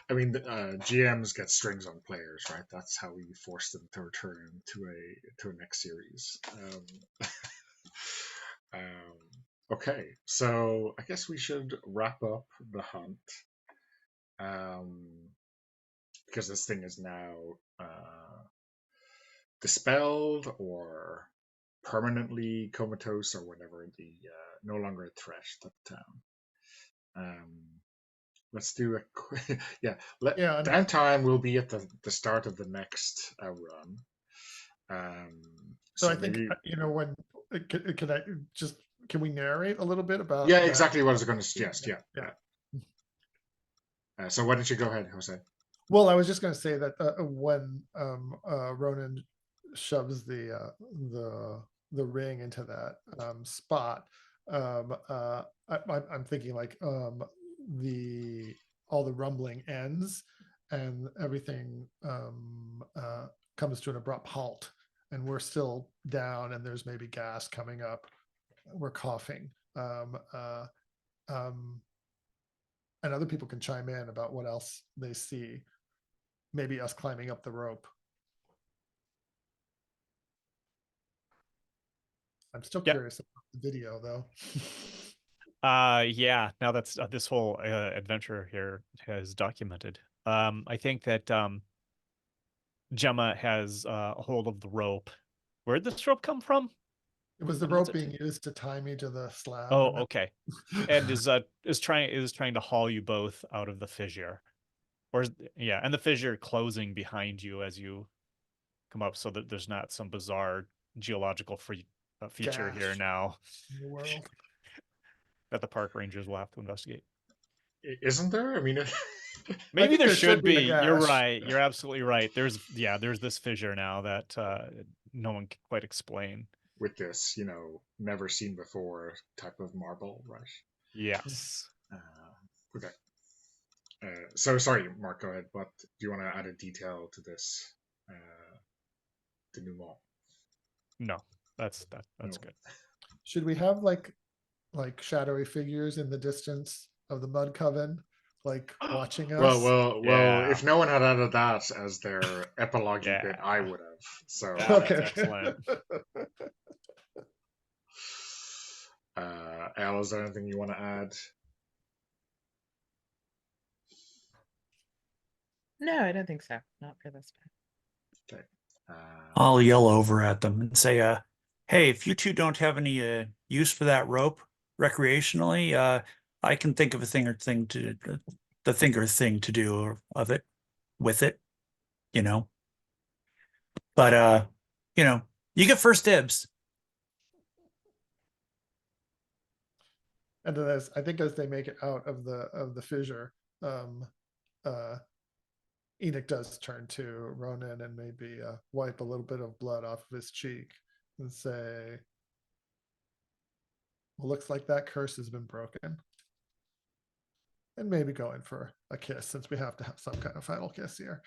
I mean, GMs get strings on players, right? That's how we force them to return to a next series. Okay, so I guess we should wrap up the hunt, because this thing is now dispelled or permanently comatose or whatever. The no longer a threat to the town. Let's do a quick, downtime will be at the start of the next run. So I think maybe, when can we narrate a little bit about? Yeah, exactly what I was going to suggest. Yeah. So why don't you go ahead, Jose? Well, I was just going to say that when Ronan shoves the ring into that spot, I'm thinking like all the rumbling ends and everything comes to an abrupt halt, and we're still down, and there's maybe gas coming up. We're coughing. And other people can chime in about what else they see. Maybe us climbing up the rope. I'm still curious about the video, though. Yeah, now that's this whole adventure here has documented. I think that Gemma has a hold of the rope. Where did this rope come from? It was the rope being used to tie me to the slab. Oh, okay. And is trying to haul you both out of the fissure, and the fissure closing behind you as you come up, so that there's not some bizarre geological feature here now in the world that the park rangers will have to investigate. Isn't there? I mean, maybe there should be. You're right. You're absolutely right. There's this fissure now that no one can quite explain. With this, never seen before type of marble, right? Yes. Okay. So sorry, Mark, go ahead. But do you want to add a detail to this denouement? No, that's good. Should we have like shadowy figures in the distance of the mud coven, like watching us? Well. If no one had added that as their epilogue bit, I would have. So okay, excellent. Al, is there anything you want to add? No, I don't think so. Not for this one. Okay. I'll yell over at them and say, hey, if you two don't have any use for that rope recreationally, I can think of the thing to do of it, with it, you know. But you get first dibs. And then I think as they make it out of the fissure, Enoch does turn to Ronan and maybe wipe a little bit of blood off of his cheek and say, well, looks like that curse has been broken. And maybe go in for a kiss, since we have to have some kind of final kiss here.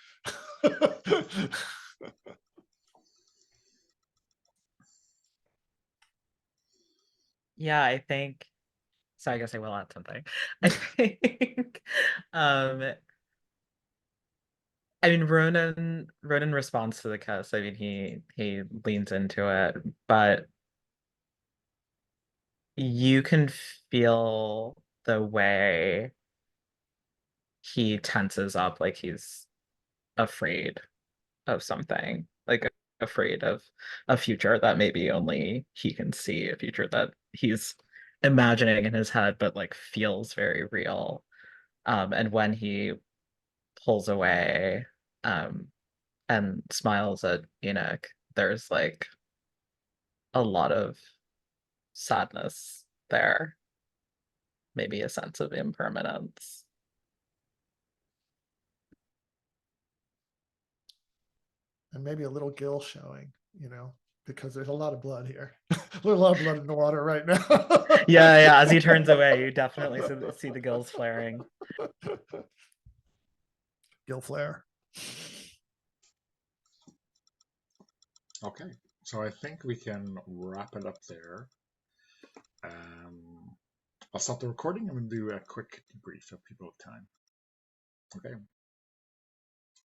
Yeah, I think. So I guess I will add something. I think. I mean, Ronan responds to the kiss. I mean, he leans into it, but you can feel the way he tenses up, like he's afraid of something, like afraid of a future that maybe only he can see, a future that he's imagining in his head, but like feels very real. And when he pulls away, and smiles at Enoch, there's like a lot of sadness there, maybe a sense of impermanence. And maybe a little gill showing, because there's a lot of blood here. There's a lot of blood in the water right now. Yeah. As he turns away, you definitely see the gills flaring. Gill flare. Okay, so I think we can wrap it up there. I'll stop the recording and we'll do a quick debrief if people have time. Okay.